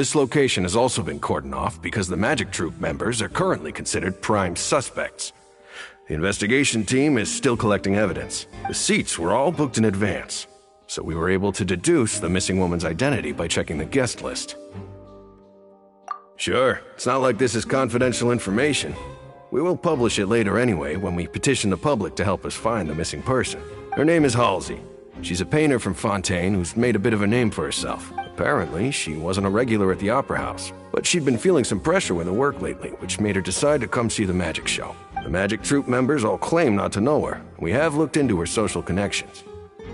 This location has also been cordoned off because the magic troupe members are currently considered prime suspects. The investigation team is still collecting evidence. The seats were all booked in advance, so we were able to deduce the missing woman's identity by checking the guest list. Sure, it's not like this is confidential information. We will publish it later anyway when we petition the public to help us find the missing person. Her name is Halsey. She's a painter from Fontaine who's made a bit of a name for herself. Apparently, she wasn't a regular at the Opera House, but she'd been feeling some pressure with her work lately, which made her decide to come see the magic show. The magic troupe members all claim not to know her. We have looked into her social connections.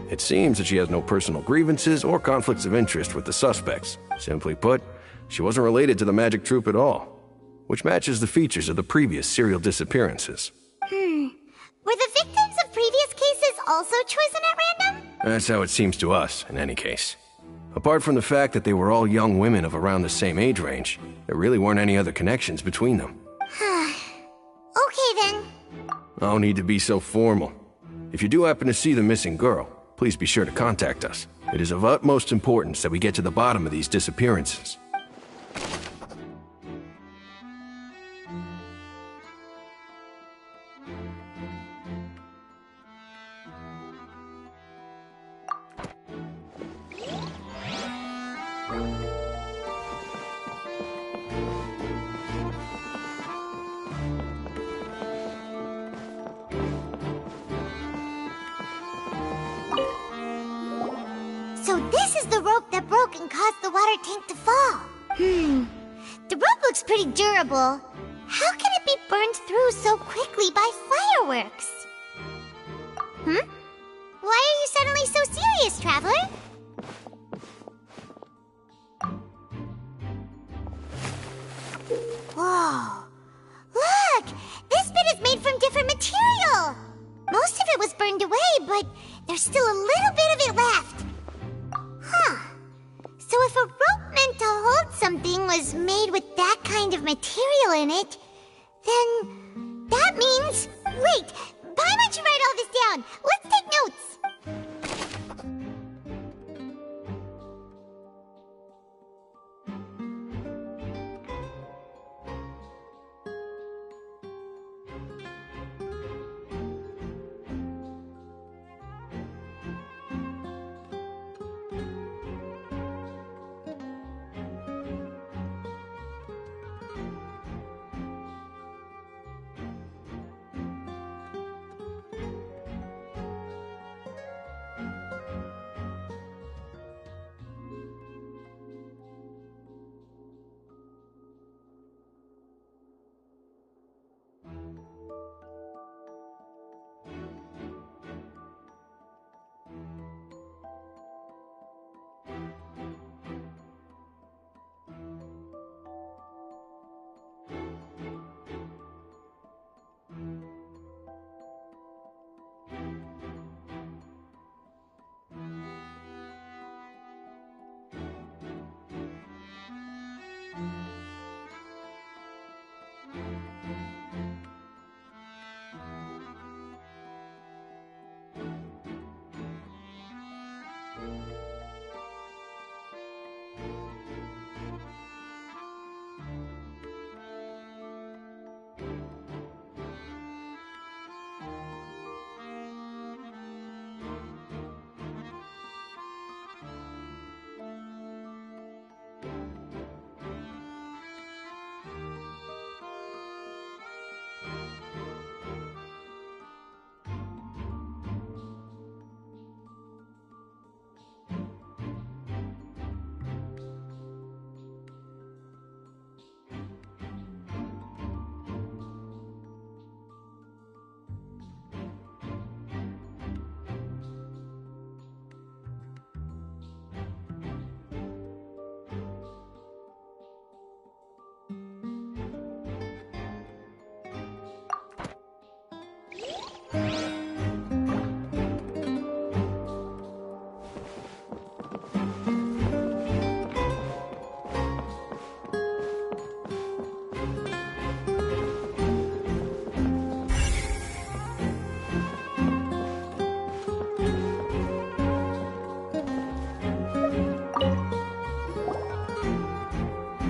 It seems that she has no personal grievances or conflicts of interest with the suspects. Simply put, she wasn't related to the magic troupe at all, which matches the features of the previous serial disappearances. Were the victims of previous cases also chosen at random? That's how it seems to us, in any case. Apart from the fact that they were all young women of around the same age range, there really weren't any other connections between them. Okay then. No need to be so formal. If you do happen to see the missing girl, please be sure to contact us. It is of utmost importance that we get to the bottom of these disappearances. So this is the rope that broke and caused the water tank to fall. The rope looks pretty durable. How can it be burned through so quickly by fireworks? Why are you suddenly so serious, Traveler? Whoa. Look! This bit is made from different material! Most of it was burned away, but there's still a little bit of it left. So if a rope meant to hold something was made with that kind of material in it, then that means... Wait! Paimon should write all this down! Let's take notes!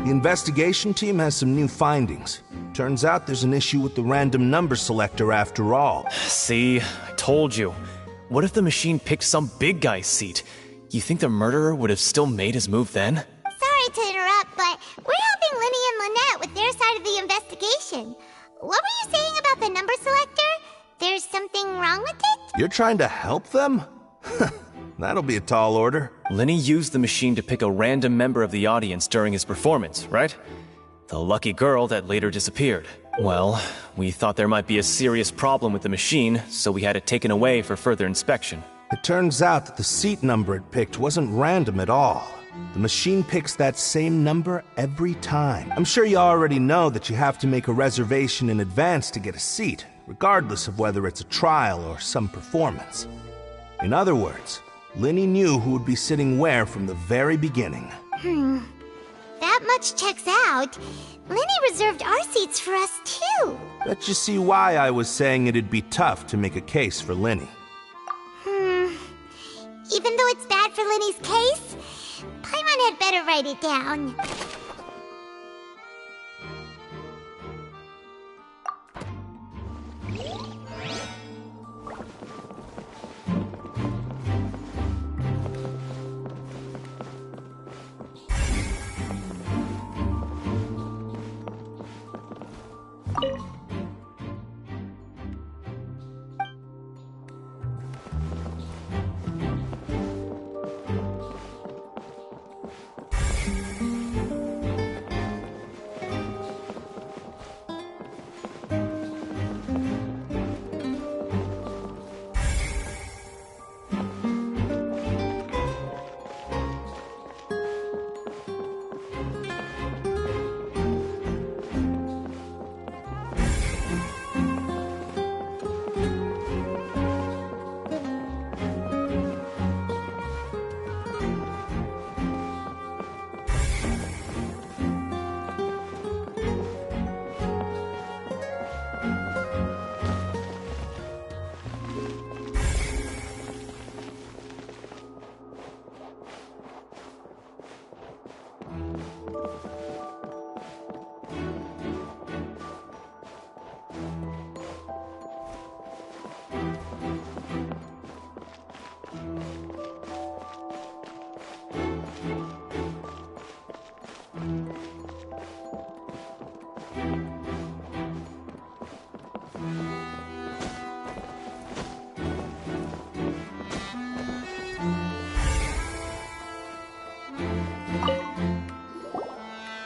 The investigation team has some new findings. Turns out there's an issue with the random number selector after all. See, I told you. What if the machine picked some big guy's seat? You think the murderer would have still made his move then? Sorry to interrupt, but we're helping Lyney and Lynette with their side of the investigation. What were you saying about the number selector? There's something wrong with it? You're trying to help them? That'll be a tall order. Lyney used the machine to pick a random member of the audience during his performance, right? The lucky girl that later disappeared. Well, we thought there might be a serious problem with the machine, so we had it taken away for further inspection. It turns out that the seat number it picked wasn't random at all. The machine picks that same number every time. I'm sure you already know that you have to make a reservation in advance to get a seat, regardless of whether it's a trial or some performance. In other words, Lyney knew who would be sitting where from the very beginning. That much checks out. Lyney reserved our seats for us, too. Bet you see why I was saying it'd be tough to make a case for Lyney. Even though it's bad for Lyney's case, Paimon had better write it down.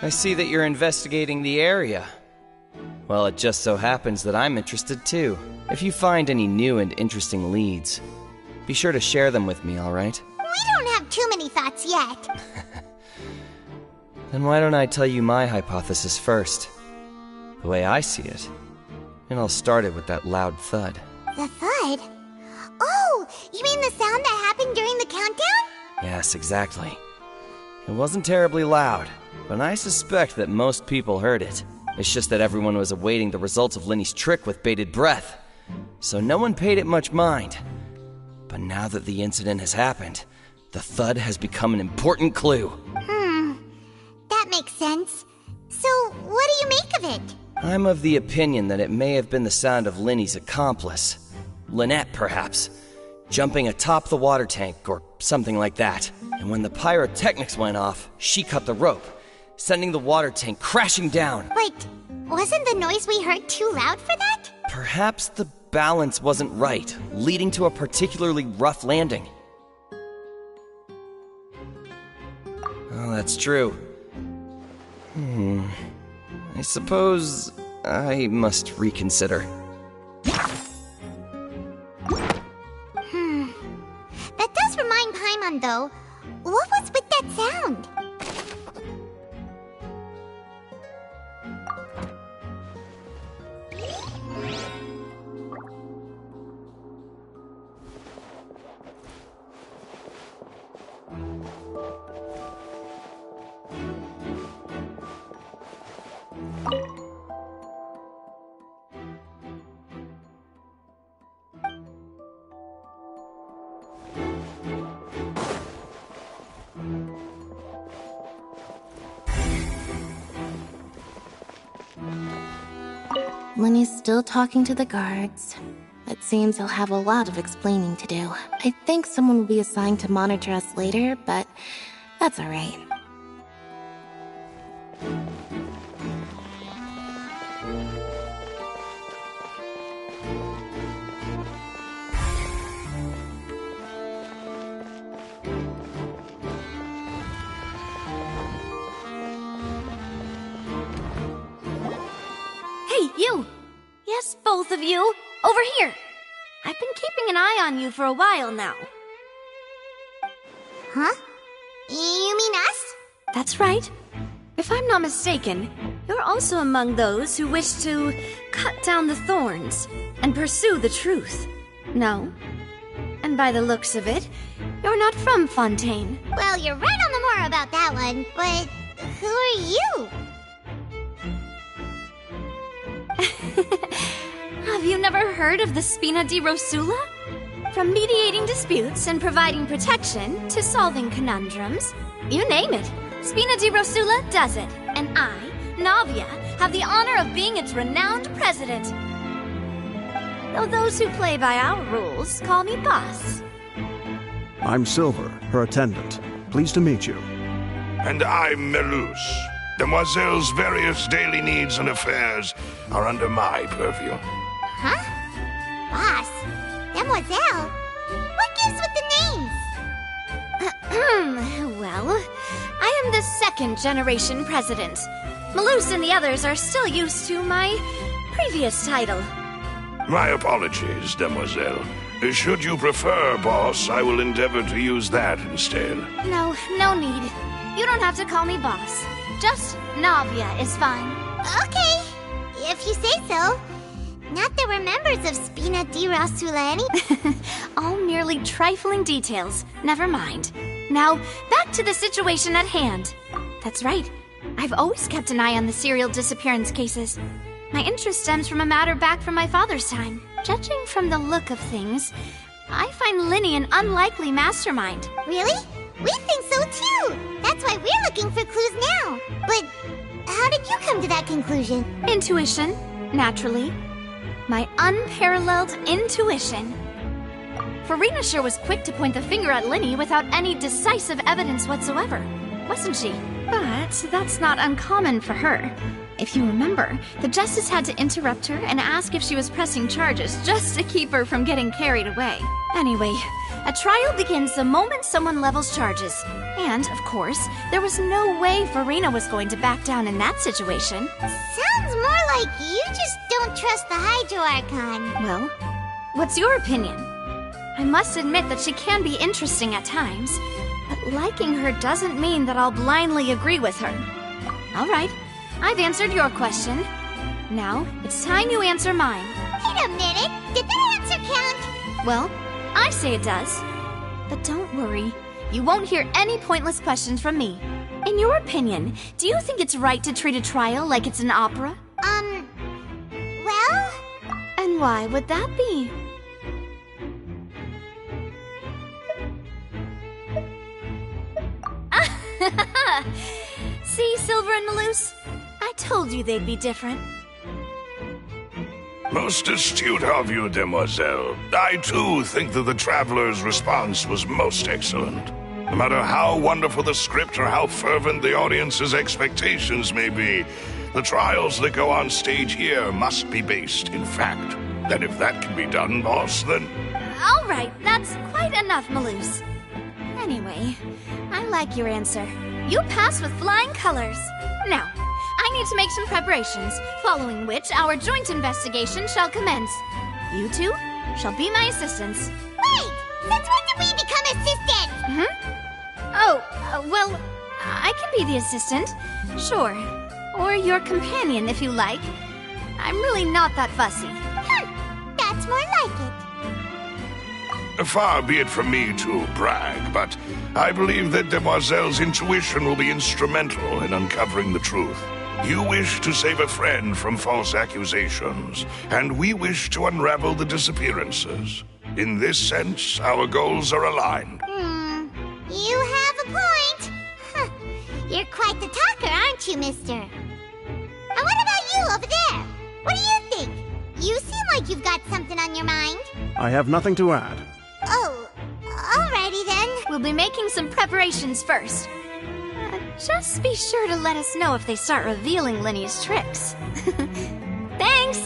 I see that you're investigating the area. Well, it just so happens that I'm interested too. If you find any new and interesting leads, be sure to share them with me, alright? We don't have too many thoughts yet. Then why don't I tell you my hypothesis first? The way I see it. And I'll start it with that loud thud. The thud? Oh, you mean the sound that happened during the countdown? Yes, exactly. It wasn't terribly loud, but I suspect that most people heard it. It's just that everyone was awaiting the results of Lyney's trick with bated breath, so no one paid it much mind. But now that the incident has happened, the thud has become an important clue. That makes sense. So, what do you make of it? I'm of the opinion that it may have been the sound of Lyney's accomplice. Lynette, perhaps. Jumping atop the water tank, or something like that. And when the pyrotechnics went off, she cut the rope, sending the water tank crashing down. Wait, wasn't the noise we heard too loud for that? Perhaps the balance wasn't right, leading to a particularly rough landing. Oh, that's true. I suppose I must reconsider. That does remind Paimon, though. What was with that sound? Lyney's still talking to the guards. It seems he'll have a lot of explaining to do. I think someone will be assigned to monitor us later, but that's alright. Hey, you! Yes, both of you! Over here! I've been keeping an eye on you for a while now. Huh? You mean us? That's right. If I'm not mistaken, you're also among those who wish to cut down the thorns and pursue the truth. No? And by the looks of it, you're not from Fontaine. Well, you're right on the more about that one, but who are you? Have you never heard of the Spina di Rosula? From mediating disputes and providing protection to solving conundrums, you name it, Spina di Rosula does it. And I, Navia, have the honor of being its renowned president. Though those who play by our rules call me boss. I'm Silver, her attendant. Pleased to meet you. And I'm Melus. Demoiselle's various daily needs and affairs are under my purview. Huh? Boss? Demoiselle? What gives with the names? Well, I am the second generation president. Melus and the others are still used to my previous title. My apologies, Demoiselle. Should you prefer, boss, I will endeavor to use that instead. No need. You don't have to call me boss. Just Navia is fine. Okay, if you say so. Not that we're members of Spina di Rosula any. All merely trifling details. Never mind. Now, back to the situation at hand. That's right. I've always kept an eye on the serial disappearance cases. My interest stems from a matter back from my father's time. Judging from the look of things, I find Lyney an unlikely mastermind. Really? We think so too. That's why we're looking for clues now. But how did you come to that conclusion? Intuition, naturally. My unparalleled intuition. Farina sure was quick to point the finger at Lyney without any decisive evidence whatsoever, wasn't she? But that's not uncommon for her. If you remember, the justice had to interrupt her and ask if she was pressing charges just to keep her from getting carried away. Anyway, a trial begins the moment someone levels charges. And, of course, there was no way Farina was going to back down in that situation. Sounds more like you just don't trust the Hydro Archon. Well, what's your opinion? I must admit that she can be interesting at times, but liking her doesn't mean that I'll blindly agree with her. All right, I've answered your question. Now, it's time you answer mine. Wait a minute, did that answer count? Well, I say it does. But don't worry, you won't hear any pointless questions from me. In your opinion, do you think it's right to treat a trial like it's an opera? Well? And why would that be? See, Silver and Melus? I told you they'd be different. Most astute of you, Demoiselle. I, too, think that the Traveler's response was most excellent. No matter how wonderful the script or how fervent the audience's expectations may be, the trials that go on stage here must be based in fact. And if that can be done, boss, then... All right, that's quite enough, Melus. Anyway, I like your answer. You passed with flying colors. Now, I need to make some preparations, following which our joint investigation shall commence. You two shall be my assistants. Wait! Since when did we become assistants? Well, I can be the assistant, sure. Or your companion, if you like. I'm really not that fussy. That's more like it. Far be it from me to brag, but I believe that Demoiselle's intuition will be instrumental in uncovering the truth. You wish to save a friend from false accusations, and we wish to unravel the disappearances. In this sense, our goals are aligned. You have a point. You're quite the talker, aren't you, mister? And what about you over there? What do you think? You seem like you've got something on your mind. I have nothing to add. Oh, alrighty then. We'll be making some preparations first. Just be sure to let us know if they start revealing Lyney's tricks. Thanks!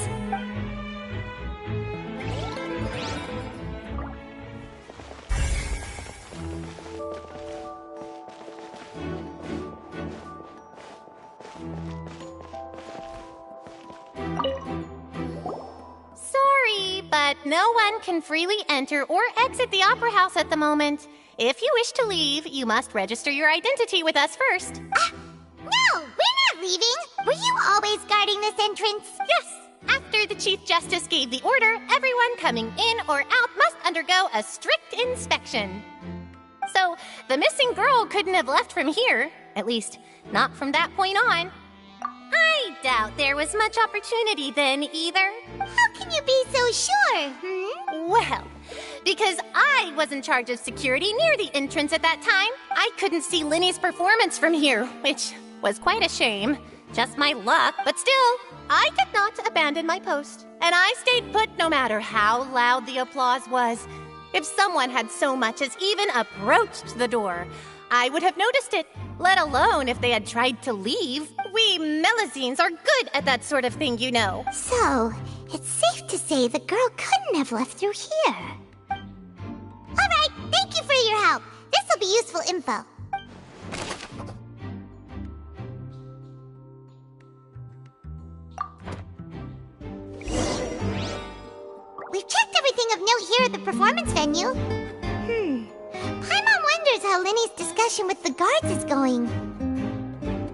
Sorry, but no one can freely enter or exit the Opera House at the moment. If you wish to leave, you must register your identity with us first. No, we're not leaving. Were you always guarding this entrance? Yes! After the Chief Justice gave the order, everyone coming in or out must undergo a strict inspection. So, the missing girl couldn't have left from here. At least, not from that point on. I doubt there was much opportunity then, either. How can you be so sure, Well, because I was in charge of security near the entrance at that time, I couldn't see Lyney's performance from here, which was quite a shame. Just my luck, but still, I did not abandon my post. And I stayed put no matter how loud the applause was. If someone had so much as even approached the door, I would have noticed it, let alone if they had tried to leave. We Melusines are good at that sort of thing, you know. So, it's safe to say the girl couldn't have left through here. Alright, thank you for your help. This'll be useful info. We've checked everything of note here at the performance venue. Paimon wonders how Lyney's discussion with the guards is going.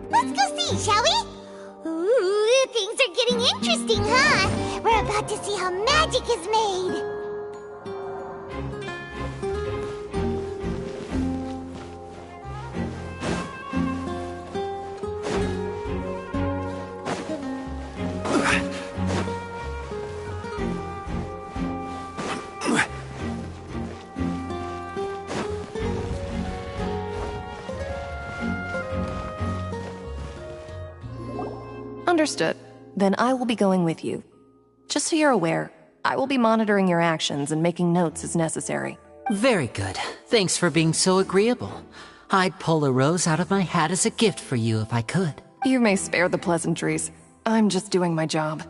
Let's go see, shall we? Ooh, things are getting interesting, huh? We're about to see how magic is made. Understood. Then I will be going with you. Just so you're aware, I will be monitoring your actions and making notes as necessary. Very good. Thanks for being so agreeable. I'd pull a rose out of my hat as a gift for you if I could. You may spare the pleasantries. I'm just doing my job.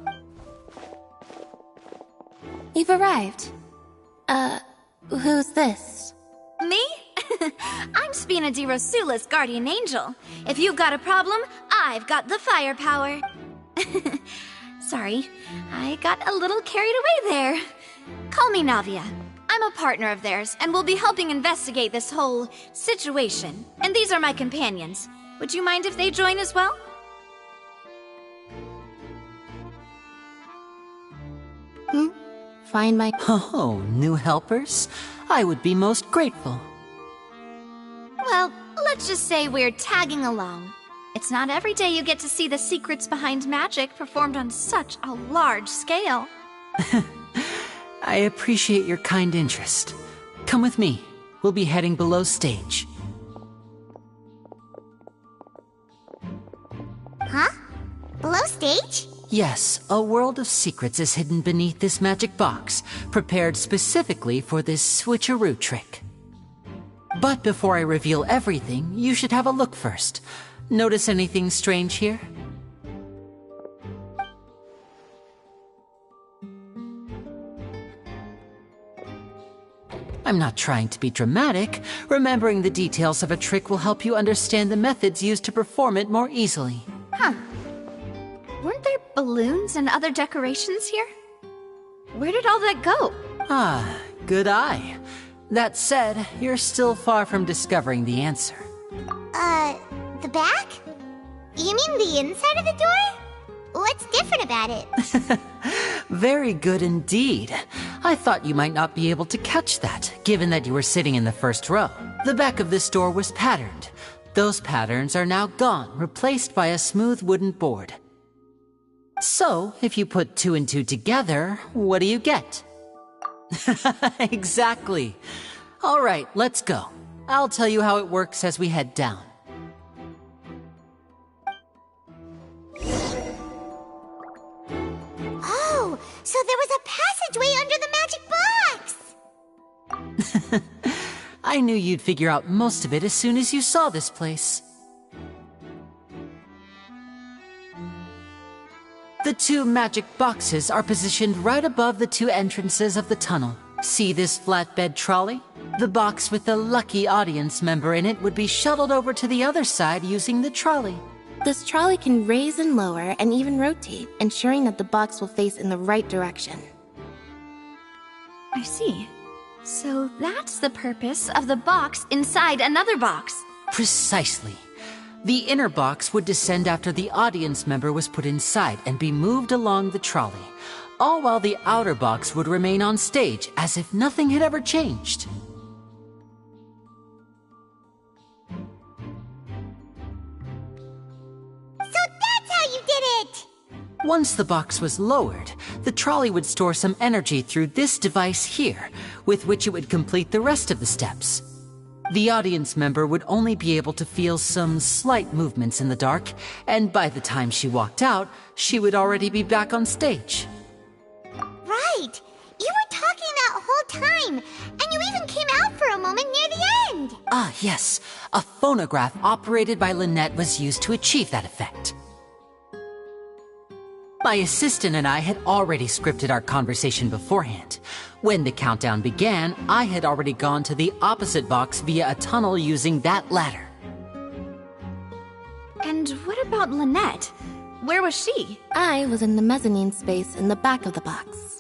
You've arrived. Who's this? Me? I'm Spina di Rosula's guardian angel. If you've got a problem, I've got the firepower. Sorry, I got a little carried away there. Call me Navia. I'm a partner of theirs, and will be helping investigate this whole situation. And these are my companions. Would you mind if they join as well? Find my... Oh, new helpers? I would be most grateful. Well, let's just say we're tagging along. It's not every day you get to see the secrets behind magic performed on such a large scale. I appreciate your kind interest. Come with me. We'll be heading below stage. Huh? Below stage? Yes, a world of secrets is hidden beneath this magic box, prepared specifically for this switcheroo trick. But before I reveal everything, you should have a look first. Notice anything strange here? I'm not trying to be dramatic. Remembering the details of a trick will help you understand the methods used to perform it more easily. Huh. Weren't there balloons and other decorations here? Where did all that go? Ah, good eye. That said, you're still far from discovering the answer. The back? You mean the inside of the door? What's different about it? Very good indeed. I thought you might not be able to catch that, given that you were sitting in the first row. The back of this door was patterned. Those patterns are now gone, replaced by a smooth wooden board. So, if you put 2 and 2 together, what do you get? Exactly. All right, let's go. I'll tell you how it works as we head down. So there was a passageway under the magic box! I knew you'd figure out most of it as soon as you saw this place. The two magic boxes are positioned right above the two entrances of the tunnel. See this flatbed trolley? The box with the lucky audience member in it would be shuttled over to the other side using the trolley. This trolley can raise and lower and even rotate, ensuring that the box will face in the right direction. I see. So that's the purpose of the box inside another box. Precisely. The inner box would descend after the audience member was put inside and be moved along the trolley, all while the outer box would remain on stage as if nothing had ever changed. Once the box was lowered, the trolley would store some energy through this device here, with which it would complete the rest of the steps. The audience member would only be able to feel some slight movements in the dark, and by the time she walked out, she would already be back on stage. Right! You were talking that whole time, and you even came out for a moment near the end! Ah, yes. A phonograph operated by Lynette was used to achieve that effect. My assistant and I had already scripted our conversation beforehand. When the countdown began, I had already gone to the opposite box via a tunnel using that ladder. And what about Lynette? Where was she? I was in the mezzanine space in the back of the box.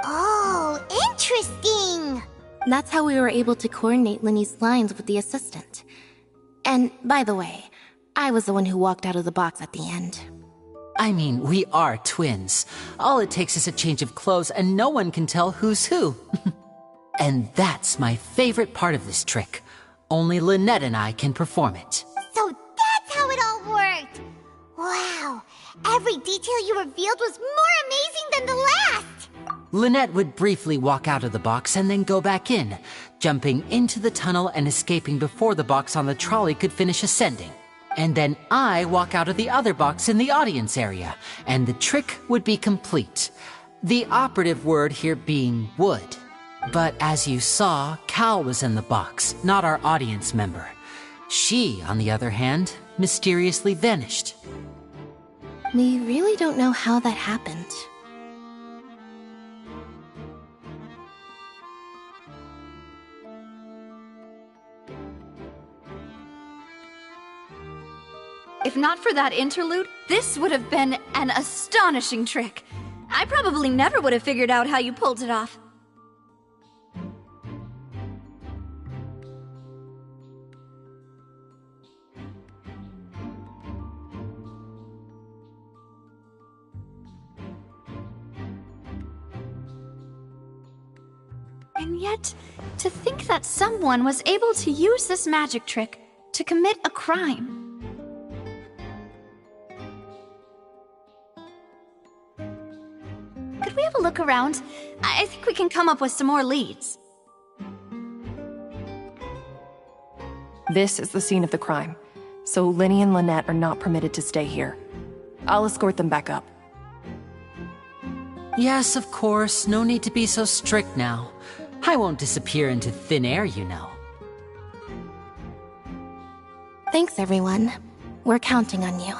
Oh, interesting! That's how we were able to coordinate Lyney's lines with the assistant. And, by the way, I was the one who walked out of the box at the end. I mean, we are twins. All it takes is a change of clothes and no one can tell who's who. And that's my favorite part of this trick. Only Lynette and I can perform it. So that's how it all worked! Wow, every detail you revealed was more amazing than the last! Lynette would briefly walk out of the box and then go back in, jumping into the tunnel and escaping before the box on the trolley could finish ascending. And then I walk out of the other box in the audience area, and the trick would be complete. The operative word here being would. But as you saw, Cal was in the box, not our audience member. She, on the other hand, mysteriously vanished. We really don't know how that happened. If not for that interlude, this would have been an astonishing trick. I probably never would have figured out how you pulled it off. And yet, to think that someone was able to use this magic trick to commit a crime. Could we have a look around? I think we can come up with some more leads. This is the scene of the crime, so Lyney and Lynette are not permitted to stay here. I'll escort them back up. Yes, of course. No need to be so strict now. I won't disappear into thin air, you know. Thanks, everyone. We're counting on you.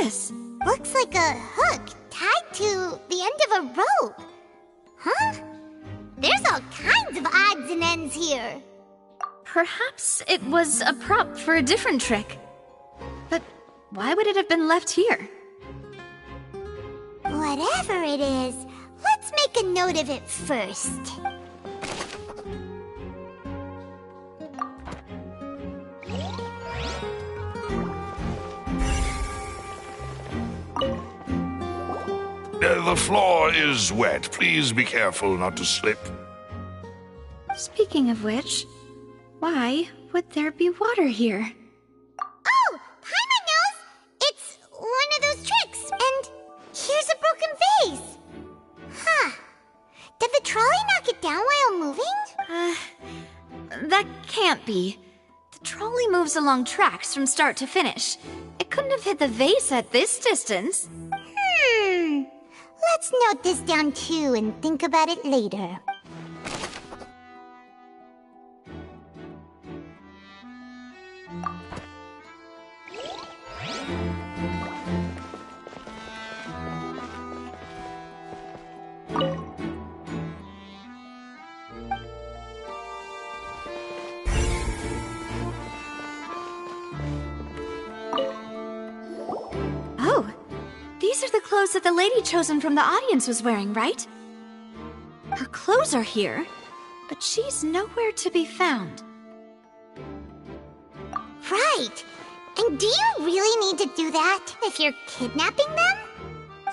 this? Looks like a hook tied to the end of a rope. Huh? There's all kinds of odds and ends here. Perhaps it was a prop for a different trick. But why would it have been left here? Whatever it is, let's make a note of it first. The floor is wet. Please be careful not to slip. Speaking of which, why would there be water here? Oh, Paimon knows! It's one of those tricks, and here's a broken vase. Huh. Did the trolley knock it down while moving? That can't be. The trolley moves along tracks from start to finish. It couldn't have hit the vase at this distance. Let's note this down too and think about it later. These are the clothes that the lady chosen from the audience was wearing, right? Her clothes are here, but she's nowhere to be found. Right! And do you really need to do that if you're kidnapping them?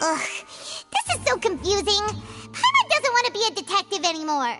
Ugh, this is so confusing. Paimon doesn't want to be a detective anymore.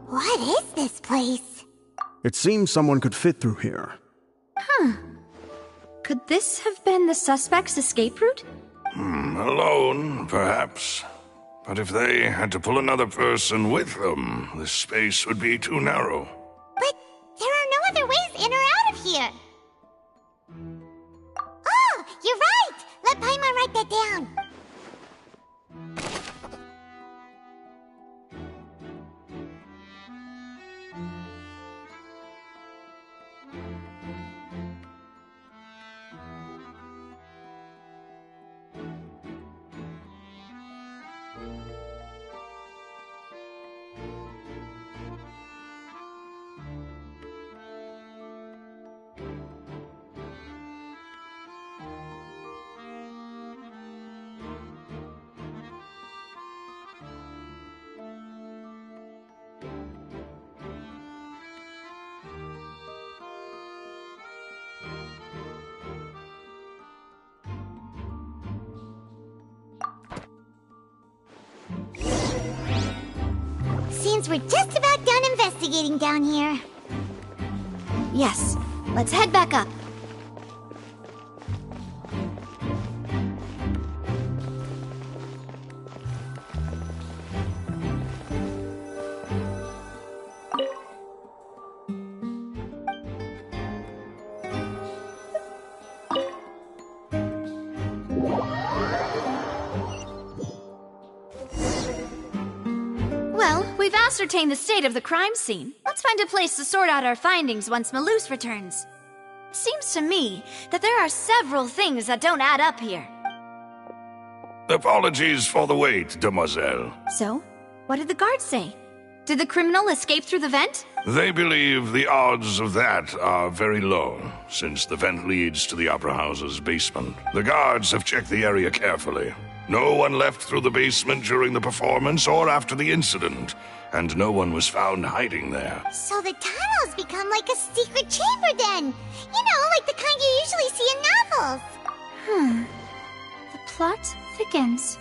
What is this place? It seems someone could fit through here. Huh. Could this have been the suspect's escape route? Alone, perhaps. But if they had to pull another person with them, the space would be too narrow. But there are no other ways in or out of here. Oh, you're right! Let Paimon write that down. Seems we're just about done investigating down here. Yes, let's head back up. We've ascertained the state of the crime scene. Let's find a place to sort out our findings once Malus returns. Seems to me that there are several things that don't add up here. Apologies for the wait, demoiselle. So, what did the guards say? Did the criminal escape through the vent? They believe the odds of that are very low, since the vent leads to the Opera House's basement. The guards have checked the area carefully. No one left through the basement during the performance or after the incident, and no one was found hiding there. So the tunnels become like a secret chamber then. You know, like the kind you usually see in novels. The plot thickens.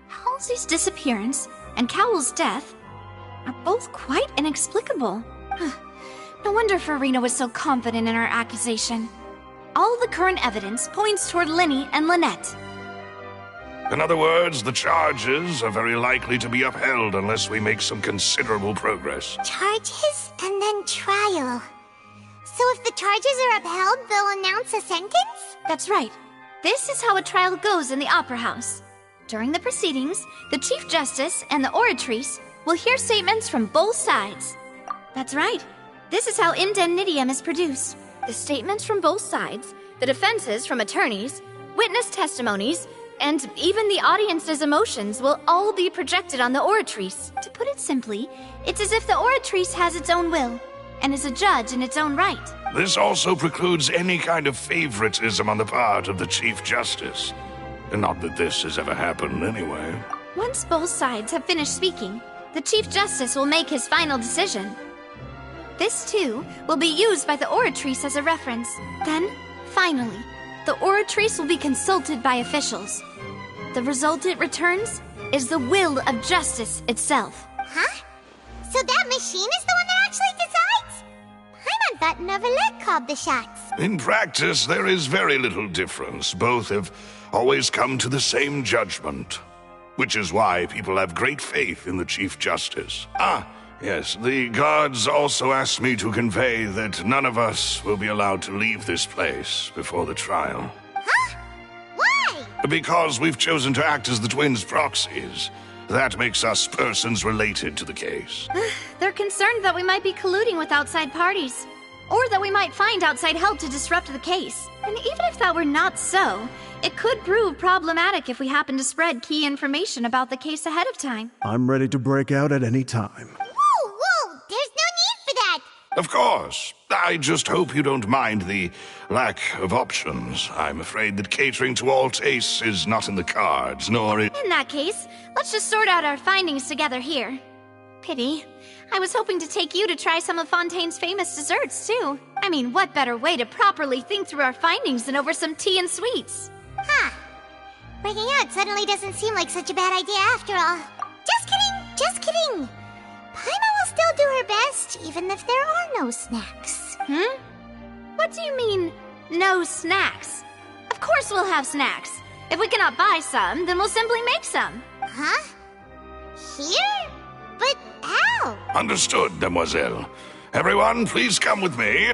Halsey's disappearance and Cowell's death are both quite inexplicable. No wonder Farina was so confident in her accusation. All the current evidence points toward Lyney and Lynette. In other words, the charges are very likely to be upheld unless we make some considerable progress. Charges and then trial. So if the charges are upheld, they'll announce a sentence? That's right. This is how a trial goes in the Opera House. During the proceedings, the Chief Justice and the oratrice will hear statements from both sides. That's right. This is how indemnitium is produced. The statements from both sides, the defenses from attorneys, witness testimonies, and even the audience's emotions will all be projected on the oratrice. To put it simply, it's as if the oratrice has its own will, and is a judge in its own right. This also precludes any kind of favoritism on the part of the Chief Justice. And not that this has ever happened anyway. Once both sides have finished speaking, the Chief Justice will make his final decision. This, too, will be used by the oratrice as a reference. Then, finally, the oratrice will be consulted by officials. The result it returns is the will of justice itself. Huh? So that machine is the one that actually decides? Paimon thought Neverlet called the shots. In practice, there is very little difference. Both have always come to the same judgment. Which is why people have great faith in the Chief Justice. Yes, the guards also asked me to convey that none of us will be allowed to leave this place before the trial. Huh? Why? Because we've chosen to act as the twins' proxies. That makes us persons related to the case. They're concerned that we might be colluding with outside parties, or that we might find outside help to disrupt the case. And even if that were not so, it could prove problematic if we happen to spread key information about the case ahead of time. I'm ready to break out at any time. Whoa! There's no need for that! Of course. I just hope you don't mind the lack of options. I'm afraid that catering to all tastes is not in the cards, nor in that case, let's just sort out our findings together here. Pity. I was hoping to take you to try some of Fontaine's famous desserts, too. I mean, what better way to properly think through our findings than over some tea and sweets? Huh. Breaking out suddenly doesn't seem like such a bad idea after all. Just kidding! Just kidding! Paimon will still do her best, even if there are no snacks. What do you mean, no snacks? Of course we'll have snacks. If we cannot buy some, then we'll simply make some. Huh? Here? But how? Understood, Demoiselle. Everyone, please come with me.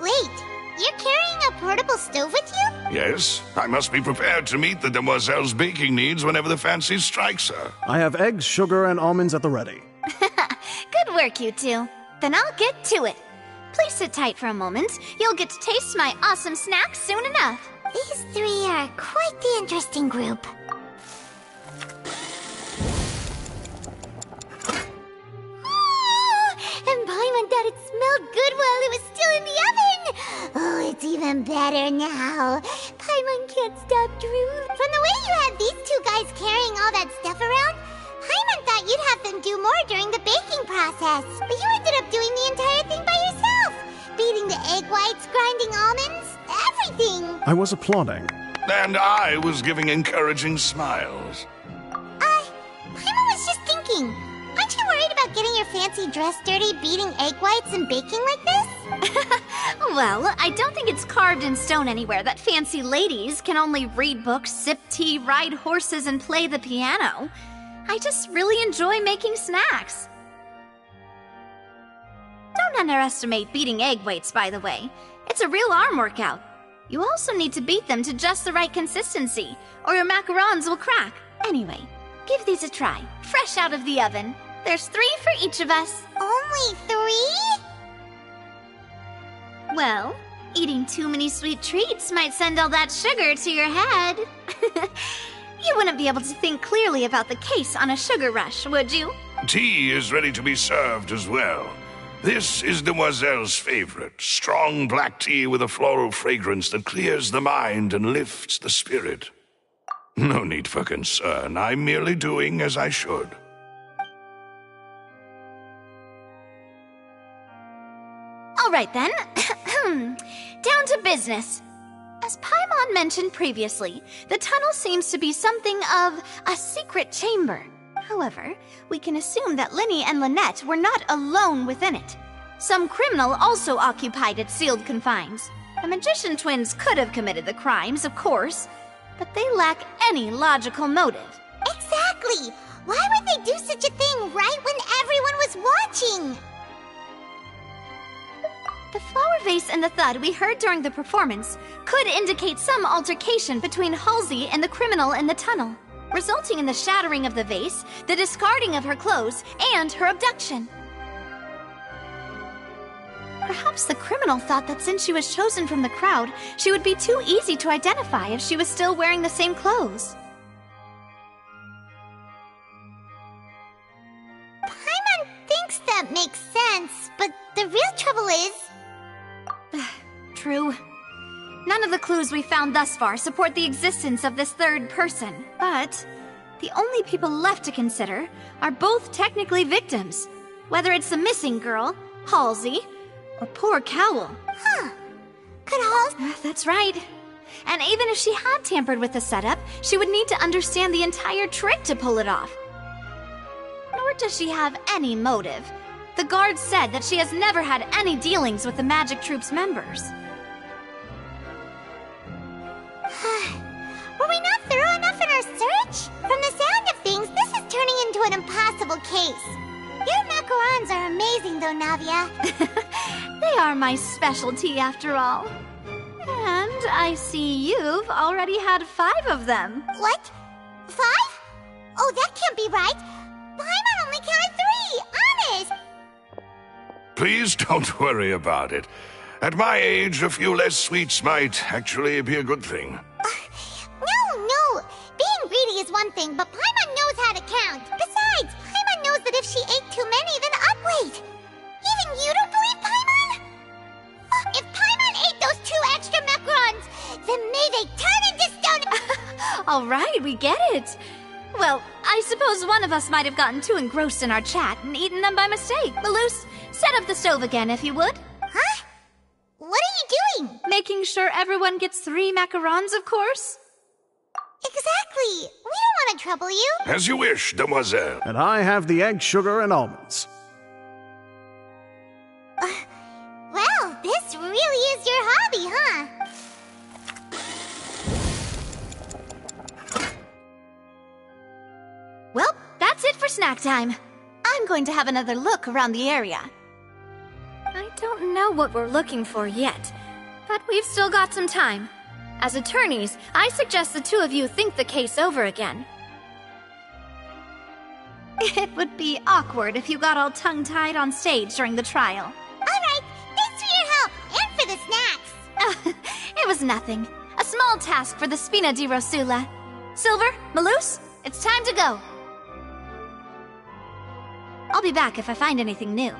Wait, you're carrying a portable stove with you? Yes, I must be prepared to meet the Demoiselle's baking needs whenever the fancy strikes her. I have eggs, sugar, and almonds at the ready. Good work, you two. Then I'll get to it. Please sit tight for a moment. You'll get to taste my awesome snacks soon enough. These three are quite the interesting group. And Paimon thought it smelled good while it was still in the oven. Oh, it's even better now. Paimon can't stop drooling. From the way you had these two guys carrying all that stuff around, Paimon thought you'd have them do more during the baking process. But you ended up doing the entire thing by yourself. Beating the egg whites, grinding almonds, everything. I was applauding. And I was giving encouraging smiles. Paimon was just thinking. Aren't you worried about getting your fancy dress dirty, beating egg whites and baking like this? Well, I don't think it's carved in stone anywhere that fancy ladies can only read books, sip tea, ride horses, and play the piano. I just really enjoy making snacks. Don't underestimate beating egg whites, by the way. It's a real arm workout. You also need to beat them to just the right consistency, or your macarons will crack. Anyway, give these a try, fresh out of the oven. There's 3 for each of us. Only 3? Well, Eating too many sweet treats might send all that sugar to your head. You wouldn't be able to think clearly about the case on a sugar rush, would you? Tea is ready to be served as well. This is Demoiselle's favorite, strong black tea with a floral fragrance that clears the mind and lifts the spirit. No need for concern. I'm merely doing as I should. All right then. Down to business. As Paimon mentioned previously, the tunnel seems to be something of a secret chamber. However, we can assume that Lyney and Lynette were not alone within it. Some criminal also occupied its sealed confines. The magician twins could have committed the crimes, of course, but they lack any logical motive. Exactly! Why would they do such a thing right when everyone was watching? The flower vase and the thud we heard during the performance could indicate some altercation between Halsey and the criminal in the tunnel, resulting in the shattering of the vase, the discarding of her clothes, and her abduction. Perhaps the criminal thought that since she was chosen from the crowd, she would be too easy to identify if she was still wearing the same clothes. Paimon thinks that makes sense, but the real trouble is... True. None of the clues we found thus far support the existence of this third person, but the only people left to consider are both technically victims, whether it's the missing girl, Halsey, or poor Cowl. Huh. Could Halsey... That's right. And even if she had tampered with the setup, she would need to understand the entire trick to pull it off. Nor does she have any motive. The guard said that she has never had any dealings with the Magic Troop's members. Were we not thorough enough in our search? From the sound of things, this is turning into an impossible case. Your macarons are amazing, though, Navia. They are my specialty, after all. And I see you've already had 5 of them. What? 5? Oh, that can't be right. Paimon only counted 3, honest. Please don't worry about it. At my age, a few less sweets might actually be a good thing. No. Being greedy is one thing, but Paimon knows how to count. Besides, Paimon knows that if she ate too many, then wait. Even you don't believe Paimon? If Paimon ate those 2 extra macarons, then may they turn into stone. All right, we get it. Well, I suppose one of us might have gotten too engrossed in our chat and eaten them by mistake. Malus, set up the stove again if you would. Huh? What are you doing? Making sure everyone gets 3 macarons, of course. Exactly. We don't want to trouble you. As you wish, Demoiselle. And I have the egg, sugar, and almonds. Well, this really is your hobby, huh? Well, that's it for snack time. I'm going to have another look around the area. I don't know what we're looking for yet, but we've still got some time. As attorneys, I suggest the 2 of you think the case over again. It would be awkward if you got all tongue-tied on stage during the trial. All right, thanks for your help, and for the snacks. It was nothing. A small task for the Spina di Rosula. Silver, Malus, it's time to go. I'll be back if I find anything new.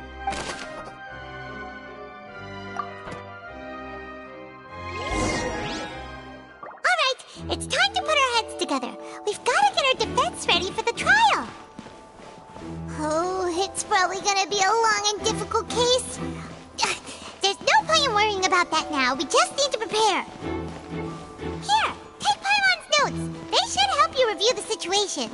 It's time to put our heads together. We've got to get our defense ready for the trial. Oh, it's probably gonna be a long and difficult case. There's no point in worrying about that now. We just need to prepare. Here, take Paimon's notes. They should help you review the situation.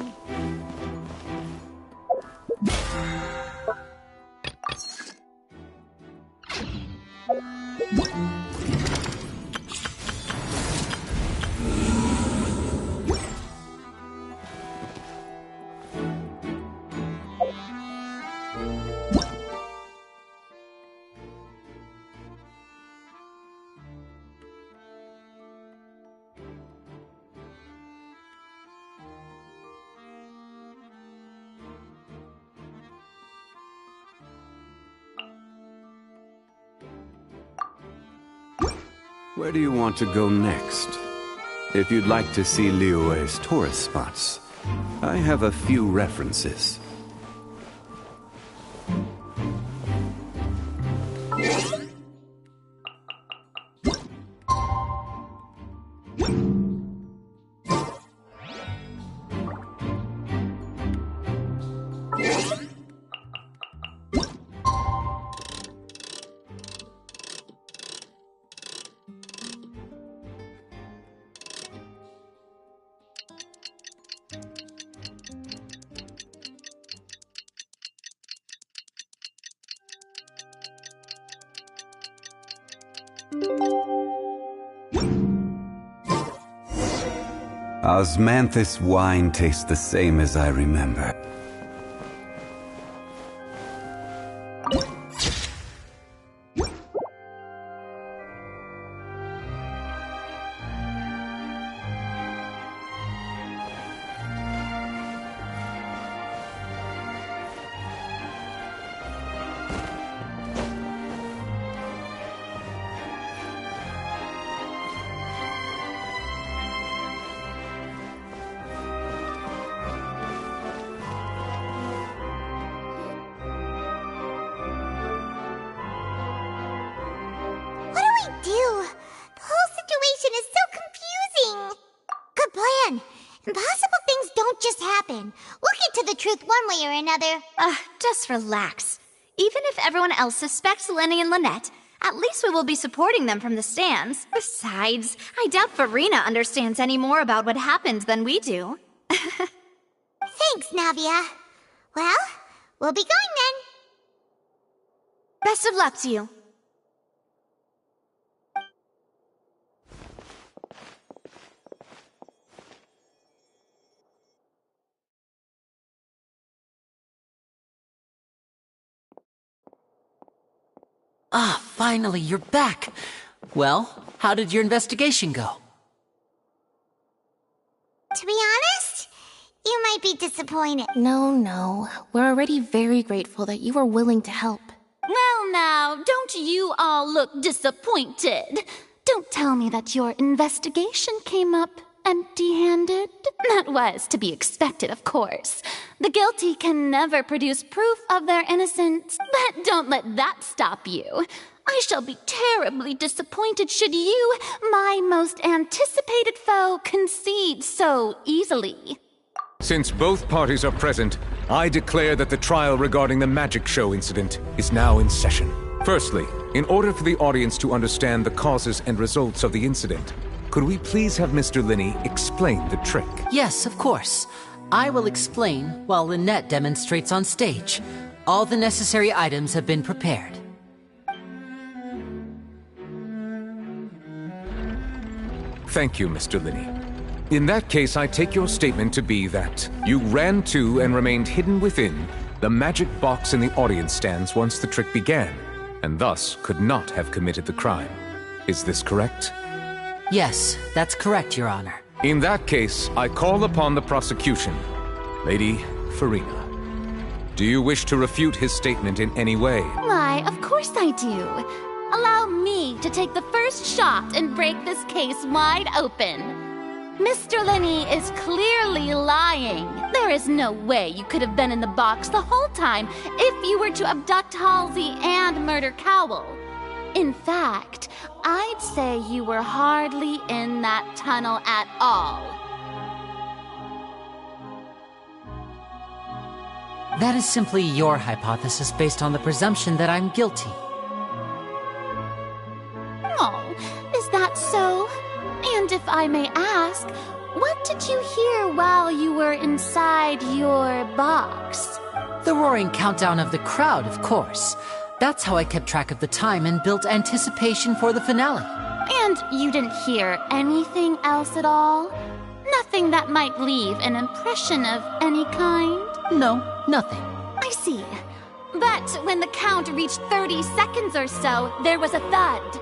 Where do you want to go next? If you'd like to see Liyue's tourist spots, I have a few references. Osmanthus wine tastes the same as I remember. Impossible things don't just happen. We'll get to the truth one way or another. Just relax. Even if everyone else suspects Lyney and Lynette, at least we will be supporting them from the stands. Besides, I doubt Farina understands any more about what happened than we do. Thanks, Navia. Well, we'll be going then. Best of luck to you. Ah, finally, you're back. Well, how did your investigation go? To be honest, you might be disappointed. No. We're already very grateful that you were willing to help. Well now, don't you all look disappointed. Don't tell me that your investigation came up empty-handed. That was to be expected, of course. The guilty can never produce proof of their innocence, but don't let that stop you. I shall be terribly disappointed should you, my most anticipated foe, concede so easily. Since both parties are present, I declare that the trial regarding the magic show incident is now in session. Firstly, in order for the audience to understand the causes and results of the incident, could we please have Mr. Lyney explain the trick? Yes, of course. I will explain while Lynette demonstrates on stage. All the necessary items have been prepared. Thank you, Mr. Lyney. In that case, I take your statement to be that you ran to and remained hidden within the magic box in the audience stands once the trick began, and thus could not have committed the crime. Is this correct? Yes, that's correct, Your Honor. In that case, I call upon the prosecution. Lady Farina, do you wish to refute his statement in any way? Why, of course I do. Allow me to take the first shot and break this case wide open. Mr. Lyney is clearly lying. There is no way you could have been in the box the whole time if you were to abduct Halsey and murder Cowell. In fact, I'd say you were hardly in that tunnel at all. That is simply your hypothesis based on the presumption that I'm guilty. Oh, is that so? And if I may ask, what did you hear while you were inside your box? The roaring countdown of the crowd, of course. That's how I kept track of the time and built anticipation for the finale. And you didn't hear anything else at all? Nothing that might leave an impression of any kind? No, nothing. I see. But when the count reached 30 seconds or so, there was a thud.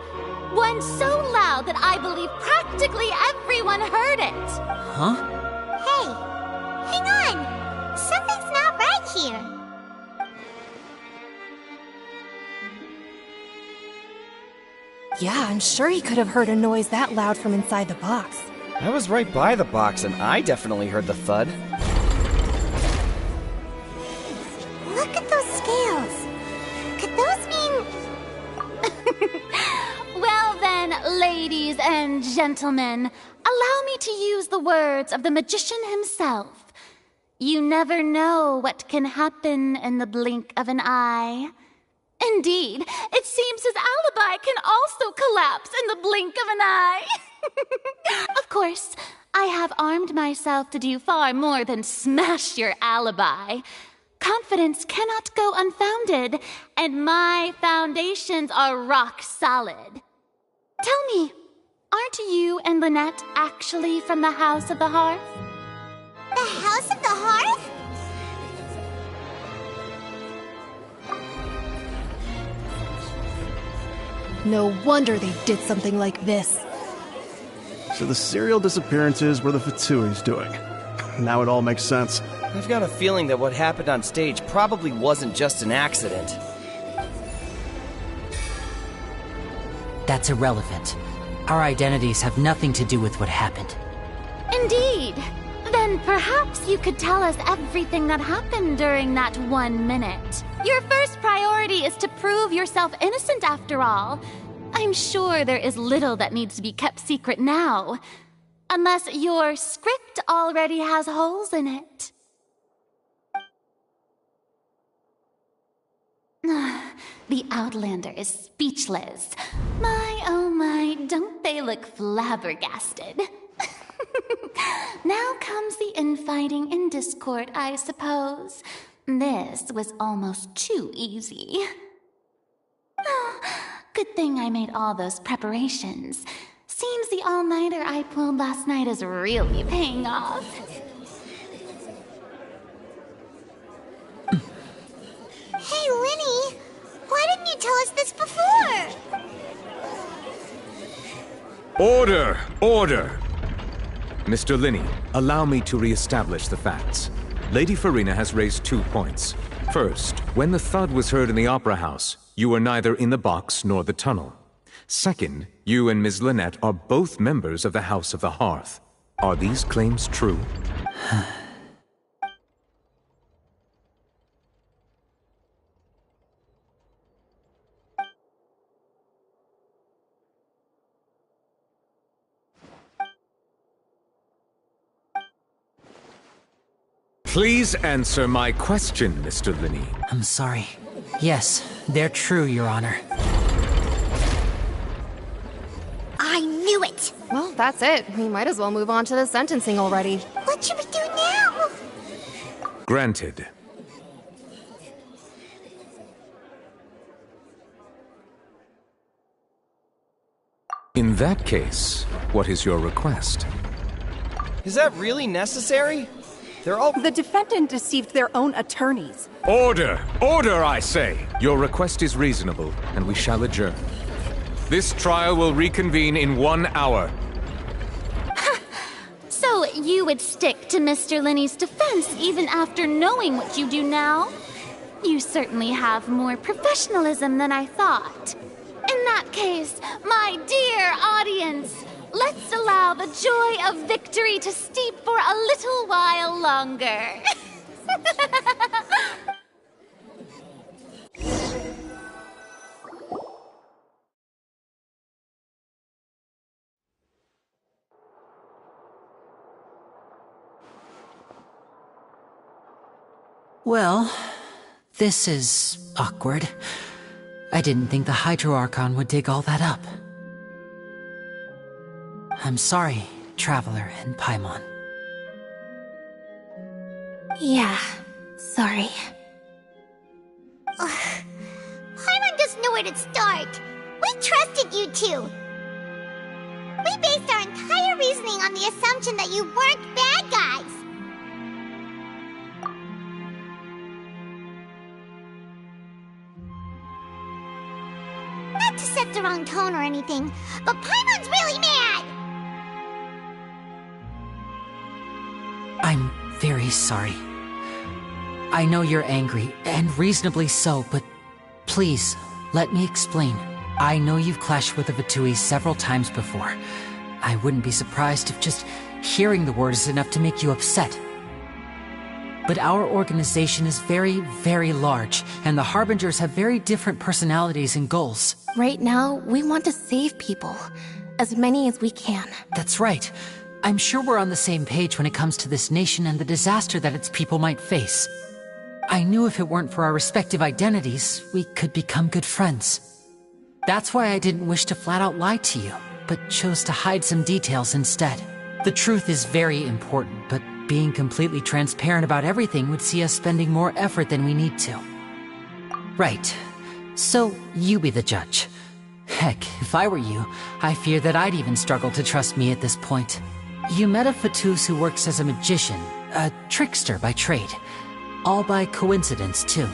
One so loud that I believe practically everyone heard it. Huh? Hey, hang on. Something's not right here. Yeah, I'm sure he could have heard a noise that loud from inside the box. I was right by the box, and I definitely heard the thud. Look at those scales. Could those mean... Well then, ladies and gentlemen, allow me to use the words of the magician himself. You never know what can happen in the blink of an eye. Indeed, it seems his alibi can also collapse in the blink of an eye. Of course, I have armed myself to do far more than smash your alibi. Confidence cannot go unfounded, and my foundations are rock solid. Tell me, aren't you and Lynette actually from the House of the Hearth? The House of the Hearth? No wonder they did something like this. So the serial disappearances were the Fatui's doing. Now it all makes sense. I've got a feeling that what happened on stage probably wasn't just an accident. That's irrelevant. Our identities have nothing to do with what happened. Indeed. Then perhaps you could tell us everything that happened during that 1 minute. Your first priority is to prove yourself innocent after all. I'm sure there is little that needs to be kept secret now. Unless your script already has holes in it. The Outlander is speechless. My, oh my, don't they look flabbergasted? Now comes the infighting and discord, I suppose. This was almost too easy. Oh, good thing I made all those preparations. Seems the all-nighter I pulled last night is really paying off. Hey, Lyney! Why didn't you tell us this before? Order! Order! Mr. Lyney, allow me to re-establish the facts. Lady Farina has raised 2 points. First, when the thud was heard in the Opera House, you were neither in the box nor the tunnel. Second, you and Ms. Lynette are both members of the House of the Hearth. Are these claims true? Please answer my question, Mr. Lyney. I'm sorry. Yes, they're true, Your Honor. I knew it! Well, that's it. We might as well move on to the sentencing already. What should we do now? Granted. In that case, what is your request? Is that really necessary? They're all... The defendant deceived their own attorneys. Order! Order, I say! Your request is reasonable, and we shall adjourn. This trial will reconvene in 1 hour. So you would stick to Mr. Lyney's defense even after knowing what you do now? You certainly have more professionalism than I thought. In that case, my dear audience, let's allow the joy of victory to steep for a little while longer. Well, this is awkward. I didn't think the Hydro Archon would dig all that up. I'm sorry, Traveler and Paimon. Yeah, sorry. Paimon doesn't know where to start. We trusted you two. We based our entire reasoning on the assumption that you weren't bad guys. Not to set the wrong tone or anything, but Paimon's really mad! I'm very sorry. I know you're angry, and reasonably so, but please, let me explain. I know you've clashed with the Fatui several times before. I wouldn't be surprised if just hearing the word is enough to make you upset. But our organization is very, very large, and the Harbingers have very different personalities and goals. Right now, we want to save people. As many as we can. That's right. I'm sure we're on the same page when it comes to this nation and the disaster that its people might face. I knew if it weren't for our respective identities, we could become good friends. That's why I didn't wish to flat out lie to you, but chose to hide some details instead. The truth is very important, but being completely transparent about everything would see us spending more effort than we need to. Right. So, you be the judge. Heck, if I were you, I fear that I'd even struggle to trust me at this point. You met a Fatus who works as a magician, a trickster by trade. All by coincidence, too.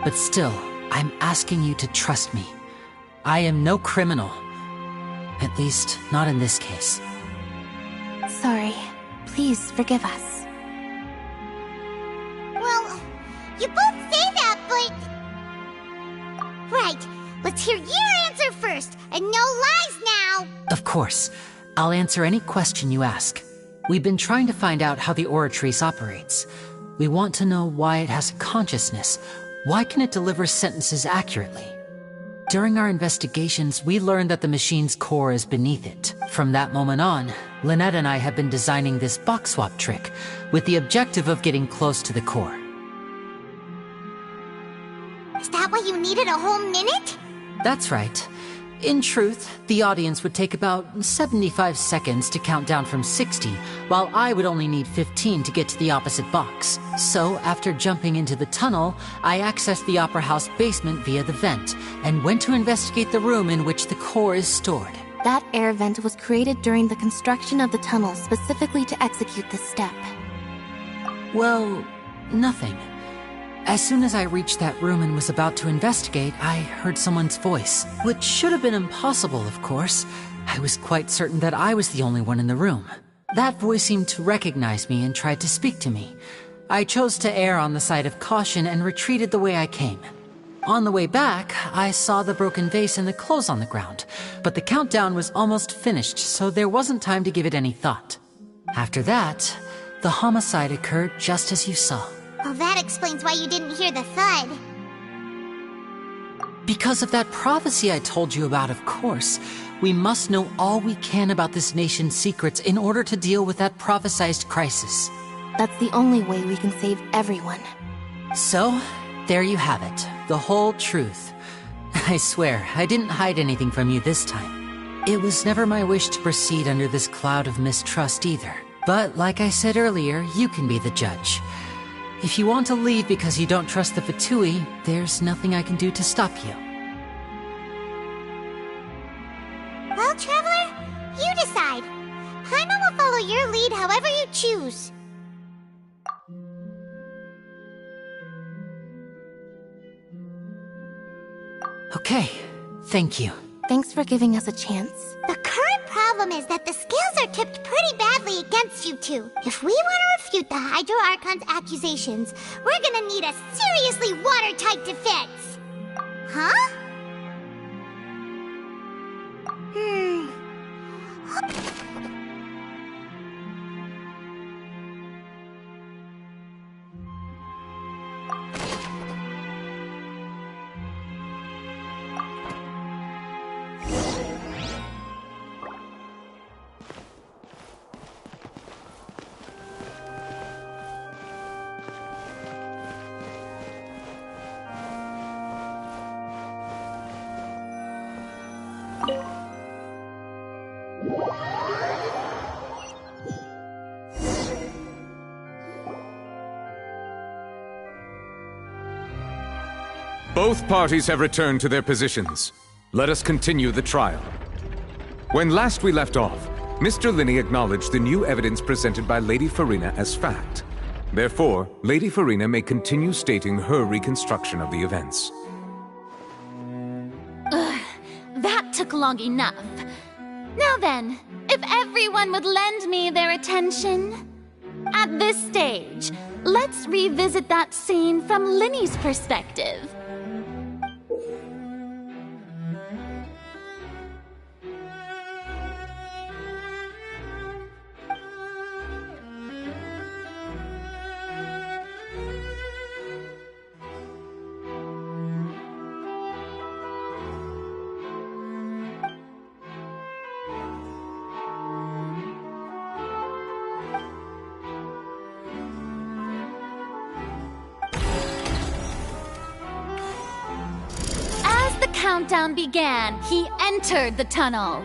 But still, I'm asking you to trust me. I am no criminal. At least, not in this case. Sorry. Please forgive us. Well, you both say that, but... Right. Let's hear your answer first, and no lies now! Of course. I'll answer any question you ask. We've been trying to find out how the Oratrice operates. We want to know why it has a consciousness. Why can it deliver sentences accurately? During our investigations, we learned that the machine's core is beneath it. From that moment on, Lynette and I have been designing this box swap trick, with the objective of getting close to the core. Is that why you needed a whole minute? That's right. In truth, the audience would take about 75 seconds to count down from 60, while I would only need 15 to get to the opposite box. So, after jumping into the tunnel, I accessed the Opera House basement via the vent, and went to investigate the room in which the core is stored. That air vent was created during the construction of the tunnel specifically to execute this step. Well, nothing. As soon as I reached that room and was about to investigate, I heard someone's voice. Which should have been impossible, of course. I was quite certain that I was the only one in the room. That voice seemed to recognize me and tried to speak to me. I chose to err on the side of caution and retreated the way I came. On the way back, I saw the broken vase and the clothes on the ground, but the countdown was almost finished, so there wasn't time to give it any thought. After that, the homicide occurred just as you saw. Well, that explains why you didn't hear the thud. Because of that prophecy I told you about, of course. We must know all we can about this nation's secrets in order to deal with that prophesized crisis. That's the only way we can save everyone. So, there you have it. The whole truth. I swear, I didn't hide anything from you this time. It was never my wish to proceed under this cloud of mistrust either. But, like I said earlier, you can be the judge. If you want to leave because you don't trust the Fatui, there's nothing I can do to stop you. Well, Traveler, you decide. Paimon will follow your lead however you choose. Okay, thank you. Thanks for giving us a chance. The current problem is that the scales are tipped pretty badly against you two. If we want to refute the Hydro Archon's accusations, we're gonna need a seriously watertight defense. Huh? Both parties have returned to their positions. Let us continue the trial. When last we left off, Mr. Lyney acknowledged the new evidence presented by Lady Farina as fact. Therefore, Lady Farina may continue stating her reconstruction of the events. Ugh, that took long enough. Now then, if everyone would lend me their attention. At this stage, let's revisit that scene from Lyney's perspective. countdown began, he entered the tunnel.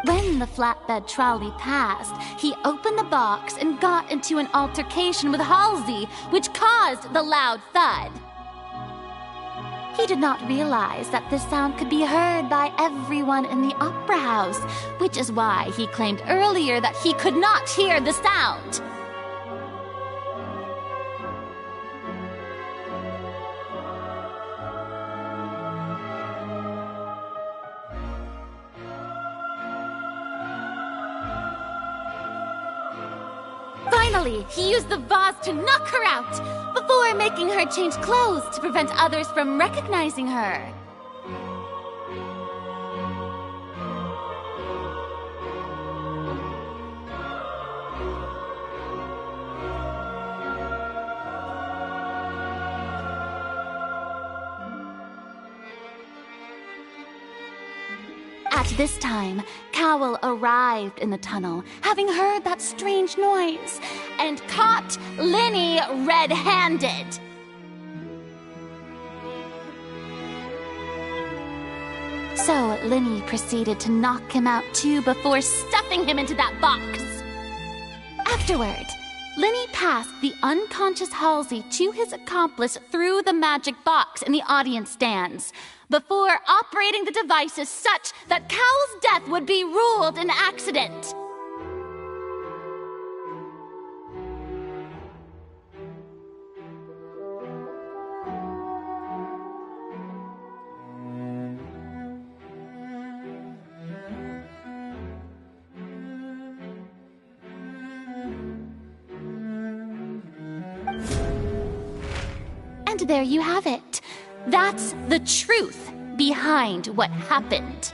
When the flatbed trolley passed, he opened the box and got into an altercation with Halsey, which caused the loud thud. He did not realize that this sound could be heard by everyone in the opera house, which is why he claimed earlier that he could not hear the sound. Finally, he used the vase to knock her out, before making her change clothes to prevent others from recognizing her. At this time, Cowell arrived in the tunnel, having heard that strange noise, and caught Lyney red-handed. So Lyney proceeded to knock him out too before stuffing him into that box. Afterward, Lyney passed the unconscious Halsey to his accomplice through the magic box in the audience stands, before operating the devices such that Cowell's death would be ruled an accident. And there you have it. That's the truth behind what happened.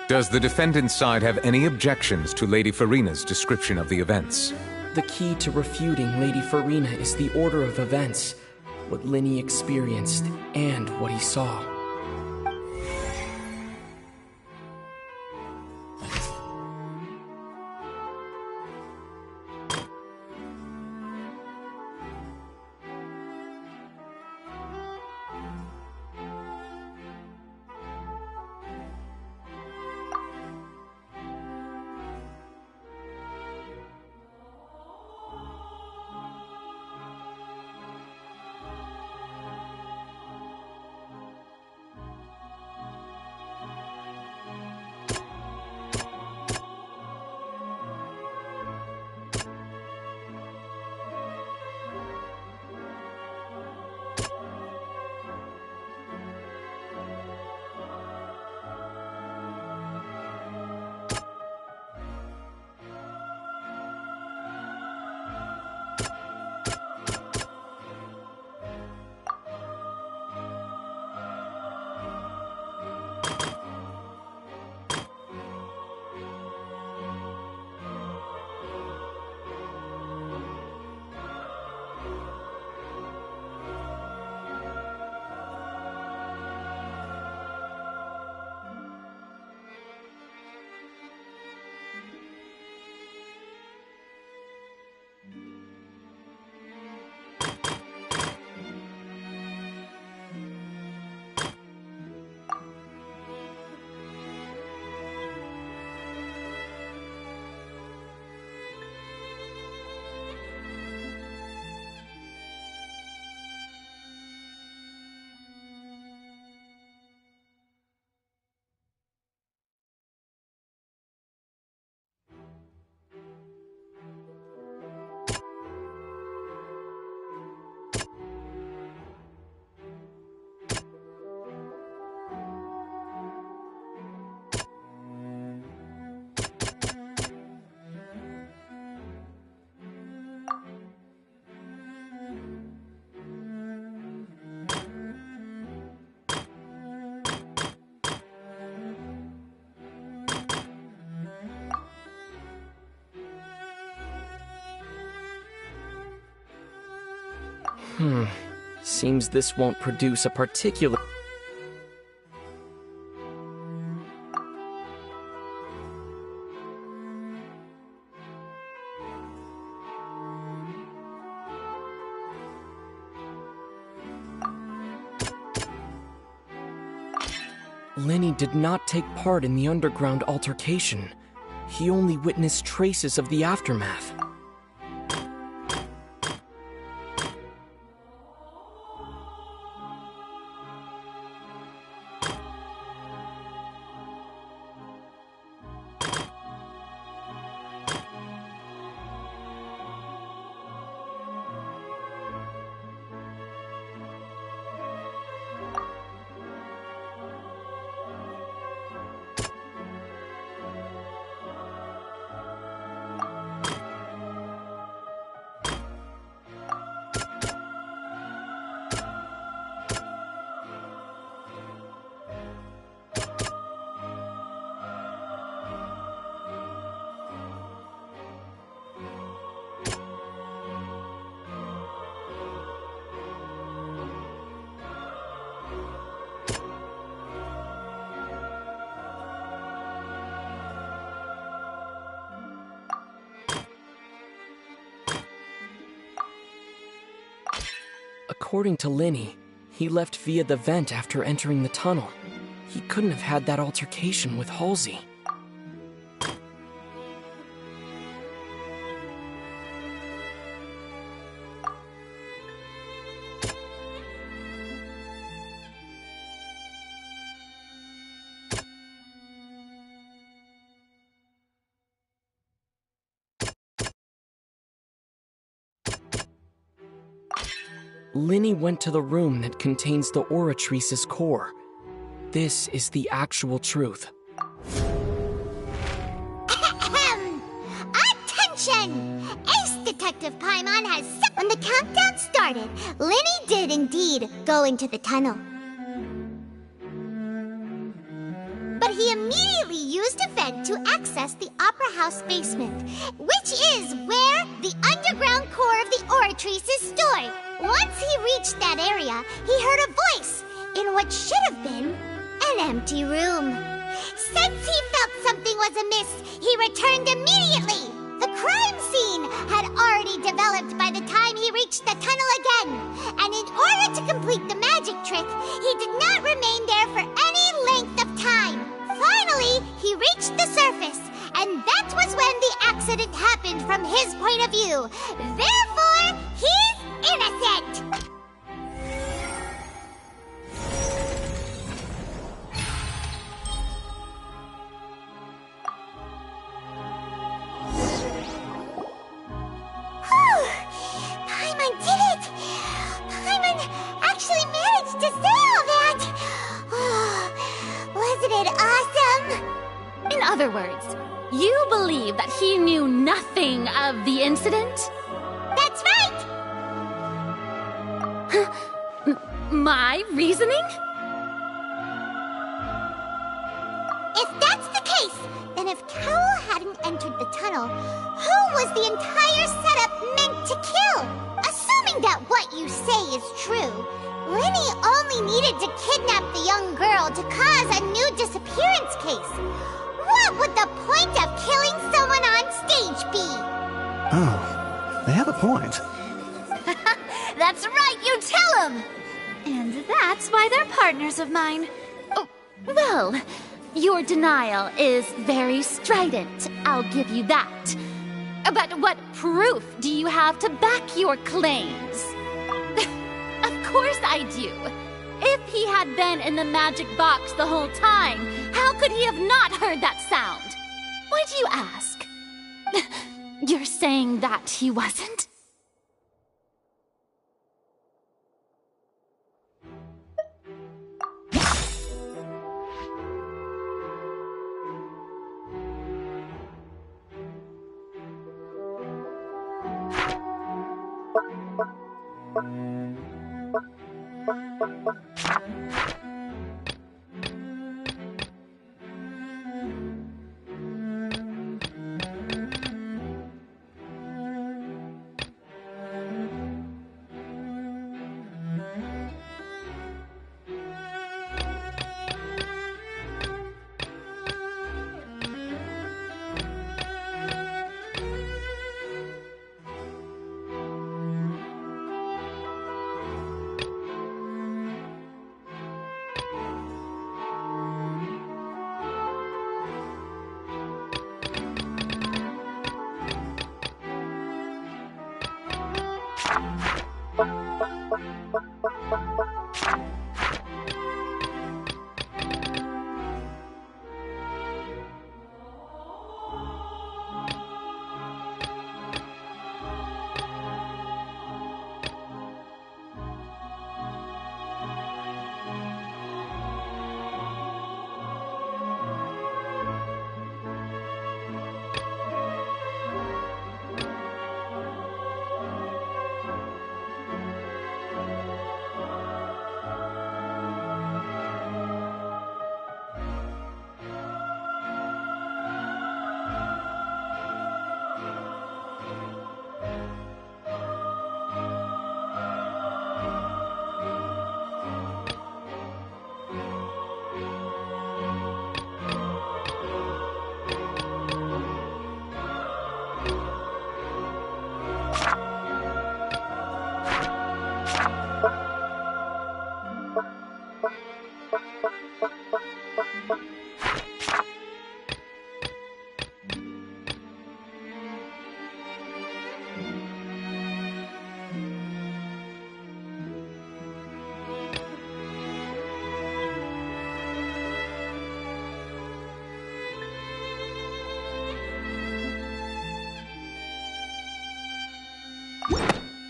Does the defendant's side have any objections to Lady Farina's description of the events? The key to refuting Lady Farina is the order of events, what Lyney experienced and what he saw. Seems this won't produce a particular... Lyney did not take part in the underground altercation. He only witnessed traces of the aftermath. According to Lyney, he left via the vent after entering the tunnel. He couldn't have had that altercation with Halsey. Lyney went to the room that contains the Oratrice's core. This is the actual truth. Attention! Ace Detective Paimon has... When the countdown started, Lyney did indeed go into the tunnel. But he immediately used a vent to access the Opera House basement, which is where the underground core of the Oratrice is stored. Once he reached that area, he heard a voice in what should have been an empty room. Since he felt something was amiss, he returned immediately. The crime scene had already developed by the time he reached the tunnel again, and in order to complete the magic trick, he did not remain there for any length of time. Finally, he reached the surface, and that was when the accident happened from his point of view. Therefore, he's innocent! Paimon did it! Paimon actually managed to say all that! Wasn't it awesome? In other words, you believe that he knew nothing of the incident? That's right! My reasoning? If that's the case, then if Carol hadn't entered the tunnel, who was the entire setup meant to kill? Assuming that what you say is true, Lyney only needed to kidnap the young girl to cause a new disappearance case. What would the point of killing someone on stage be? Oh, they have a point. That's right, you tell him! And that's why they're partners of mine. Oh, well, your denial is very strident, I'll give you that. But what proof do you have to back your claims? Of course I do. If he had been in the magic box the whole time, how could he have not heard that sound? Why do you ask? You're saying that he wasn't?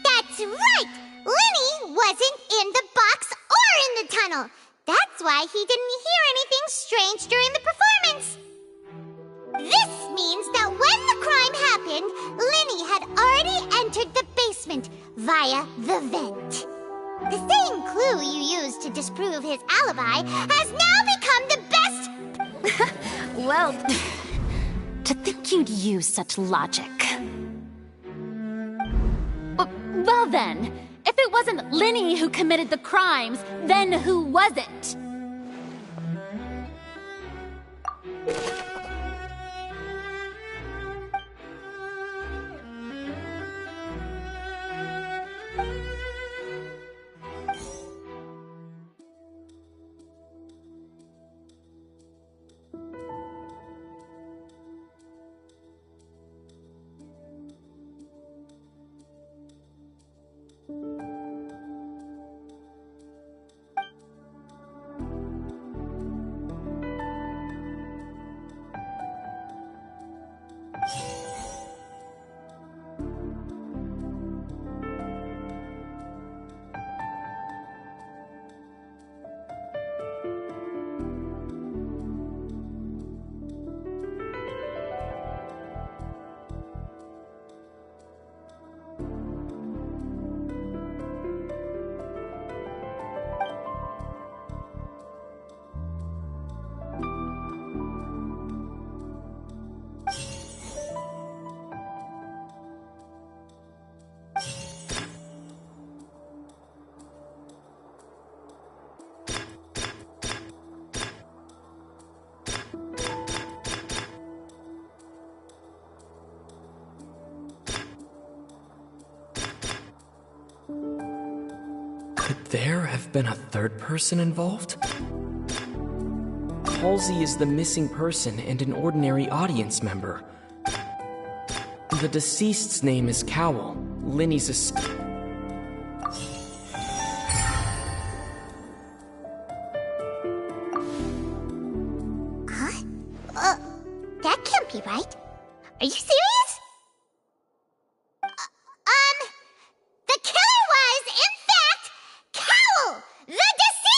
That's right! Lyney wasn't in the box or in the tunnel. That's why he didn't hear anything strange during the performance. This means that when the crime happened, Lyney had already entered the basement via the vent. The same clue you used to disprove his alibi has now become the best... Well, to think you'd use such logic. Well then, if it wasn't Lyney who committed the crimes, then who was it? Could there have been a third person involved? Halsey is the missing person and an ordinary audience member. The deceased's name is Cowell. Lyney's a... Huh? That can't be right. Are you serious? The killer was, in fact, Cowell, the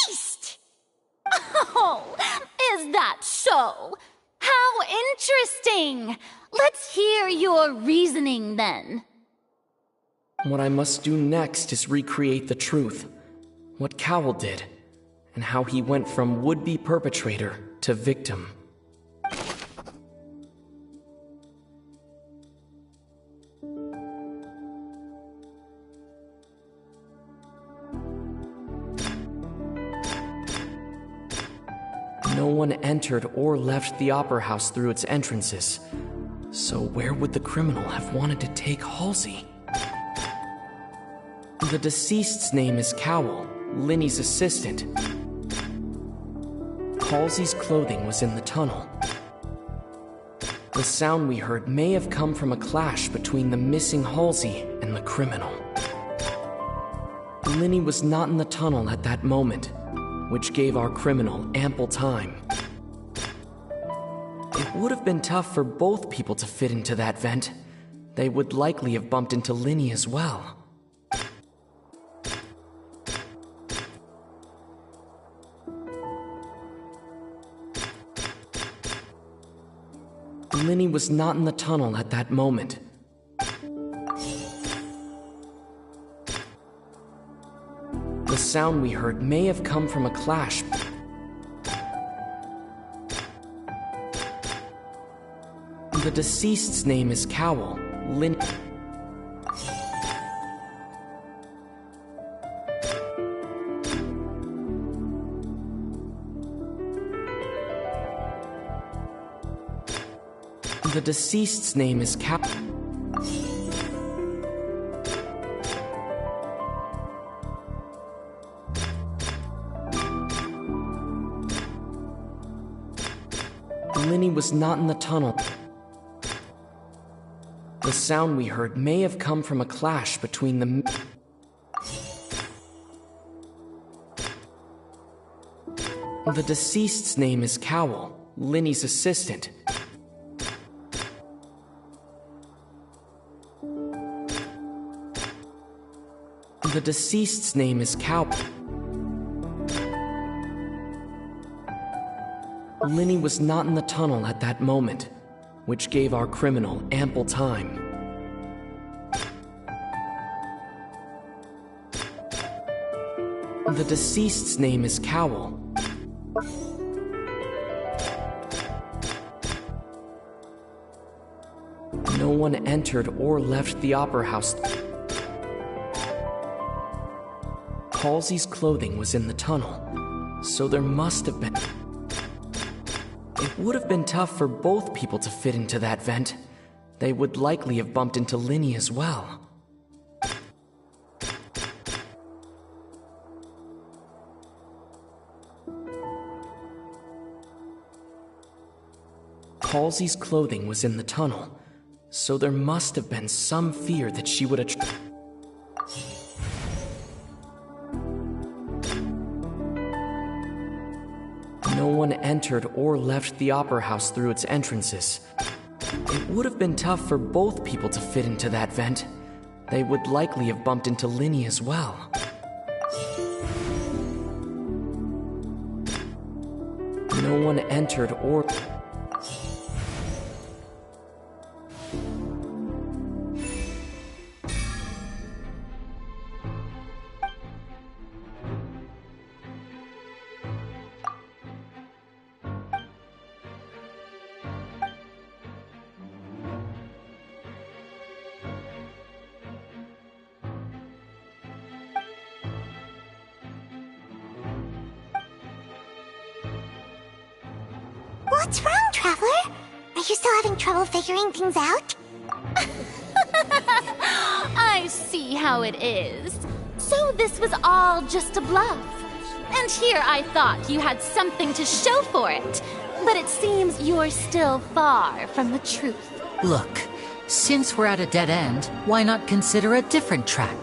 deceased! Oh, is that so? How interesting! Let's hear your reasoning then. What I must do next is recreate the truth. What Cowell did, and how he went from would-be perpetrator to victim. No one entered or left the Opera House through its entrances. So where would the criminal have wanted to take Halsey? The deceased's name is Cowell, Lyney's assistant. Halsey's clothing was in the tunnel. The sound we heard may have come from a clash between the missing Halsey and the criminal. Lyney was not in the tunnel at that moment, which gave our criminal ample time. It would have been tough for both people to fit into that vent. They would likely have bumped into Lyney as well. Lyney was not in the tunnel at that moment. The sound we heard may have come from a clash. The deceased's name is Cowell. The deceased's name is Lyney was not in the tunnel. The sound we heard may have come from a clash between the... The deceased's name is Cowell, Lyney's assistant. The deceased's name is Cowell. Lyney was not in the tunnel at that moment, which gave our criminal ample time. The deceased's name is Cowell. No one entered or left the opera house. Halsey's clothing was in the tunnel, so there must have been... It would have been tough for both people to fit into that vent. They would likely have bumped into Lyney as well. Halsey's clothing was in the tunnel, so there must have been some fear that she would have... No one entered or left the opera house through its entrances. It would have been tough for both people to fit into that vent. They would likely have bumped into Lyney as well. No one entered or... What's wrong, Traveler? Are you still having trouble figuring things out? I see how it is. So this was all just a bluff. And here I thought you had something to show for it. But it seems you're still far from the truth. Look, since we're at a dead end, why not consider a different track?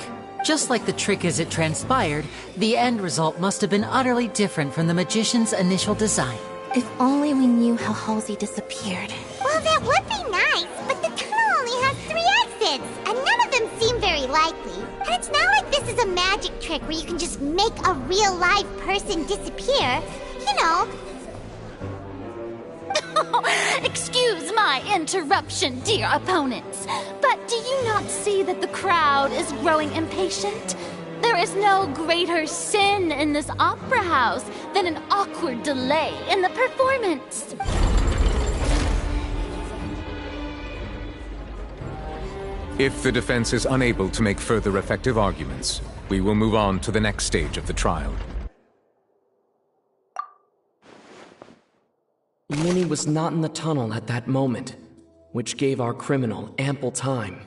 Just like the trick as it transpired, the end result must have been utterly different from the magician's initial design. If only we knew how Halsey disappeared. Well, that would be nice, but the tunnel only has 3 exits, and none of them seem very likely. And it's not like this is a magic trick where you can just make a real live person disappear. You know. Excuse my interruption, dear opponents, but do you not see that the crowd is growing impatient? There is no greater sin in this opera house than an awkward delay in the performance. If the defense is unable to make further effective arguments, we will move on to the next stage of the trial. Lyney was not in the tunnel at that moment, which gave our criminal ample time.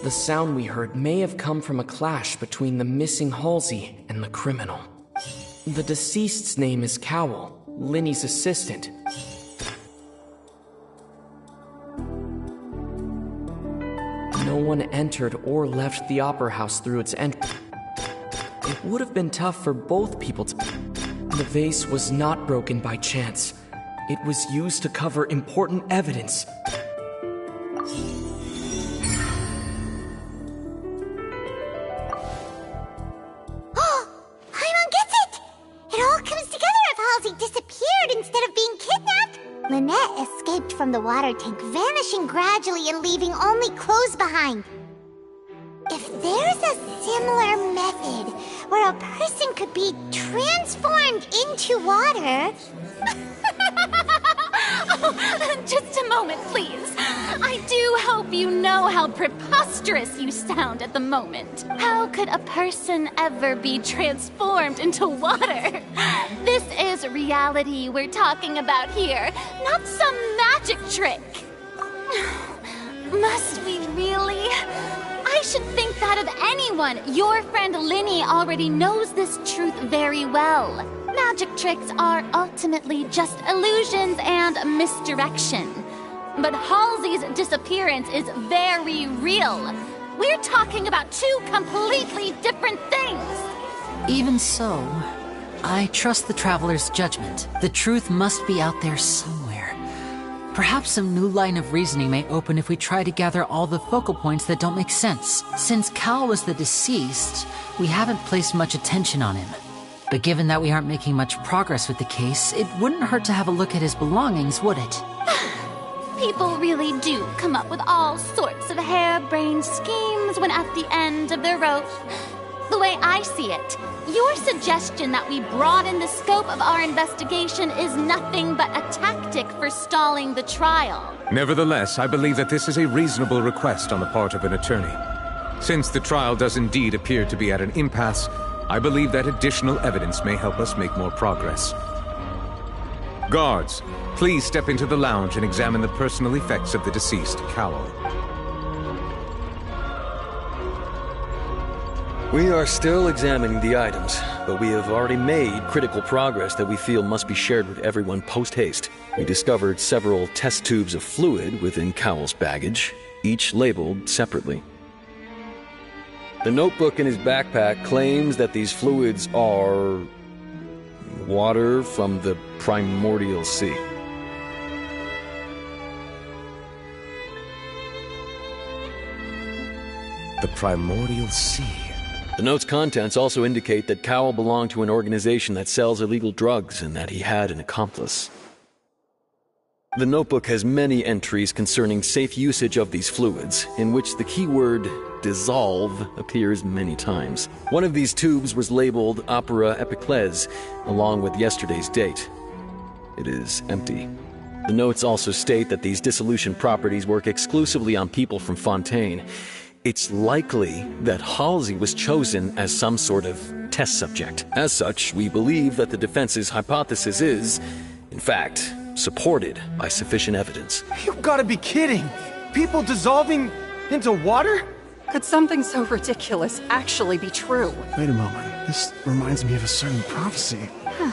The sound we heard may have come from a clash between the missing Halsey and the criminal. The deceased's name is Cowell, Lyney's assistant. No one entered or left the opera house through its entrance. it would have been tough for both people to... The vase was not broken by chance. It was used to cover important evidence. Paimon gets it! It all comes together if Halsey disappeared instead of being kidnapped. Lynette escaped from the water tank, vanishing gradually and leaving only clothes behind. If there's a similar method where a person could be transformed into water... Oh, just a moment, please. I do hope you know how preposterous you sound at the moment. How could a person ever be transformed into water? This is reality we're talking about here, not some magic trick. Must we really? I should think that of anyone. Your friend Lyney already knows this truth very well. Magic tricks are ultimately just illusions and misdirection. But Halsey's disappearance is very real. We're talking about two completely different things. Even so, I trust the Traveler's judgment. The truth must be out there somewhere. Perhaps some new line of reasoning may open if we try to gather all the focal points that don't make sense. Since Cal was the deceased, we haven't placed much attention on him. But given that we aren't making much progress with the case, it wouldn't hurt to have a look at his belongings, would it? People really do come up with all sorts of harebrained schemes when at the end of their rope. The way I see it, your suggestion that we broaden the scope of our investigation is nothing but a tactic for stalling the trial. Nevertheless, I believe that this is a reasonable request on the part of an attorney. Since the trial does indeed appear to be at an impasse, I believe that additional evidence may help us make more progress. Guards, please step into the lounge and examine the personal effects of the deceased Cowl. We are still examining the items, but we have already made critical progress that we feel must be shared with everyone post-haste. We discovered several test tubes of fluid within Cowell's baggage, each labeled separately. The notebook in his backpack claims that these fluids are... water from the primordial sea. The primordial sea. The note's contents also indicate that Cowell belonged to an organization that sells illegal drugs and that he had an accomplice. The notebook has many entries concerning safe usage of these fluids, in which the keyword dissolve appears many times. One of these tubes was labeled Opera Epiclese, along with yesterday's date. It is empty. The notes also state that these dissolution properties work exclusively on people from Fontaine. It's likely that Halsey was chosen as some sort of test subject. As such, we believe that the defense's hypothesis is, in fact, supported by sufficient evidence. You've got to be kidding! People dissolving into water? Could something so ridiculous actually be true? Wait a moment. This reminds me of a certain prophecy. Huh.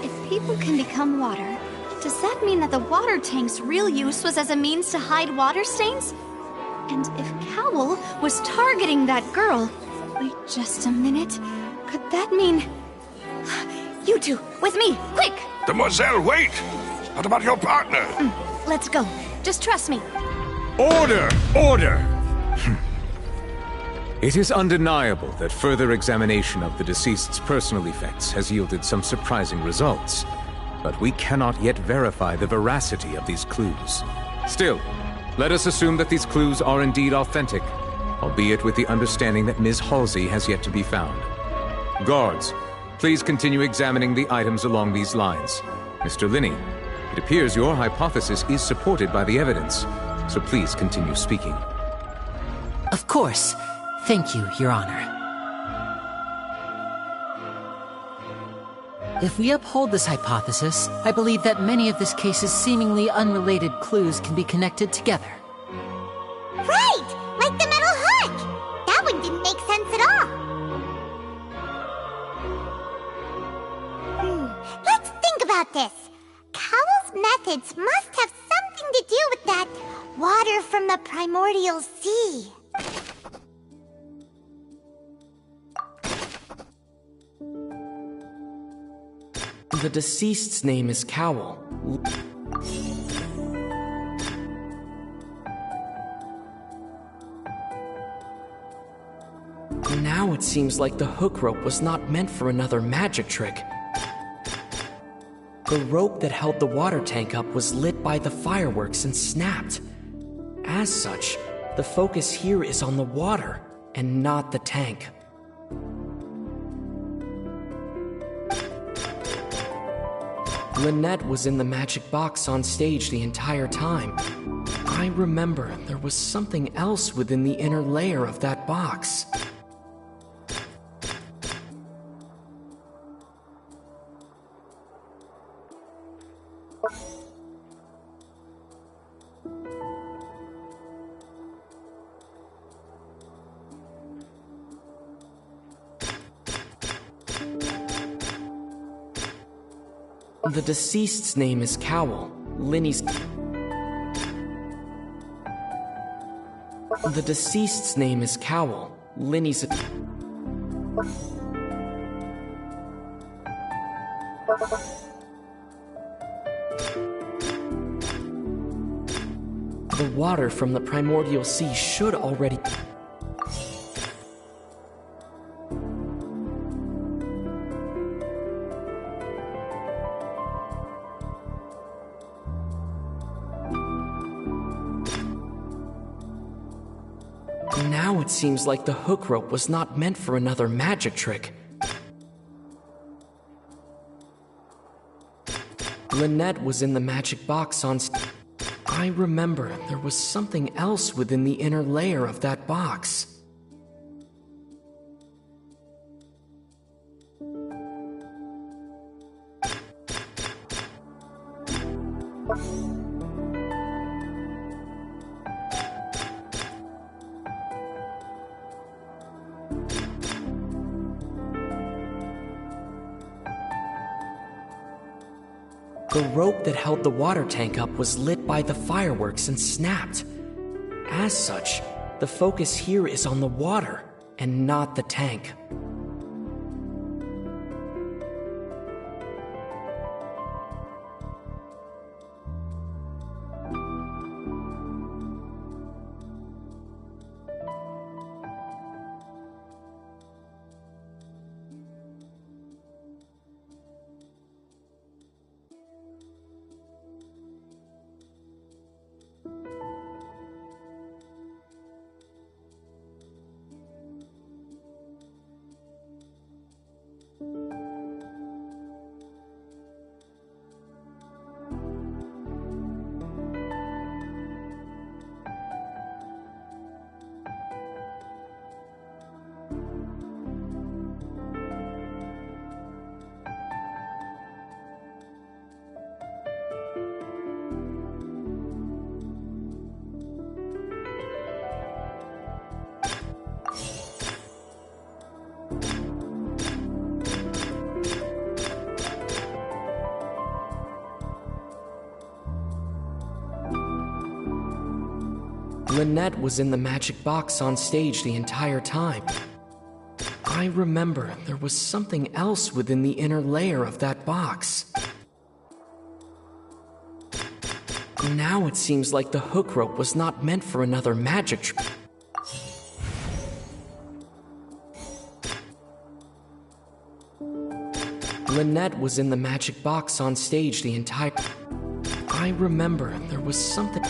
If people can become water, does that mean that the water tank's real use was as a means to hide water stains? And if Cowell was targeting that girl... Wait just a minute. Could that mean... You two, with me, quick! Demoiselle, wait! What about your partner? Let's go. Just trust me. Order! Order! It is undeniable that further examination of the deceased's personal effects has yielded some surprising results, but we cannot yet verify the veracity of these clues. Still, let us assume that these clues are indeed authentic, albeit with the understanding that Ms. Halsey has yet to be found. Guards, please continue examining the items along these lines. Mr. Lyney, it appears your hypothesis is supported by the evidence, so please continue speaking. Of course. Thank you, Your Honor. If we uphold this hypothesis, I believe that many of this case's seemingly unrelated clues can be connected together. Right! Like the metal hook! That one didn't make sense at all. Let's think about this. Cowell's methods must have something to do with that water from the primordial sea. The deceased's name is Cowl. Now it seems like the hook rope was not meant for another magic trick. The rope that held the water tank up was lit by the fireworks and snapped. As such, the focus here is on the water and not the tank. Lynette was in the magic box on stage the entire time. I remember there was something else within the inner layer of that box. The deceased's name is Cowl. Lyney's... The deceased's name is Cowl. Lyney's... The water from the primordial sea should already... Now it seems like the hook rope was not meant for another magic trick. Lynette was in the magic box on... I remember there was something else within the inner layer of that box. The rope that held the water tank up was lit by the fireworks and snapped. As such, the focus here is on the water and not the tank. Lynette was in the magic box on stage the entire time. I remember there was something else within the inner layer of that box. Now it seems like the hook rope was not meant for another magic trick. Lynette was in the magic box on stage the entire... I remember there was something...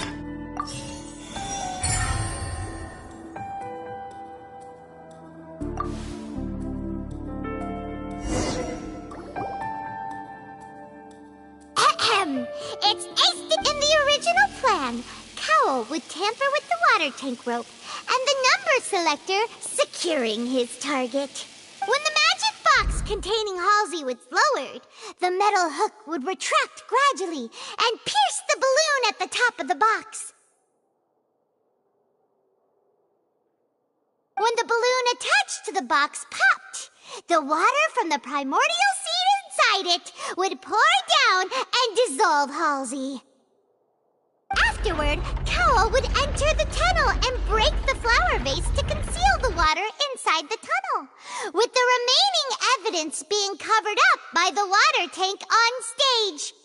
It's aced in the original plan. Cowl would tamper with the water tank rope, and the number selector securing his target. When the magic box containing Halsey was lowered, the metal hook would retract gradually and pierce the balloon at the top of the box. When the balloon attached to the box popped, the water from the primordial seed inside it would pour down and dissolve Halsey. After Afterward, Cowl would enter the tunnel and break the flower vase to conceal the water inside the tunnel, with the remaining evidence being covered up by the water tank on stage.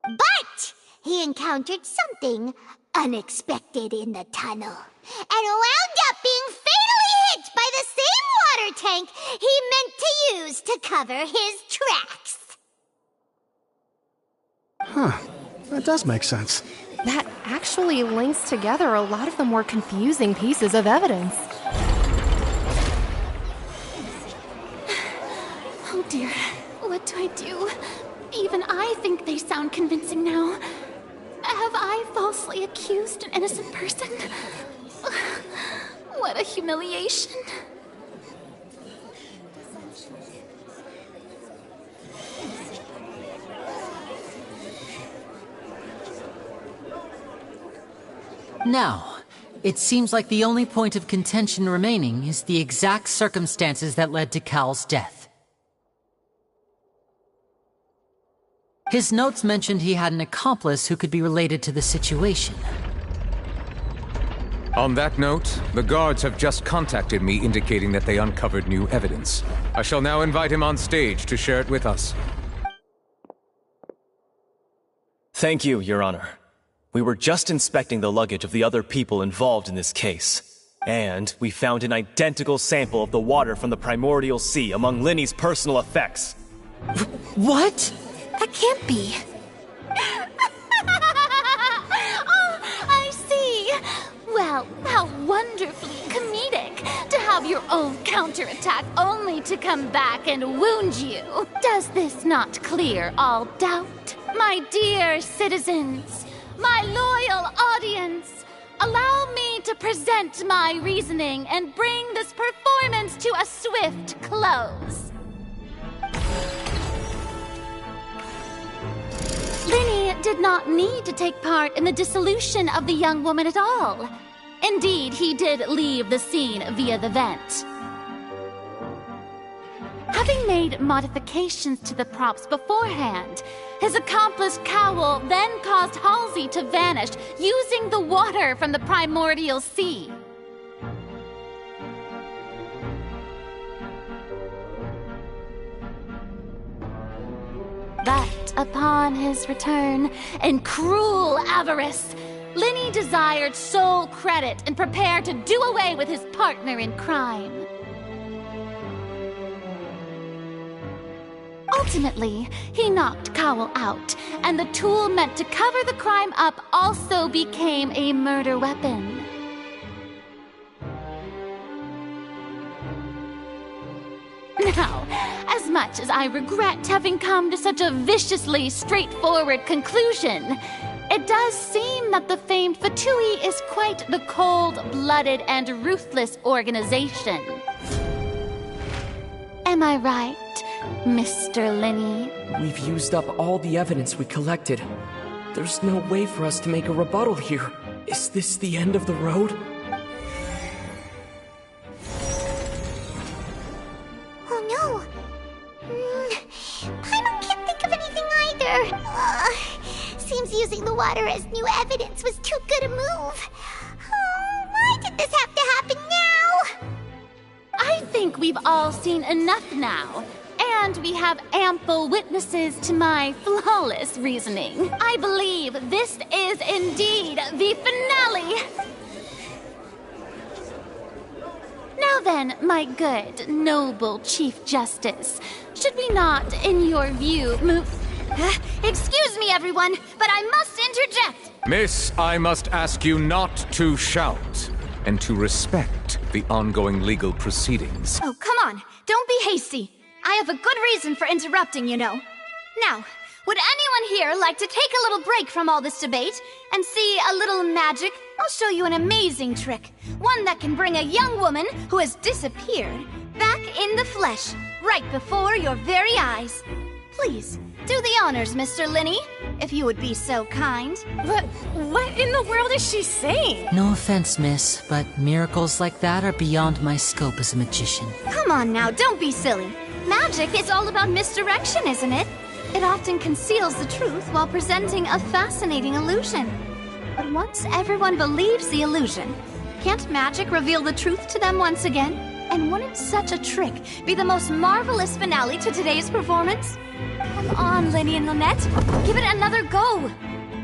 But he encountered something unexpected in the tunnel, and wound up being fatally hit by the same water tank he meant to use to cover his tracks. Huh. That does make sense. That actually links together a lot of the more confusing pieces of evidence. Oh dear, what do I do? Even I think they sound convincing now. Have I falsely accused an innocent person? What a humiliation. Now, it seems like the only point of contention remaining is the exact circumstances that led to Cowl's death. His notes mentioned he had an accomplice who could be related to the situation. On that note, the guards have just contacted me indicating that they uncovered new evidence. I shall now invite him on stage to share it with us. Thank you, Your Honor. We were just inspecting the luggage of the other people involved in this case, and we found an identical sample of the water from the primordial sea among Lyney's personal effects. What? That can't be. Oh, I see. Well, how wonderfully comedic to have your own counterattack only to come back and wound you. Does this not clear all doubt? My dear citizens, my loyal audience, allow me to present my reasoning and bring this performance to a swift close. Lyney did not need to take part in the dissolution of the young woman at all. Indeed, he did leave the scene via the vent. Having made modifications to the props beforehand, his accomplice Cowl then caused Halsey to vanish using the water from the primordial sea. But upon his return, in cruel avarice, Lyney desired sole credit and prepared to do away with his partner in crime. Ultimately, he knocked Cowl out, and the tool meant to cover the crime up also became a murder weapon. Now, as much as I regret having come to such a viciously straightforward conclusion, it does seem that the famed Fatui is quite the cold-blooded and ruthless organization. Am I right, Mr. Lyney? We've used up all the evidence we collected. There's no way for us to make a rebuttal here. Is this the end of the road? Oh no! Paimon can't think of anything either. Seems using the water as new evidence was too good a move. Why did this have to happen now? I think we've all seen enough now. And we have ample witnesses to my flawless reasoning. I believe this is indeed the finale. Now then, my good, noble Chief Justice, should we not, in your view, move... Excuse me, everyone, but I must interject. Miss, I must ask you not to shout, and to respect the ongoing legal proceedings. Oh, come on. Don't be hasty. I have a good reason for interrupting, you know. Now, would anyone here like to take a little break from all this debate and see a little magic? I'll show you an amazing trick. One that can bring a young woman who has disappeared back in the flesh, right before your very eyes. Please, do the honors, Mr. Lyney, if you would be so kind. But what in the world is she saying? No offense, miss, but miracles like that are beyond my scope as a magician. Come on now, don't be silly. Magic is all about misdirection, isn't it? It often conceals the truth while presenting a fascinating illusion. But once everyone believes the illusion, can't magic reveal the truth to them once again? And wouldn't such a trick be the most marvelous finale to today's performance? Come on, Lyney and Lynette, give it another go!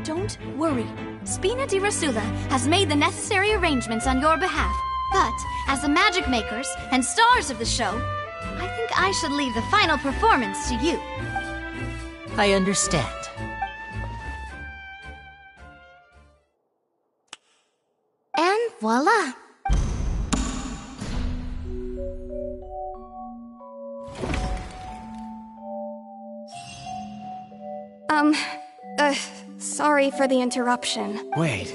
Don't worry, Spina di Rasula has made the necessary arrangements on your behalf. But, as the magic makers and stars of the show, I think I should leave the final performance to you. I understand. And voila! Sorry for the interruption. Wait,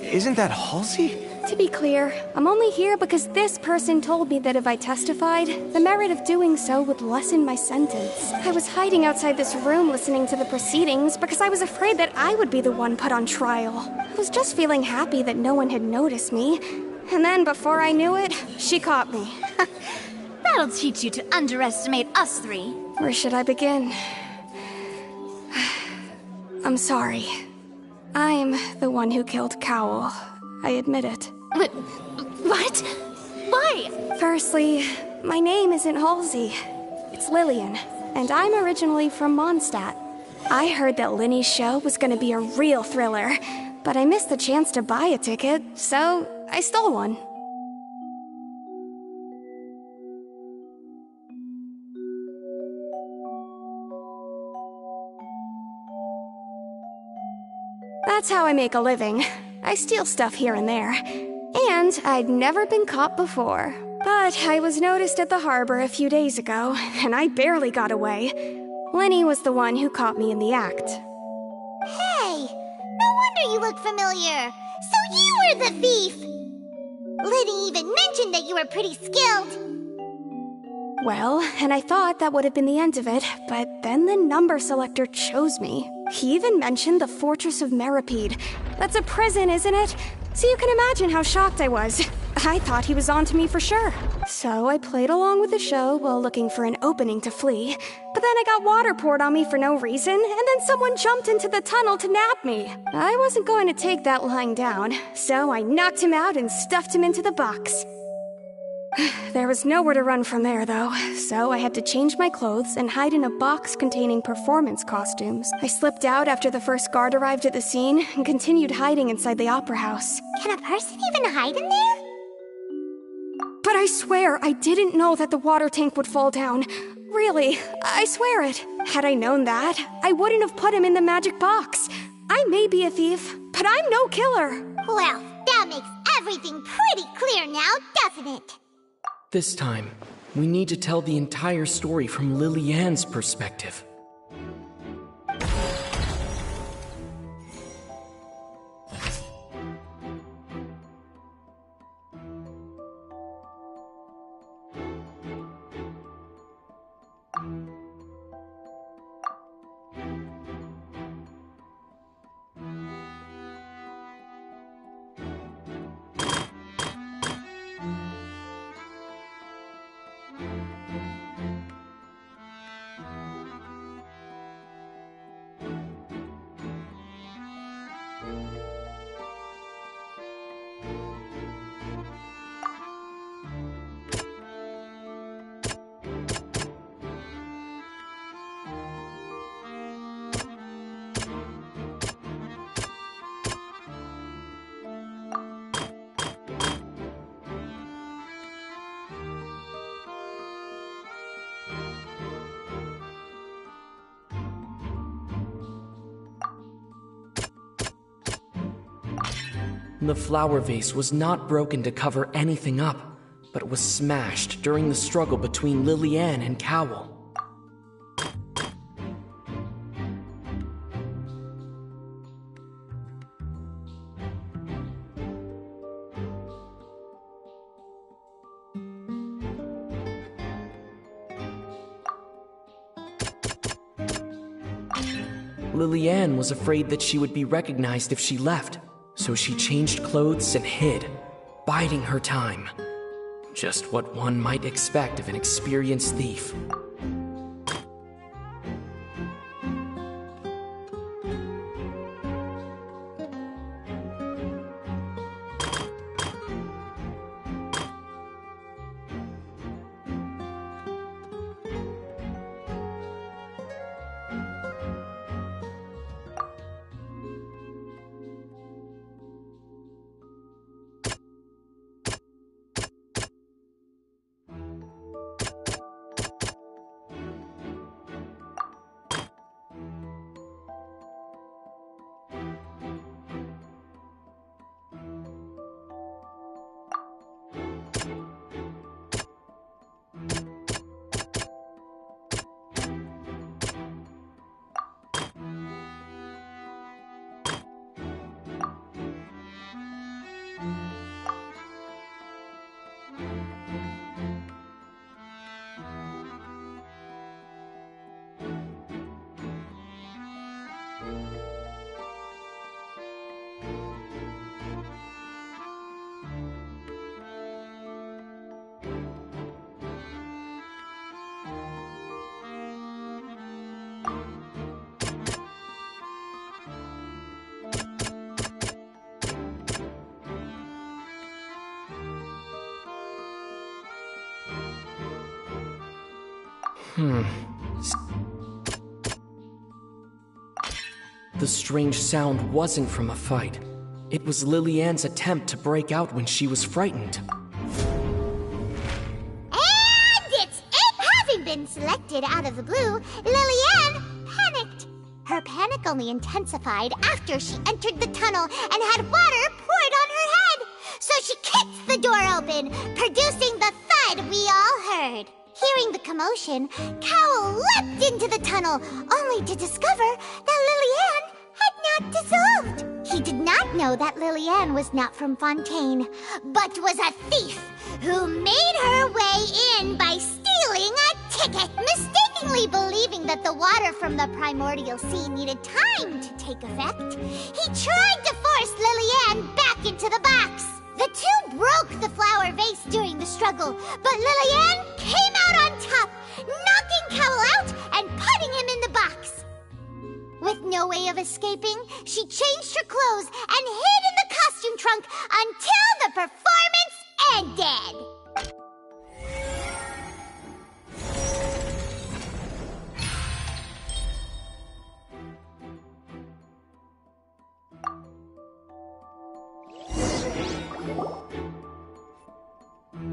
isn't that Halsey? To be clear, I'm only here because this person told me that if I testified, the merit of doing so would lessen my sentence. I was hiding outside this room listening to the proceedings because I was afraid that I would be the one put on trial. I was just feeling happy that no one had noticed me. And then, before I knew it, she caught me. That'll teach you to underestimate us three. Where should I begin? I'm sorry. I'm the one who killed Cowell. I admit it. What? Why? Firstly, my name isn't Halsey. It's Lillian, and I'm originally from Mondstadt. I heard that Lyney's show was gonna be a real thriller, but I missed the chance to buy a ticket, so I stole one. That's how I make a living. I steal stuff here and there. And I'd never been caught before. But I was noticed at the harbor a few days ago, and I barely got away. Lyney was the one who caught me in the act. Hey, no wonder you look familiar. So you were the thief. Lyney even mentioned that you were pretty skilled. Well, and I thought that would have been the end of it, but then the number selector chose me. He even mentioned the Fortress of Meripede. That's a prison, isn't it? So you can imagine how shocked I was. I thought he was onto me for sure. So I played along with the show while looking for an opening to flee. But then I got water poured on me for no reason, and then someone jumped into the tunnel to nab me. I wasn't going to take that lying down, so I knocked him out and stuffed him into the box. There was nowhere to run from there, though, so I had to change my clothes and hide in a box containing performance costumes. I slipped out after the first guard arrived at the scene and continued hiding inside the opera house. Can a person even hide in there? But I swear I didn't know that the water tank would fall down. Really, I swear it. Had I known that, I wouldn't have put him in the magic box. I may be a thief, but I'm no killer. Well, that makes everything pretty clear now, doesn't it? This time, we need to tell the entire story from Lily-Ann's perspective. The flower vase was not broken to cover anything up, but was smashed during the struggle between Lily-Ann and Cowell. Lily-Ann was afraid that she would be recognized if she left, so she changed clothes and hid, biding her time. Just what one might expect of an experienced thief. The strange sound wasn't from a fight. It was Lillian's attempt to break out when she was frightened. And it's it! Having been selected out of the blue, Lillian panicked. Her panic only intensified after she entered the tunnel and had water poured on her head. So she kicked the door open, producing the thud we all heard. Hearing the commotion, Cowell leapt into the tunnel, only to discover that Lillian had not dissolved. He did not know that Lillian was not from Fontaine, but was a thief who made her way in by stealing a ticket, mistakenly believing that the water from the primordial sea needed time to take effect. He tried to force Lillian back into the box. The two broke the flower vase during the struggle, but Lillian came out on top, knocking Cowell out and putting him in the box. With no way of escaping, she changed her clothes and hid in the costume trunk until the performance ended.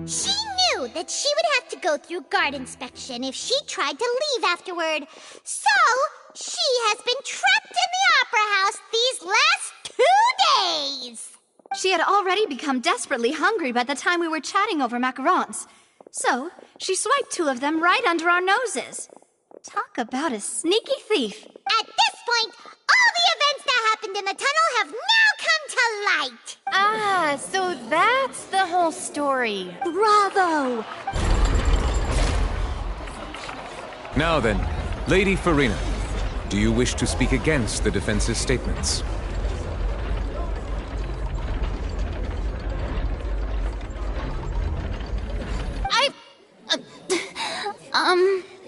She knew that she would have to go through guard inspection if she tried to leave afterward. So, she has been trapped in the opera house these last 2 days. She had already become desperately hungry by the time we were chatting over macarons. So, she swiped 2 of them right under our noses. Talk about a sneaky thief. At this point, all the events that happened in the tunnel have now come to light. Ah, so that's the whole story. Bravo! Now then, Lady Farina, do you wish to speak against the defense's statements?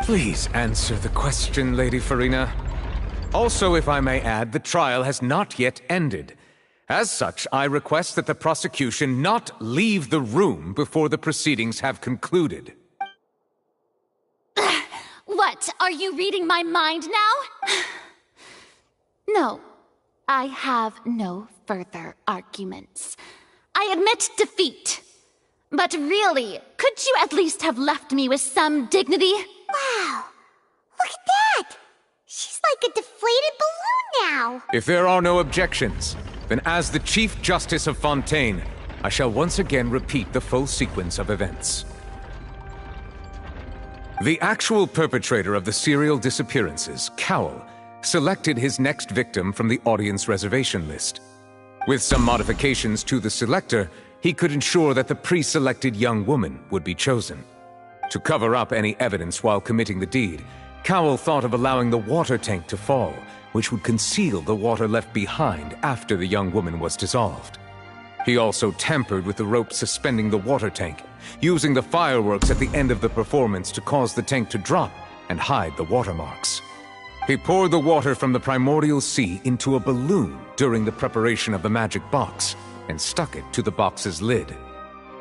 Please answer the question, Lady Farina. Also, if I may add, the trial has not yet ended. As such, I request that the prosecution not leave the room before the proceedings have concluded. What, are you reading my mind now? No, I have no further arguments. I admit defeat. But really, could you at least have left me with some dignity? Wow, look at that! She's like a deflated balloon now. If there are no objections, then as the Chief Justice of Fontaine, I shall once again repeat the full sequence of events. The actual perpetrator of the serial disappearances, Cowell, selected his next victim from the audience reservation list. With some modifications to the selector, he could ensure that the pre-selected young woman would be chosen. To cover up any evidence while committing the deed, Cowell thought of allowing the water tank to fall, which would conceal the water left behind after the young woman was dissolved. He also tampered with the rope suspending the water tank, using the fireworks at the end of the performance to cause the tank to drop and hide the watermarks. He poured the water from the primordial sea into a balloon during the preparation of the magic box and stuck it to the box's lid.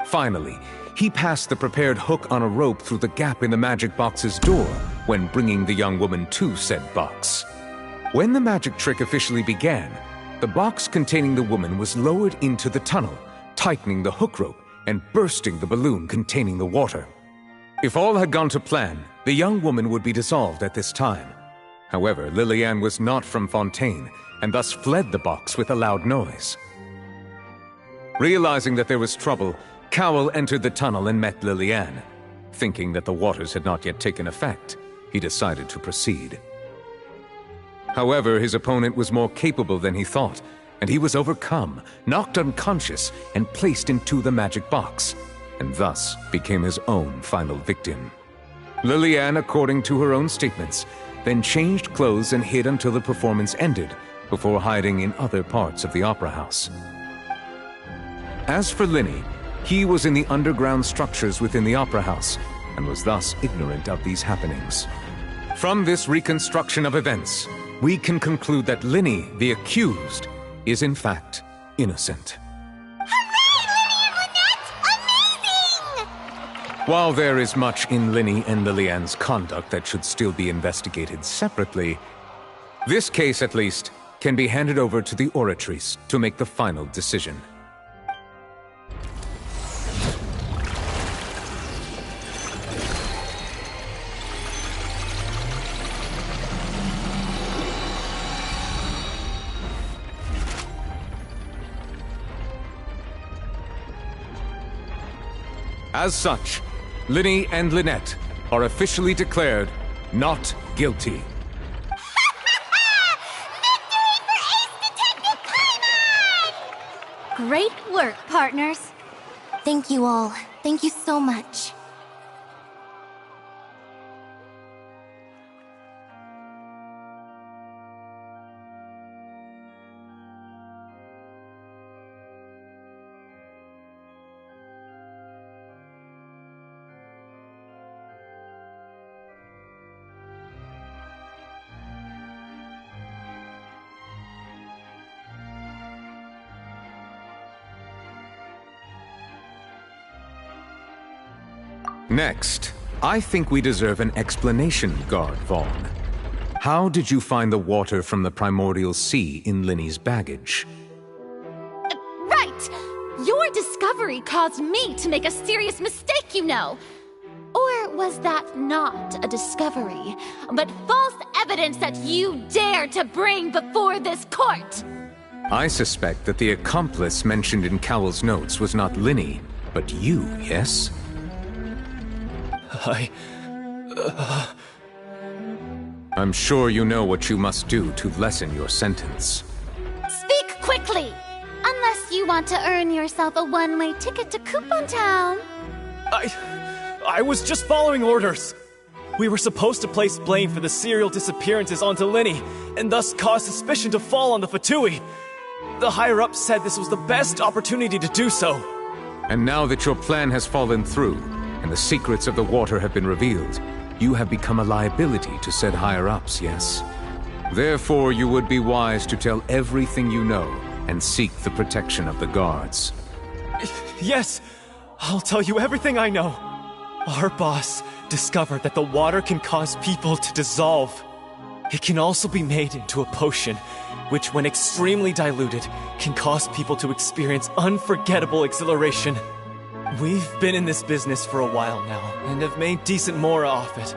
Finally, he passed the prepared hook on a rope through the gap in the magic box's door when bringing the young woman to said box. When the magic trick officially began, the box containing the woman was lowered into the tunnel, tightening the hook rope and bursting the balloon containing the water. If all had gone to plan, the young woman would be dissolved at this time. However, Lillian was not from Fontaine and thus fled the box with a loud noise. Realizing that there was trouble, Cowell entered the tunnel and met Lillian. Thinking that the waters had not yet taken effect, he decided to proceed. However, his opponent was more capable than he thought, and he was overcome, knocked unconscious, and placed into the magic box, and thus became his own final victim. Lillian, according to her own statements, then changed clothes and hid until the performance ended, before hiding in other parts of the opera house. As for Lyney, he was in the underground structures within the opera house, and was thus ignorant of these happenings. From this reconstruction of events, we can conclude that Lyney, the accused, is in fact innocent. While there is much in Lyney and Lillian's conduct that should still be investigated separately, this case, at least, can be handed over to the Oratrice to make the final decision. As such, Lyney and Lynette are officially declared not guilty. Great work, partners. Thank you all. Thank you so much. Next, I think we deserve an explanation, Guard Vaughn. How did you find the water from the primordial sea in Lyney's baggage? Right! Your discovery caused me to make a serious mistake, you know. Or was that not a discovery, but false evidence that you dare to bring before this court? I suspect that the accomplice mentioned in Cowell's notes was not Lyney, but you, yes? I'm sure you know what you must do to lessen your sentence. Speak quickly! Unless you want to earn yourself a one-way ticket to Coupon Town. I was just following orders. We were supposed to place blame for the serial disappearances onto Lyney, and thus cause suspicion to fall on the Fatui. The higher-ups said this was the best opportunity to do so. And now that your plan has fallen through, and the secrets of the water have been revealed, you have become a liability to said higher-ups, yes? Therefore, you would be wise to tell everything you know and seek the protection of the guards. Yes, I'll tell you everything I know. Our boss discovered that the water can cause people to dissolve. It can also be made into a potion, which when extremely diluted, can cause people to experience unforgettable exhilaration. We've been in this business for a while now, and have made decent mora off it.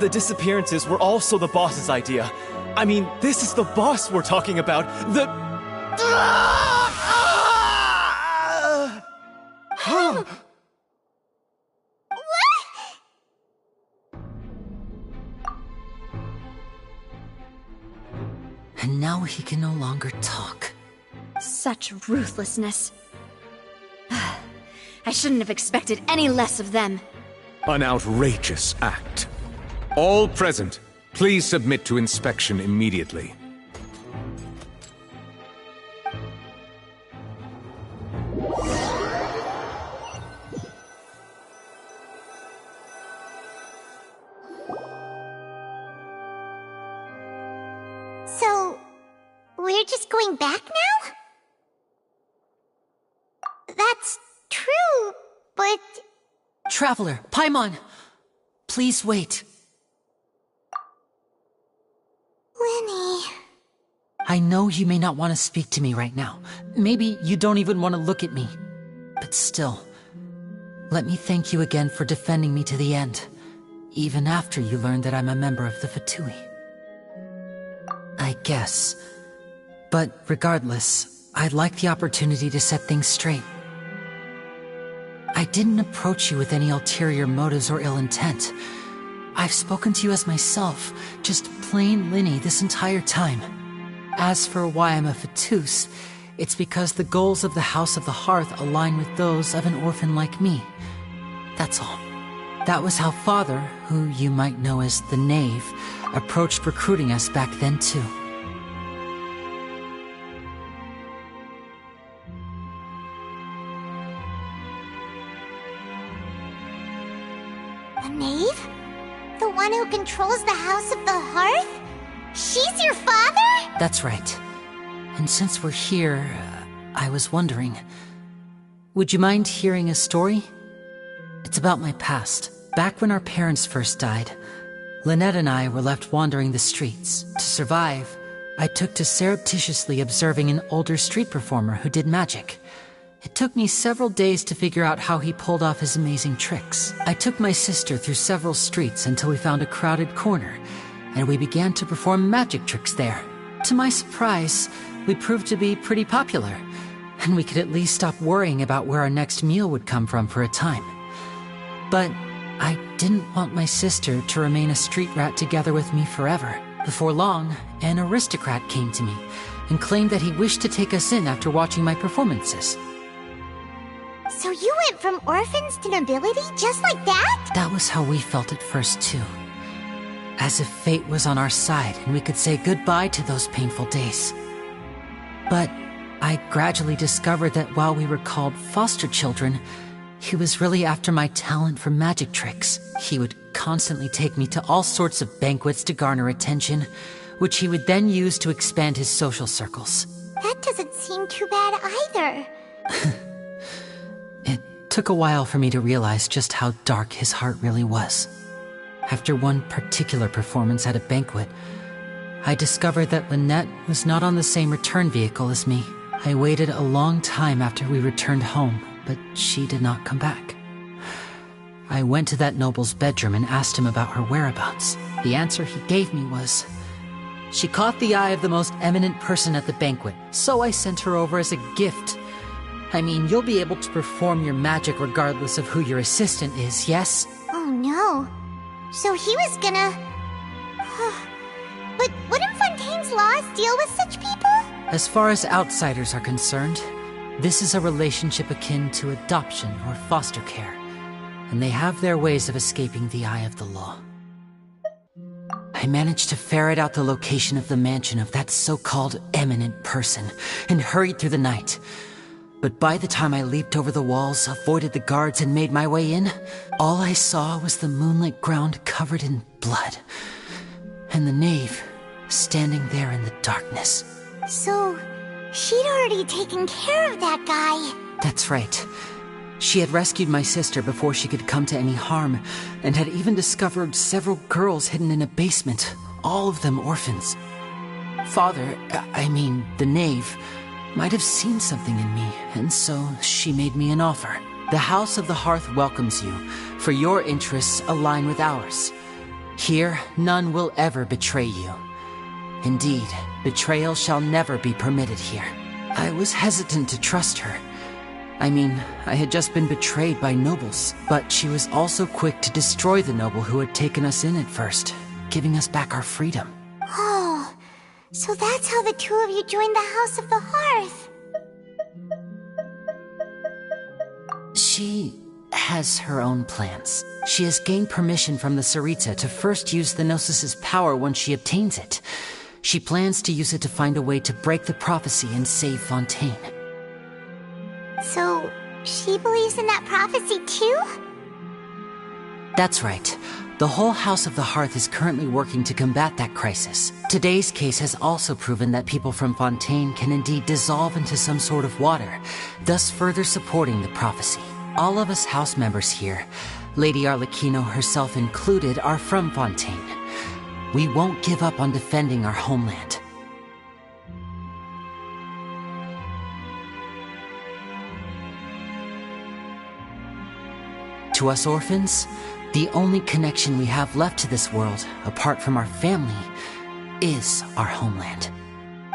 The disappearances were also the boss's idea. I mean, this is the boss we're talking about. And now he can no longer talk. Such ruthlessness. I shouldn't have expected any less of them. An outrageous act. All present, please submit to inspection immediately. So, we're just going back now? That's true, but... Traveler, Paimon! Please wait. Lyney... I know you may not want to speak to me right now. Maybe you don't even want to look at me. But still, let me thank you again for defending me to the end, even after you learned that I'm a member of the Fatui. I guess. But regardless, I'd like the opportunity to set things straight. I didn't approach you with any ulterior motives or ill intent. I've spoken to you as myself, just plain Lyney this entire time. As for why I'm a Fatus, it's because the goals of the House of the Hearth align with those of an orphan like me. That's all. That was how Father, who you might know as the Knave, approached recruiting us back then too. The Knave? The one who controls the House of the Hearth? She's your father? That's right. And since we're here, I was wondering, would you mind hearing a story? It's about my past. Back when our parents first died, Lynette and I were left wandering the streets. To survive, I took to surreptitiously observing an older street performer who did magic. It took me several days to figure out how he pulled off his amazing tricks. I took my sister through several streets until we found a crowded corner, and we began to perform magic tricks there. To my surprise, we proved to be pretty popular, and we could at least stop worrying about where our next meal would come from for a time. But I didn't want my sister to remain a street rat together with me forever. Before long, an aristocrat came to me and claimed that he wished to take us in after watching my performances. So you went from orphans to nobility just like that? That was how we felt at first too. As if fate was on our side and we could say goodbye to those painful days. But I gradually discovered that while we were called foster children, he was really after my talent for magic tricks. He would constantly take me to all sorts of banquets to garner attention, which he would then use to expand his social circles. That doesn't seem too bad either. It took a while for me to realize just how dark his heart really was. After one particular performance at a banquet, I discovered that Lynette was not on the same return vehicle as me. I waited a long time after we returned home, but she did not come back. I went to that noble's bedroom and asked him about her whereabouts. The answer he gave me was, she caught the eye of the most eminent person at the banquet, so I sent her over as a gift. I mean, you'll be able to perform your magic regardless of who your assistant is, yes? Oh no. So he was gonna... But wouldn't Fontaine's laws deal with such people? As far as outsiders are concerned, this is a relationship akin to adoption or foster care, and they have their ways of escaping the eye of the law. I managed to ferret out the location of the mansion of that so-called eminent person and hurried through the night. But by the time I leaped over the walls, avoided the guards, and made my way in, all I saw was the moonlit ground covered in blood, and the knave standing there in the darkness. So, she'd already taken care of that guy. That's right. She had rescued my sister before she could come to any harm, and had even discovered several girls hidden in a basement, all of them orphans. Father, the knave, might have seen something in me, and so she made me an offer. The House of the Hearth welcomes you, for your interests align with ours. Here, none will ever betray you. Indeed, betrayal shall never be permitted here. I was hesitant to trust her. I had just been betrayed by nobles, but she was also quick to destroy the noble who had taken us in at first, giving us back our freedom. Oh, so that's how the two of you joined the House of the Hearth. She has her own plans. She has gained permission from the Tsaritsa to first use the Gnosis' power once she obtains it. She plans to use it to find a way to break the prophecy and save Fontaine. So, she believes in that prophecy too? That's right. The whole House of the Hearth is currently working to combat that crisis. Today's case has also proven that people from Fontaine can indeed dissolve into some sort of water, thus further supporting the prophecy. All of us house members here, Lady Arlecchino herself included, are from Fontaine. We won't give up on defending our homeland. To us orphans, the only connection we have left to this world, apart from our family, is our homeland.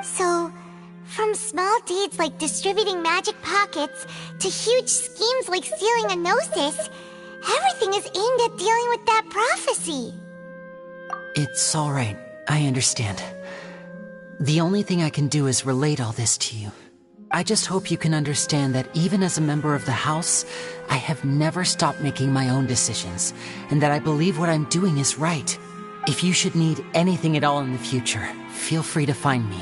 So, from small deeds like distributing magic pockets to huge schemes like stealing a Gnosis, everything is aimed at dealing with that prophecy. It's all right. I understand. The only thing I can do is relate all this to you. I just hope you can understand that even as a member of the House, I have never stopped making my own decisions, and that I believe what I'm doing is right. If you should need anything at all in the future, feel free to find me.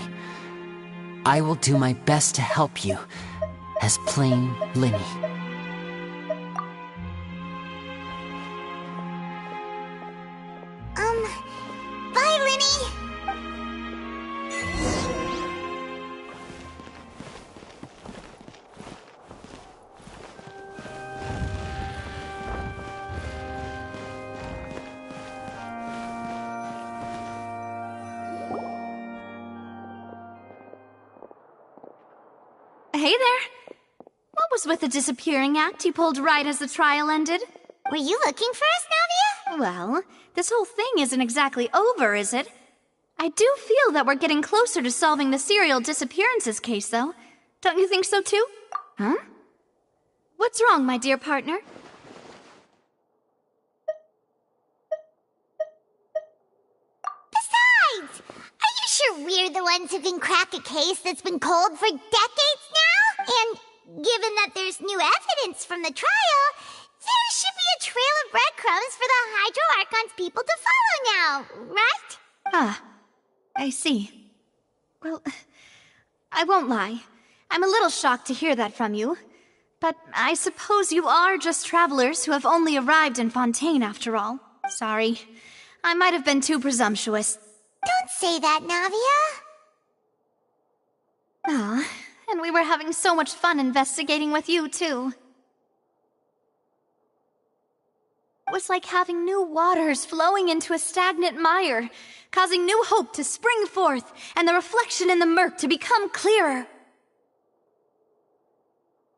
I will do my best to help you, as plain Lyney. Bye, Lyney! Hey there! What was with the disappearing act you pulled right as the trial ended? Were you looking for us, Navia? Well, this whole thing isn't exactly over, is it? I do feel that we're getting closer to solving the serial disappearances case, though. Don't you think so, too? Huh? What's wrong, my dear partner? Besides, are you sure we're the ones who can crack a case that's been cold for decades now? And given that there's new evidence from the trial, there should be a trail of breadcrumbs for the Hydro Archon's people to follow now, right? Ah, I see. Well, I won't lie. I'm a little shocked to hear that from you. But I suppose you are just travelers who have only arrived in Fontaine after all. Sorry. I might have been too presumptuous. Don't say that, Navia. Ah, and we were having so much fun investigating with you, too. It was like having new waters flowing into a stagnant mire, causing new hope to spring forth, and the reflection in the murk to become clearer.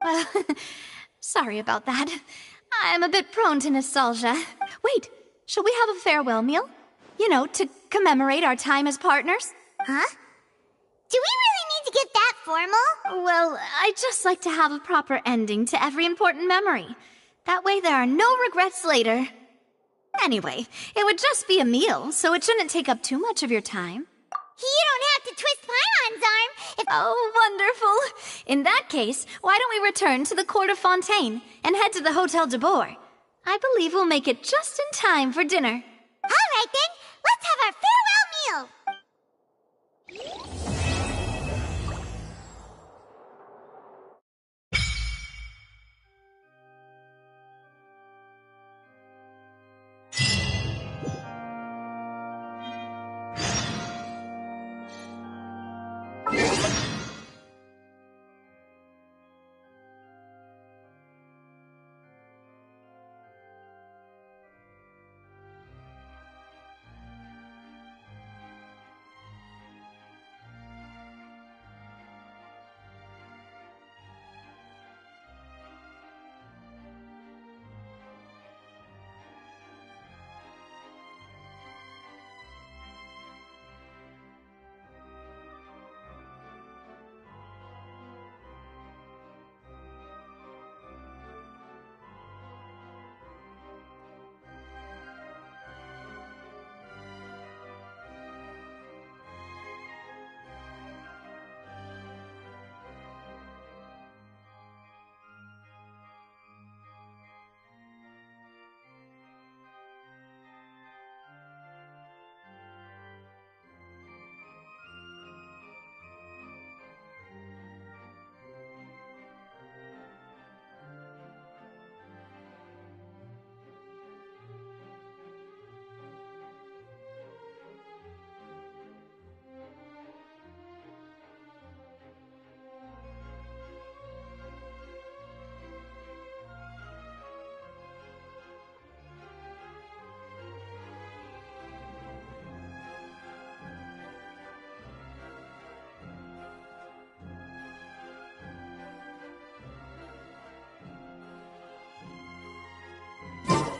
Well, sorry about that. I'm a bit prone to nostalgia. Wait, shall we have a farewell meal? You know, to commemorate our time as partners? Huh? Do we really need to get that formal? Well, I'd just like to have a proper ending to every important memory. That way there are no regrets later. Anyway, it would just be a meal, so it shouldn't take up too much of your time. You don't have to twist Paimon's arm if— Oh, wonderful! In that case, why don't we return to the court of Fontaine and head to the Hotel de Boer? I believe we'll make it just in time for dinner. All right then, let's have our farewell meal!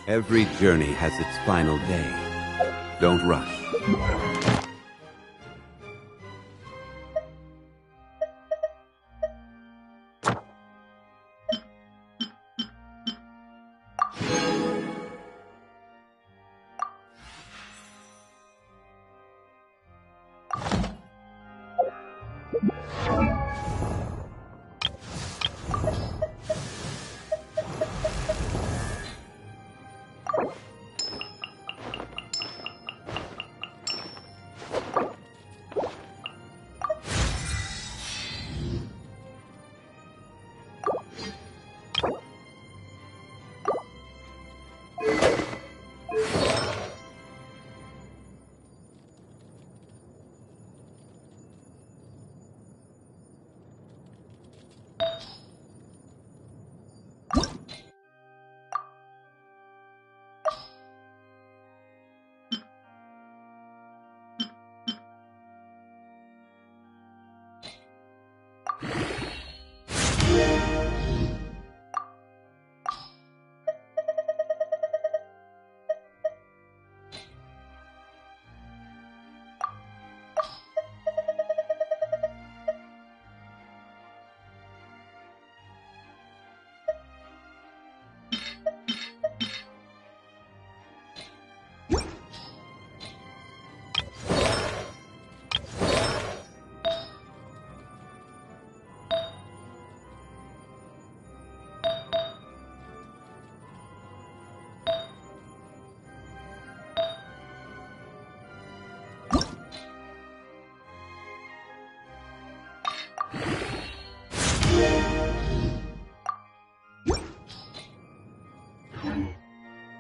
Every journey has its final day. Don't rush.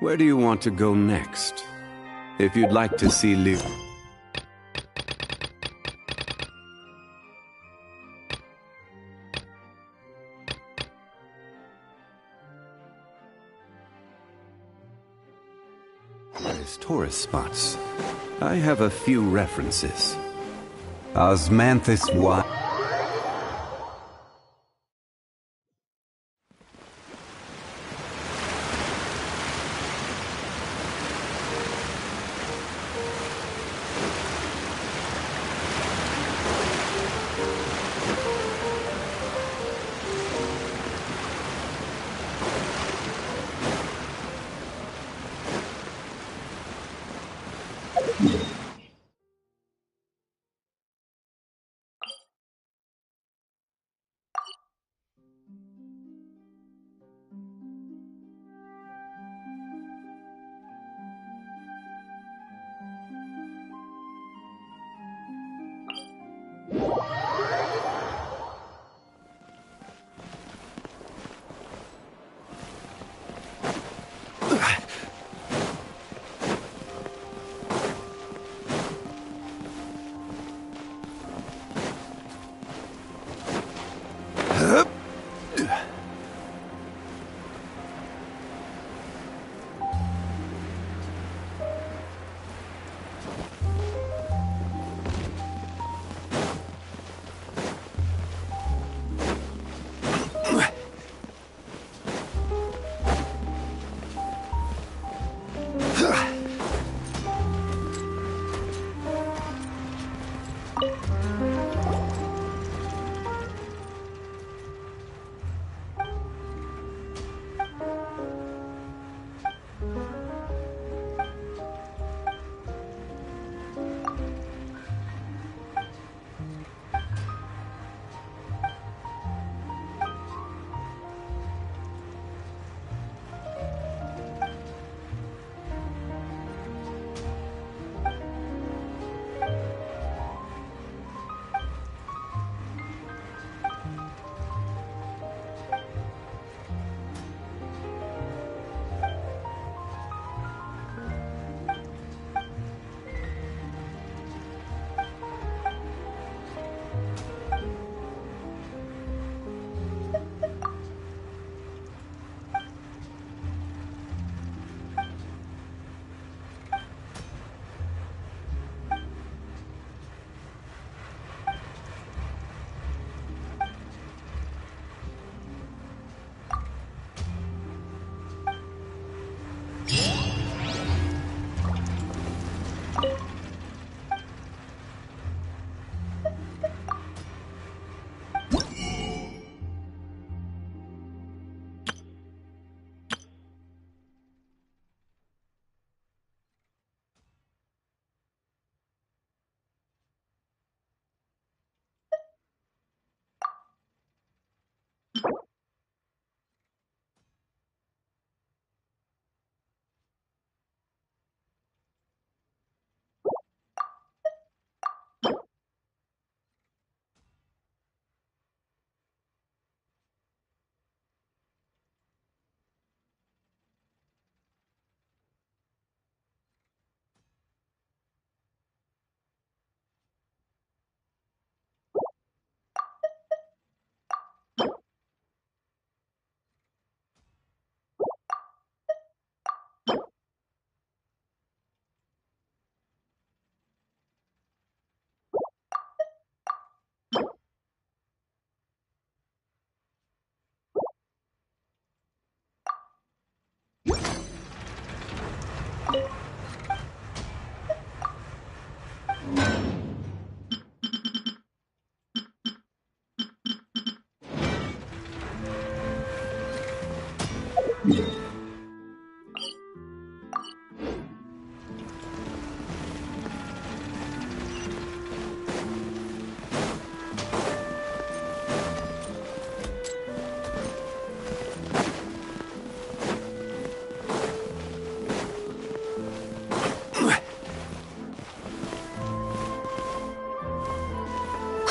Where do you want to go next? If you'd like to see Liu... tourist spots. I have a few references. Osmanthus what?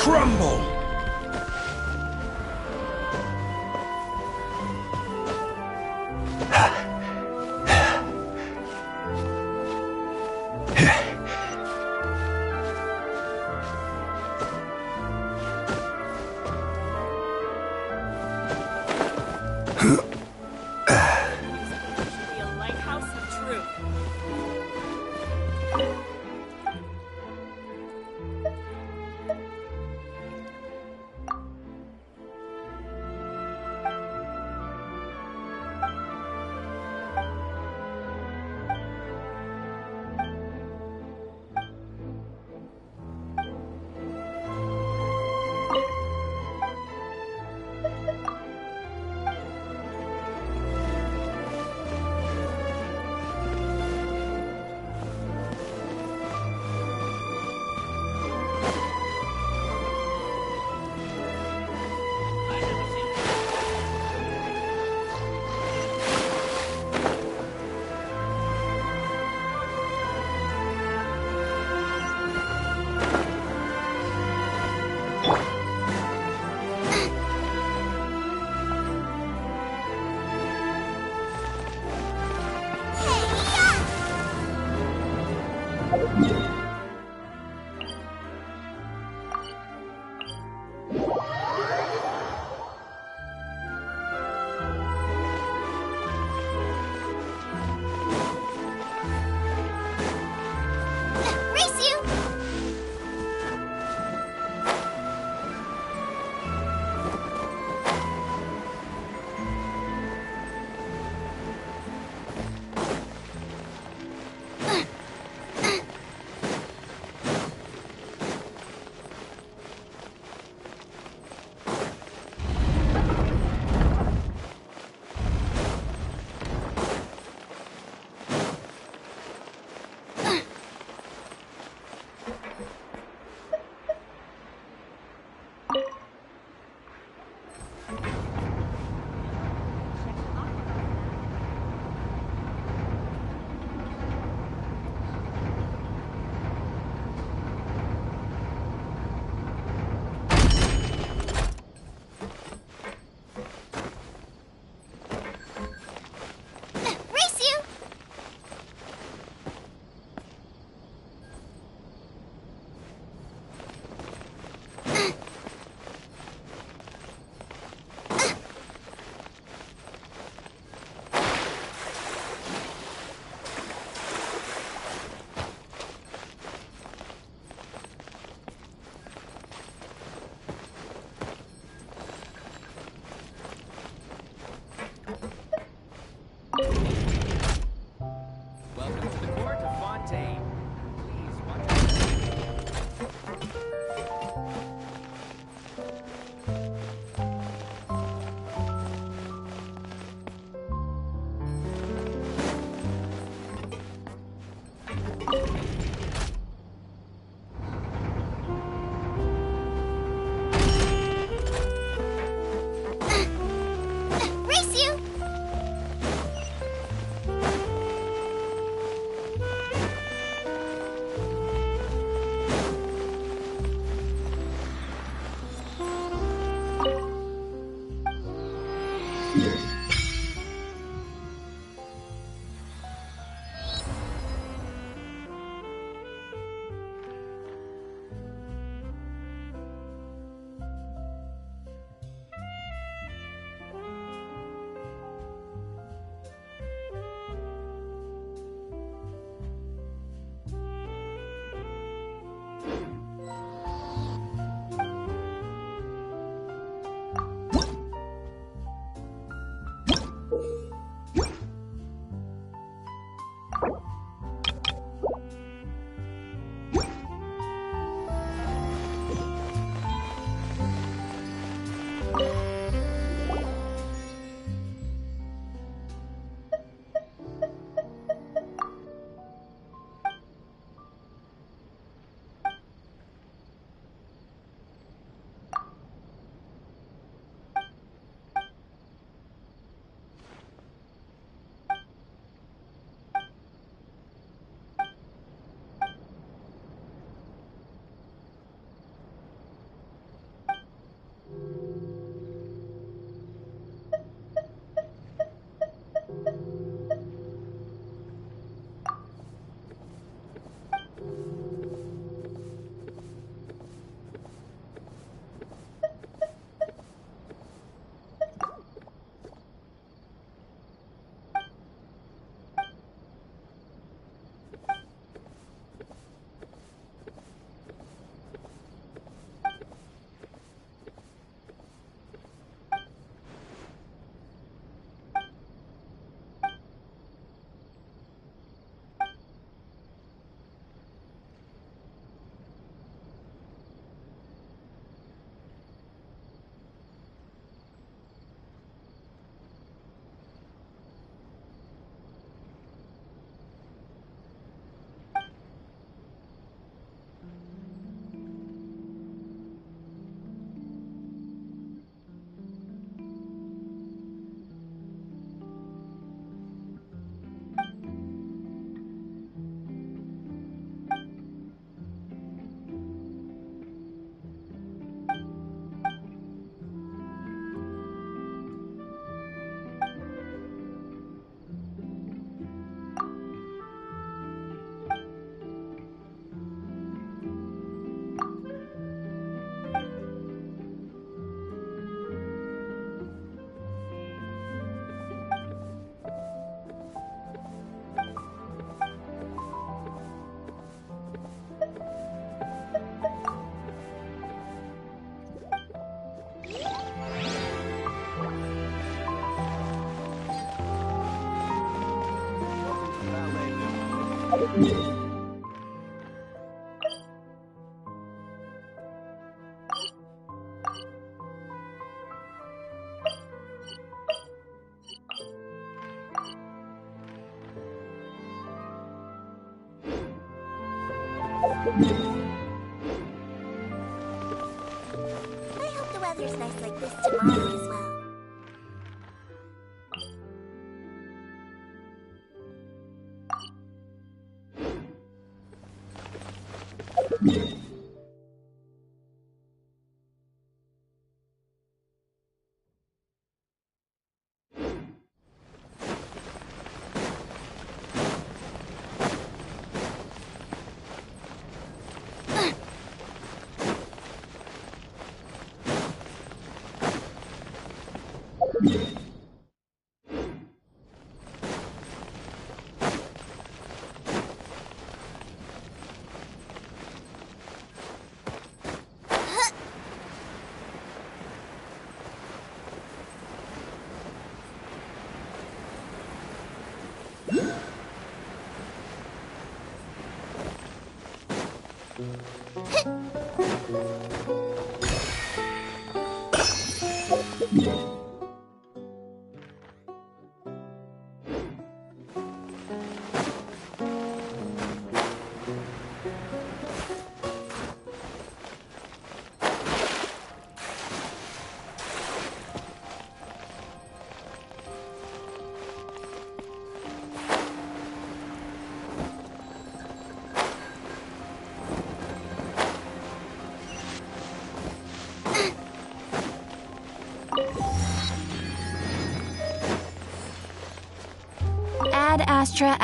Crumble! Race you! Race you! Welcome to the court of Fontaine. Please watch Race you! I hope the weather's nice like this tomorrow as well. Ad Astra.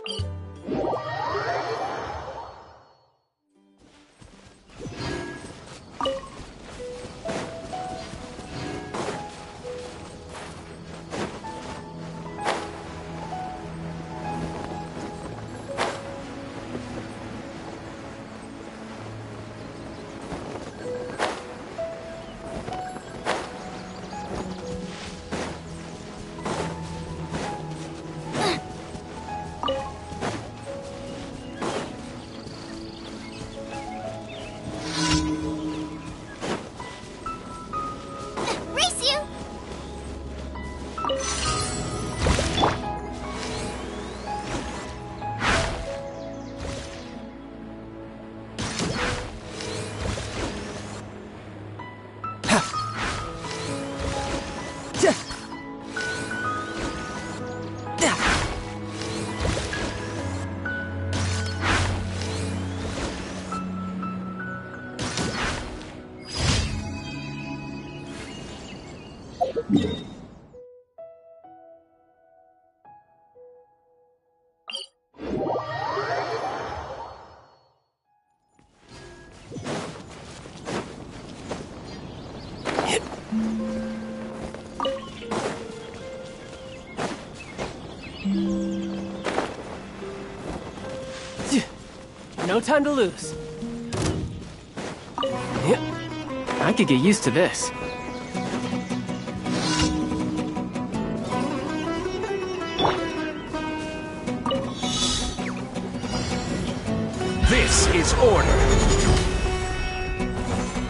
Race you! No time to lose. Yep. I could get used to this. This is order.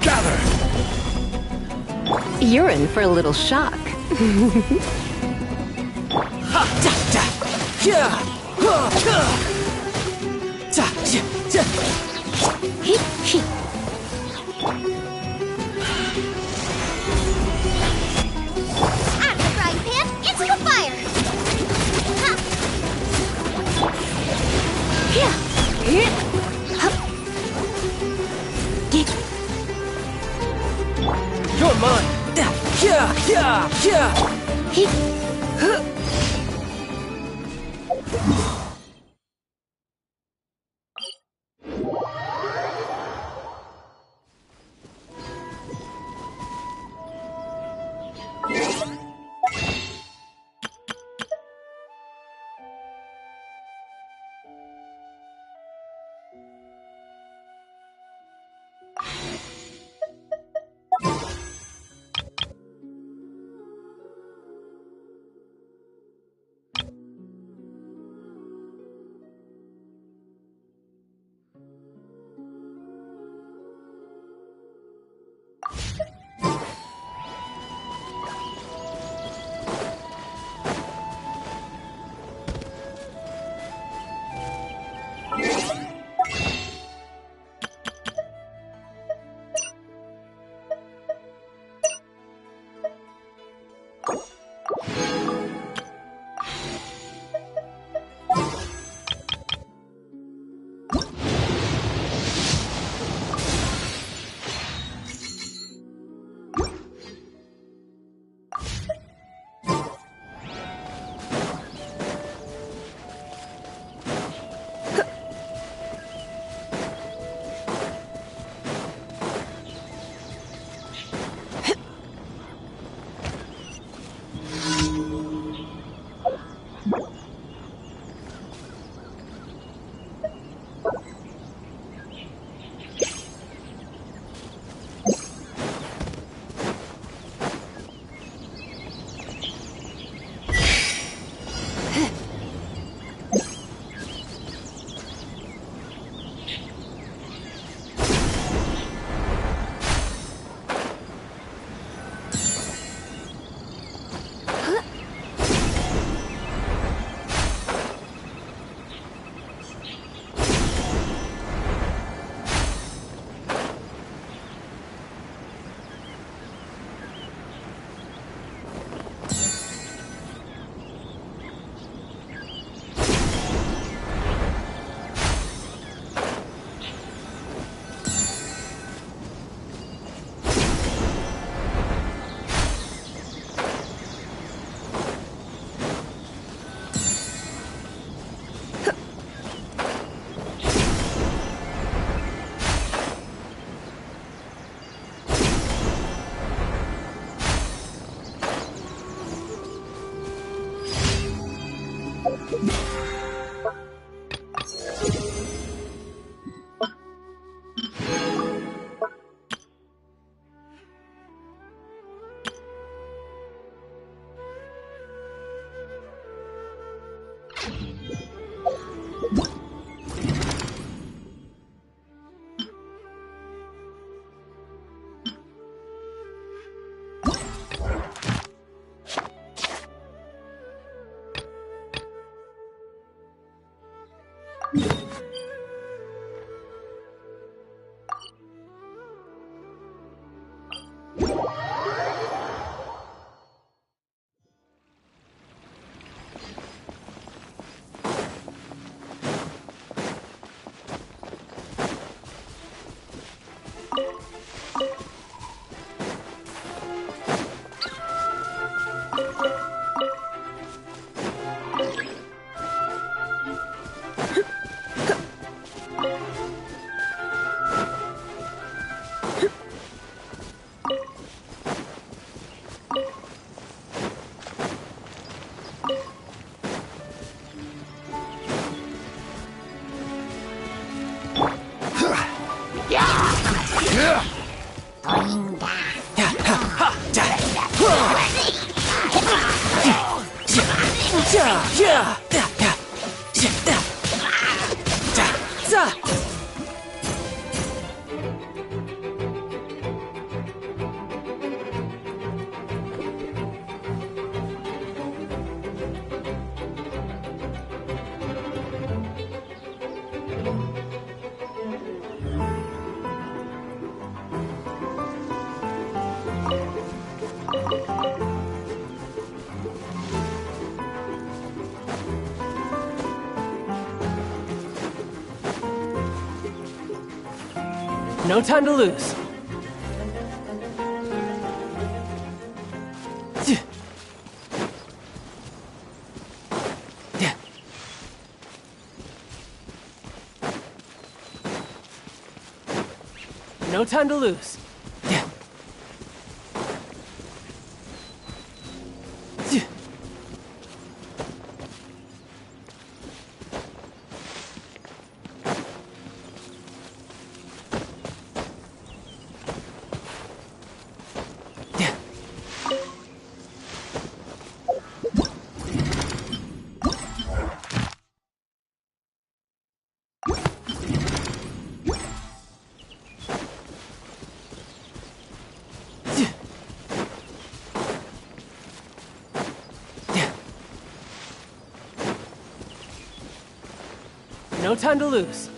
Gather! You're in for a little shock. Out of the frying pan, into the fire! Ha! You're mine. No time to lose. No time to lose. No time to lose.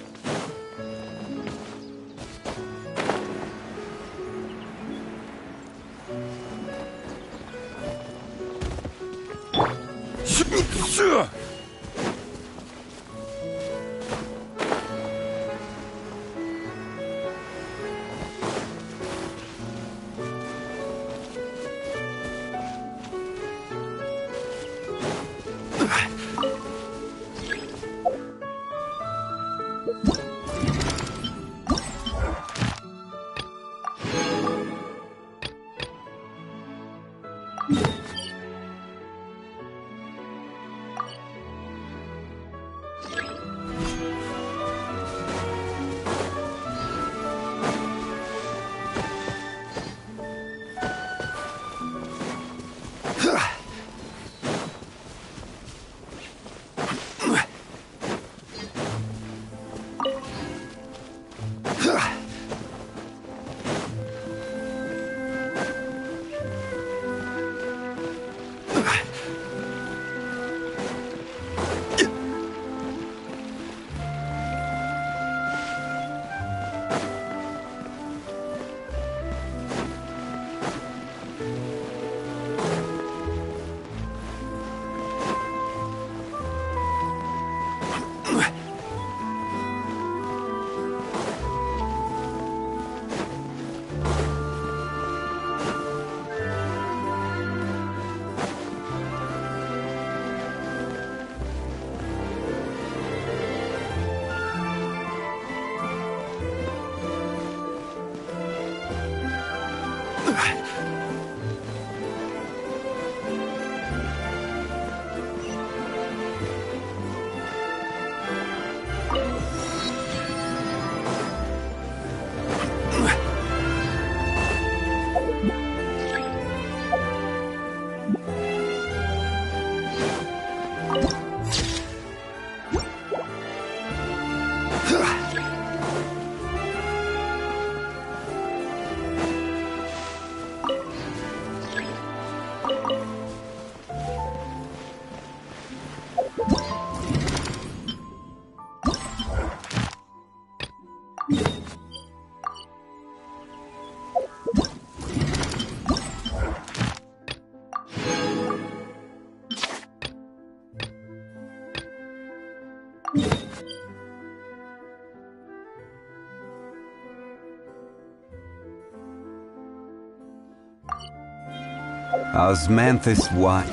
Osmanthus wine.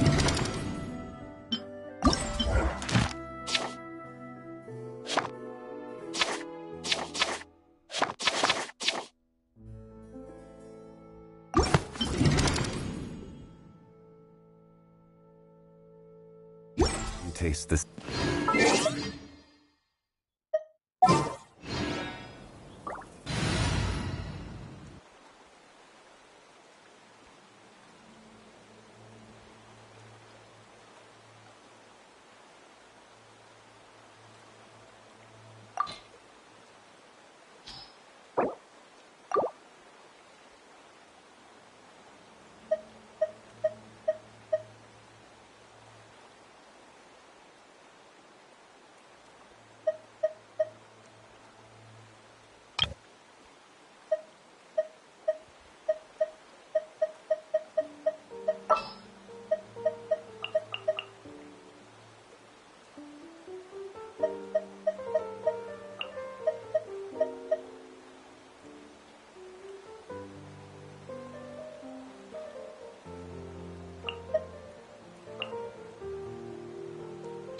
Taste this.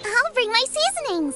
I'll bring my seasonings.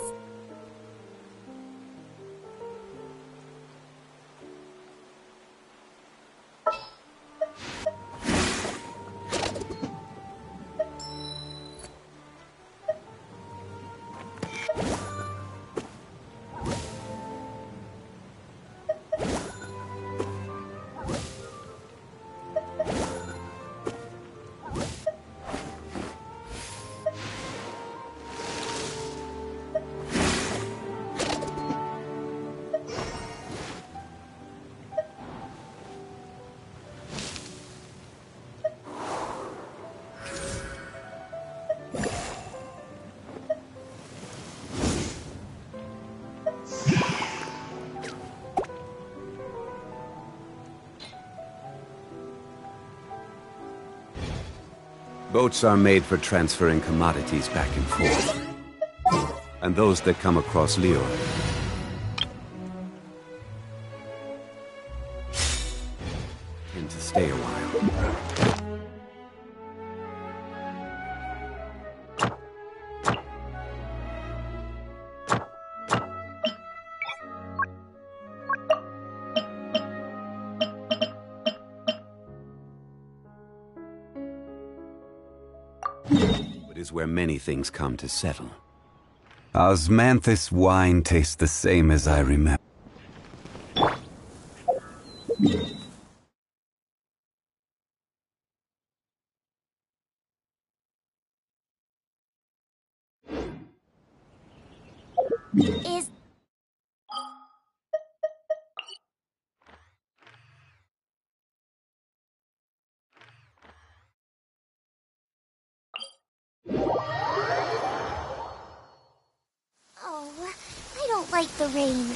Boats are made for transferring commodities back and forth. And those that come across Leo tend to stay a while. Is where many things come to settle. Osmanthus wine tastes the same as I remember. Is... Oh, I don't like the rain.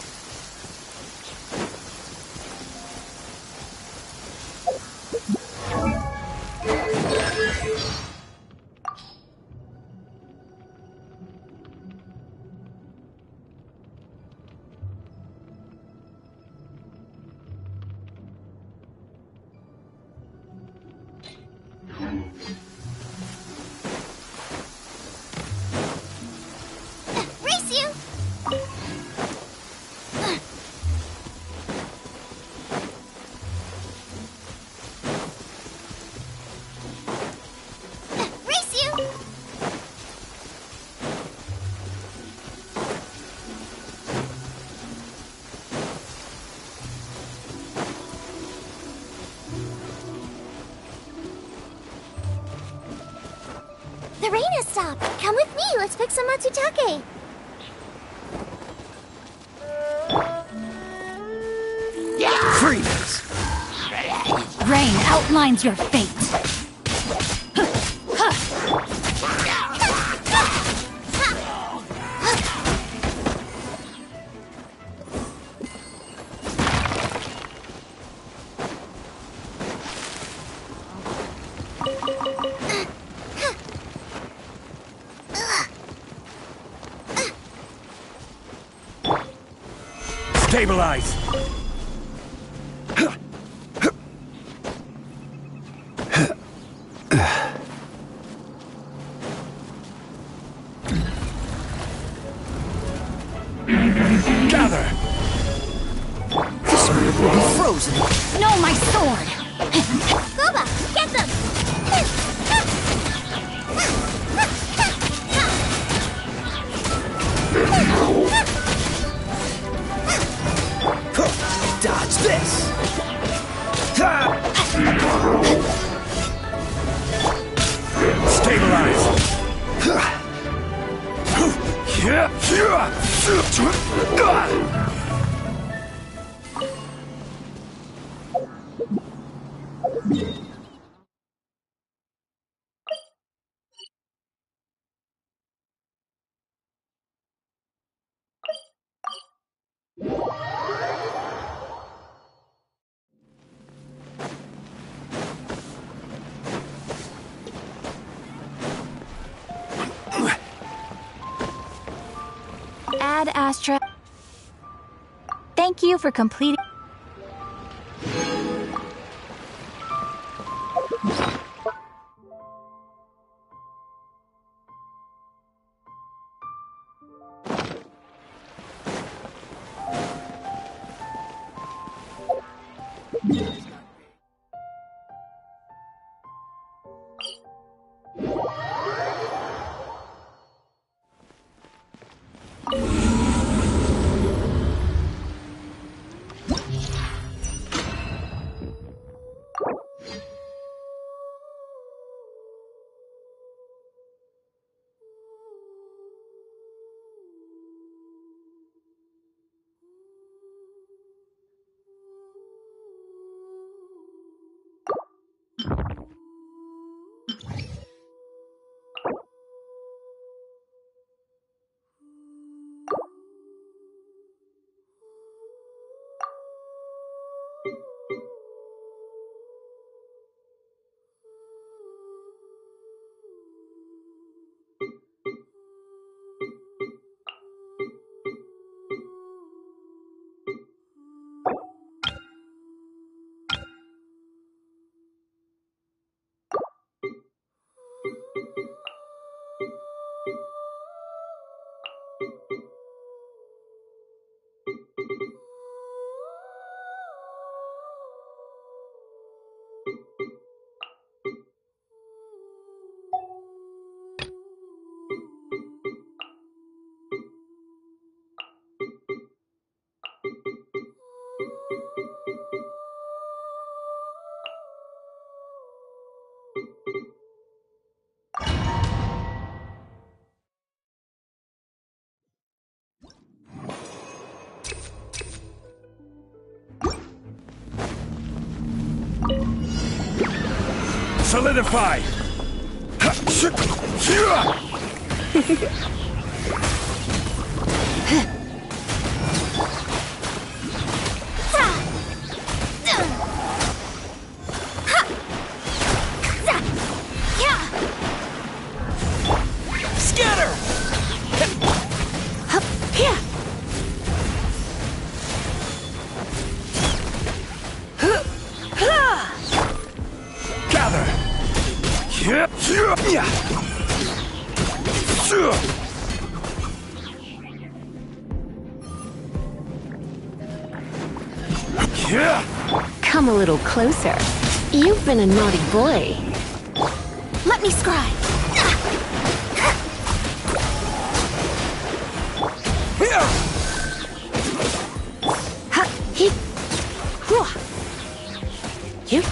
The rain has stopped. Come with me. Let's pick some matsutake. Freeze! Rain outlines your fate. Stabilize! Gather! This earth will be frozen! No, my sword! GUOBA, get them! Dodge this! Stabilize! Ad Astra. Thank you for completing. Solidify! Scatter! Gather! Come a little closer. You've been a naughty boy. Let me scribe. You.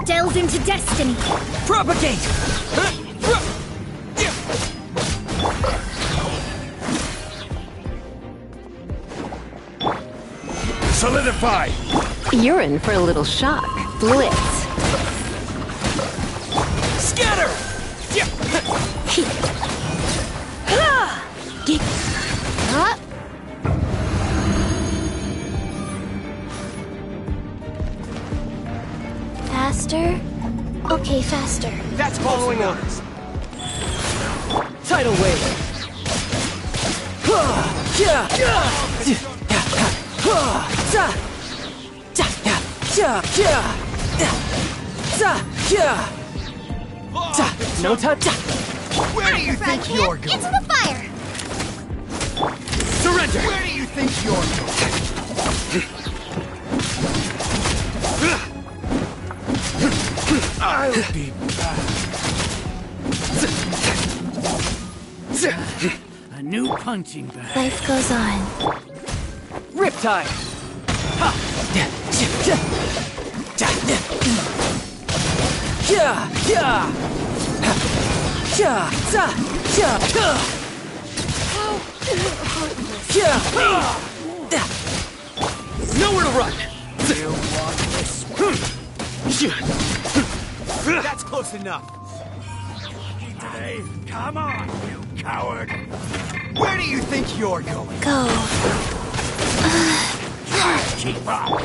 Delve into destiny. Propagate! Solidify! You're in for a little shock. Blitz. Scatter! Faster? Okay, faster. That's following orders. Tidal wave. No touch. Where do you think you're going? Into the fire! Surrender! Where do you think you're going? I'll be back. A new punching bag. Life goes on. Riptide! Nowhere to run! That's close enough. Hey, come on, you coward! Where do you think you're going? Go. Keep up!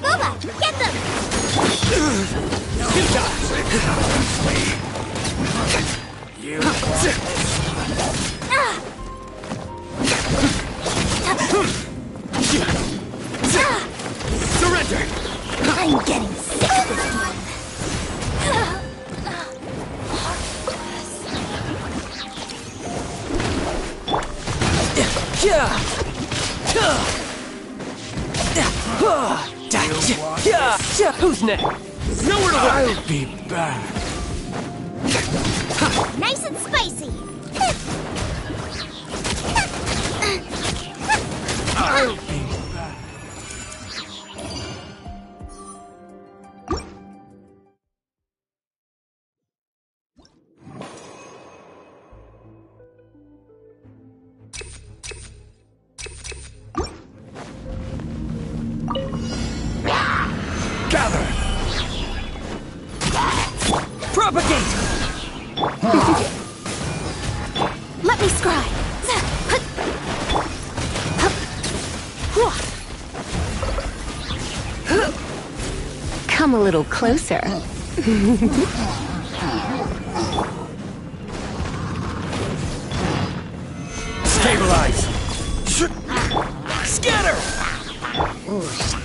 GUOBA, get them! Surrender! I'm getting sick of this one. Who's next? Nowhere to run! I'll be back. Nice and spicy. I'll be back. Gather! Propagate! Let me scry. Come a little closer. Stabilize! Scatter!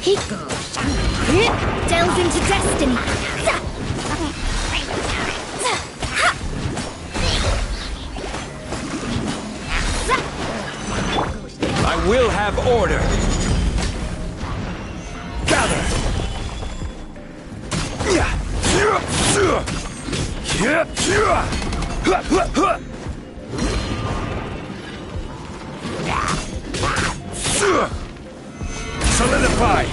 He goes. Delves into destiny. I will have order! Gather! Solidify!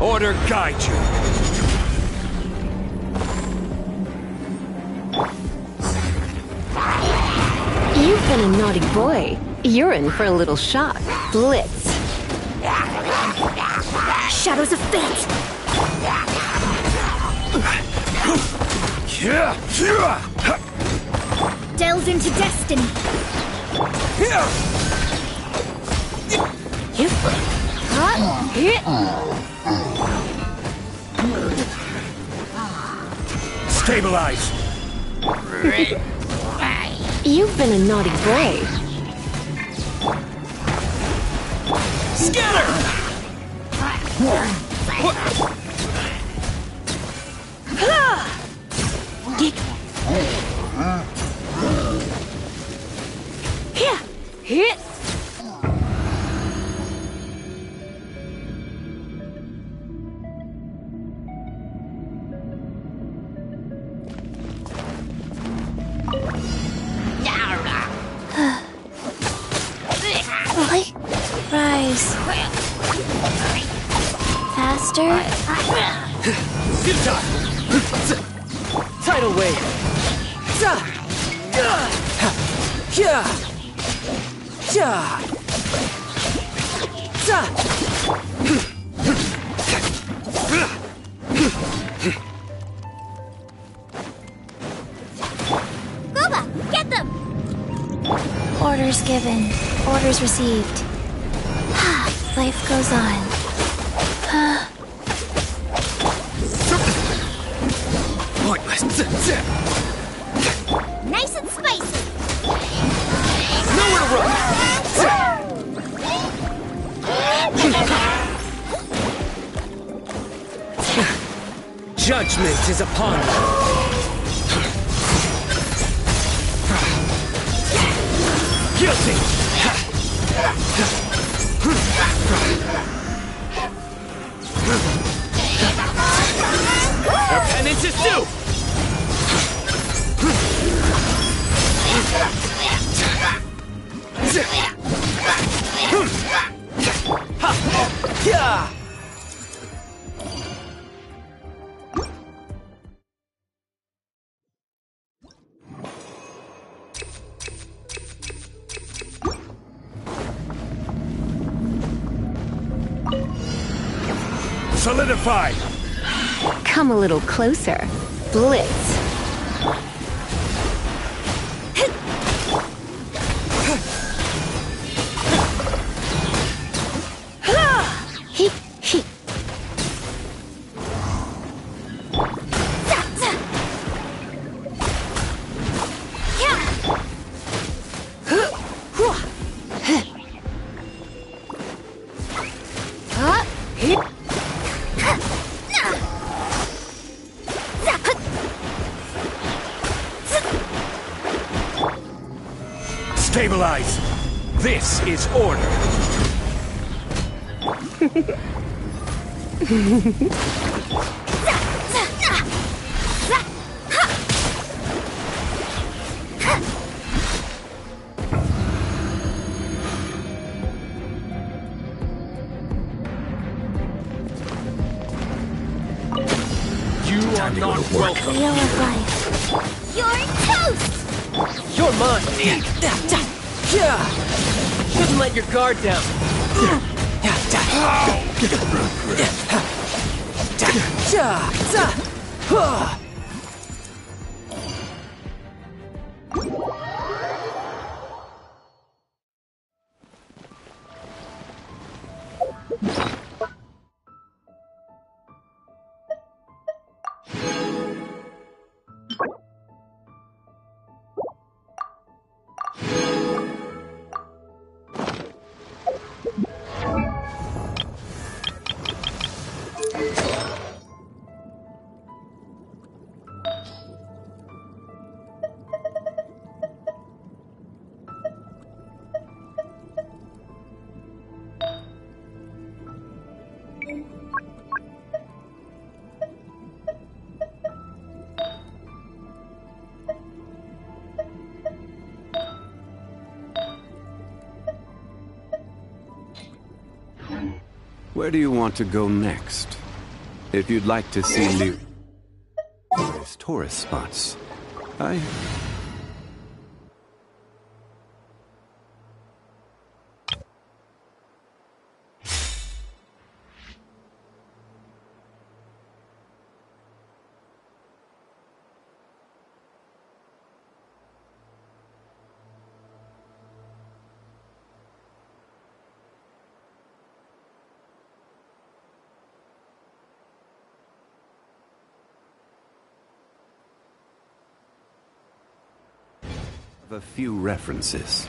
Order guide you. You've been a naughty boy. You're in for a little shock. Blitz. Shadows of fate. Delves into destiny. Stabilize! You've been a naughty boy. Scatter! Rise. Faster. Good time! Tidal wave! GUOBA, get them! Orders given. Orders received. Life goes on. Nice and spicy. Nowhere to run. Judgment is upon you. Guilty. Our penance is due. Yeah. Solidified! Come a little closer. Blitz. Stabilize! This is order! You are not welcome. Wheel of life. You're toast! You're mine. Shouldn't let your guard down. Where do you want to go next? If you'd like to see Liu's tourist spots, I... a few references.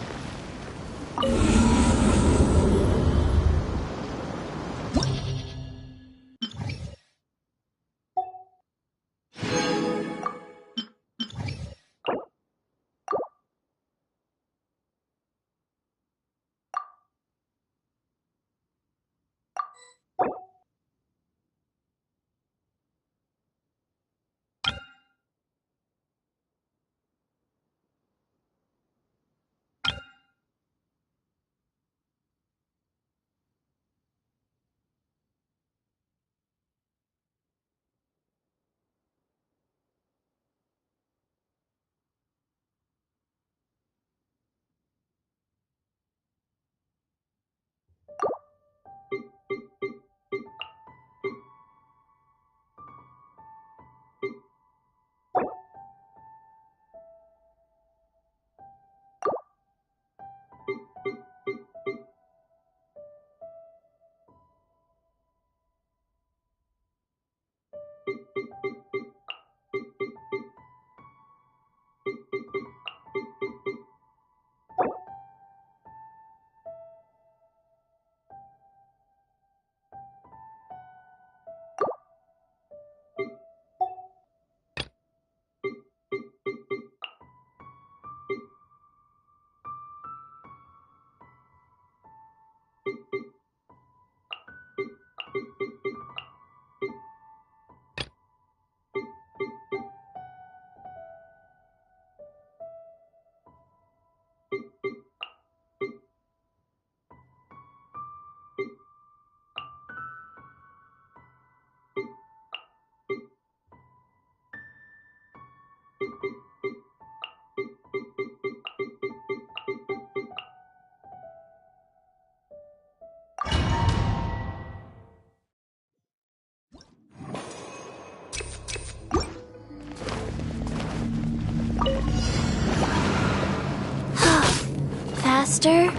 Faster?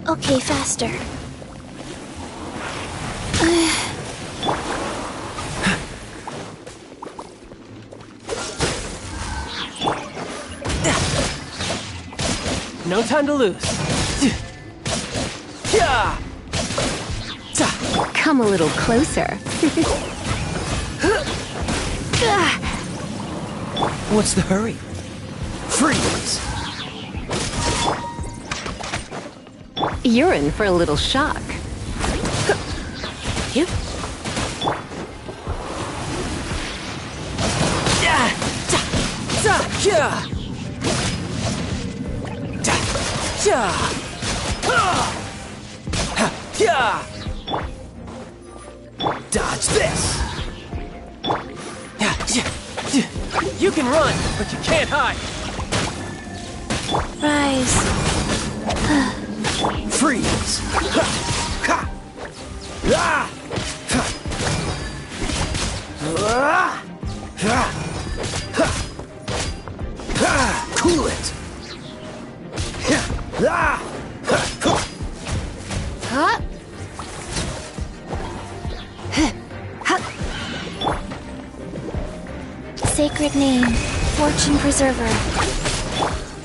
Okay, faster. No time to lose. Come a little closer. What's the hurry? Freeze! You're in for a little shock. Yep. Dodge this! You can run, but you can't hide. Rise. Freeze! Cool it! Huh? Sacred name, fortune preserver.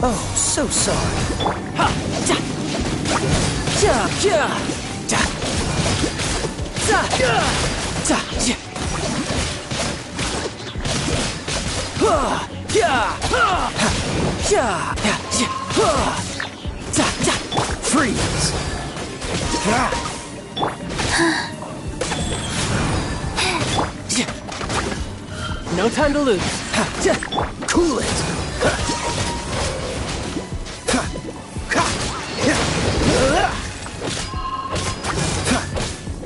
Oh, so sorry. Freeze! No time to lose. Cool it!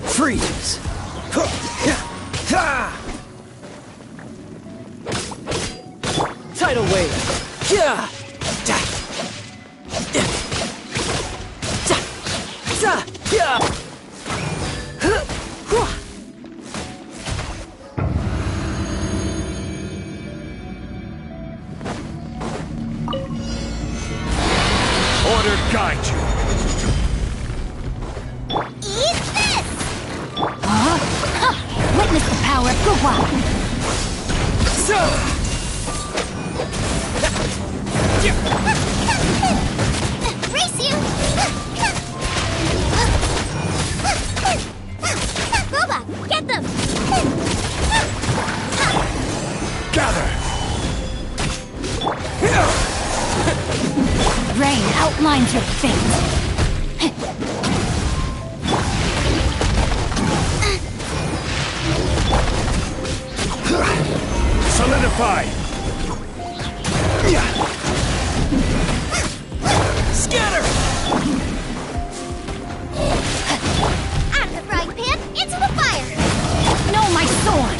Freeze! Tidal wave. Order guide you. Eat this! Witness the power of GUOBA. Race you! GUOBA, get them! Gather! Rain outlines your fate. Solidify! Scatter! Out of the frying pan, into the fire! No, my sword!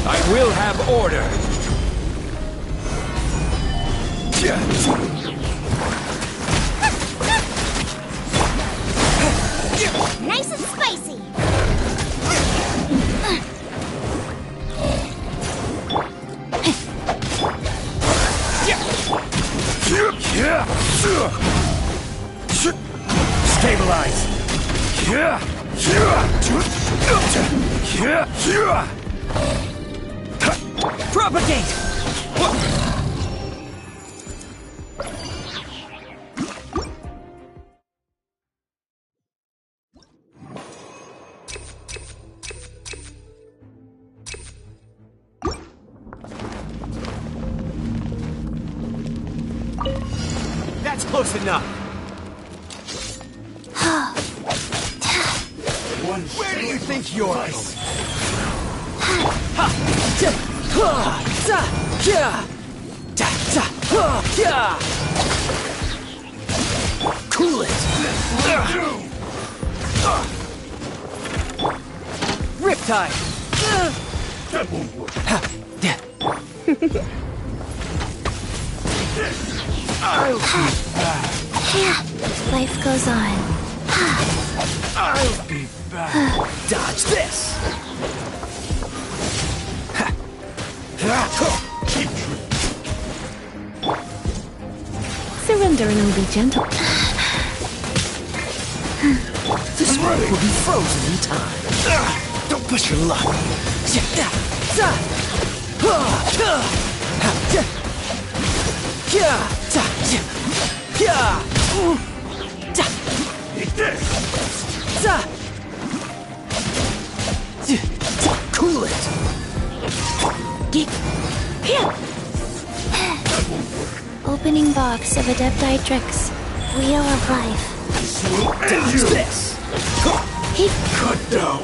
I will have order! Nice and spicy! Stabilize! Propagate! That's close enough. Where do you think you're going? Cool it! Riptide. I'll be back. Life goes on. I'll be back. Dodge this! Surrender considering I'm be gentle. This one will be frozen in time. Don't push your luck. Eat this! Cool it! Opening box of Adepti tricks. Wheel of life. Dodge this! Cut down!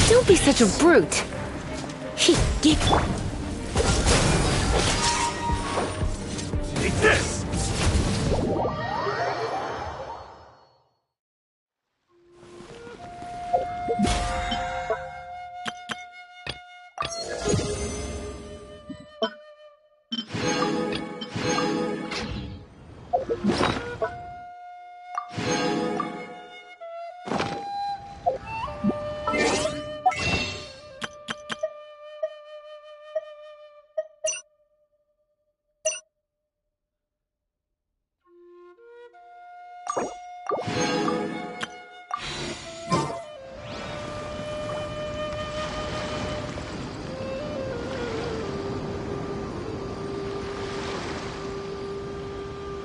Don't be such a brute. Eat this!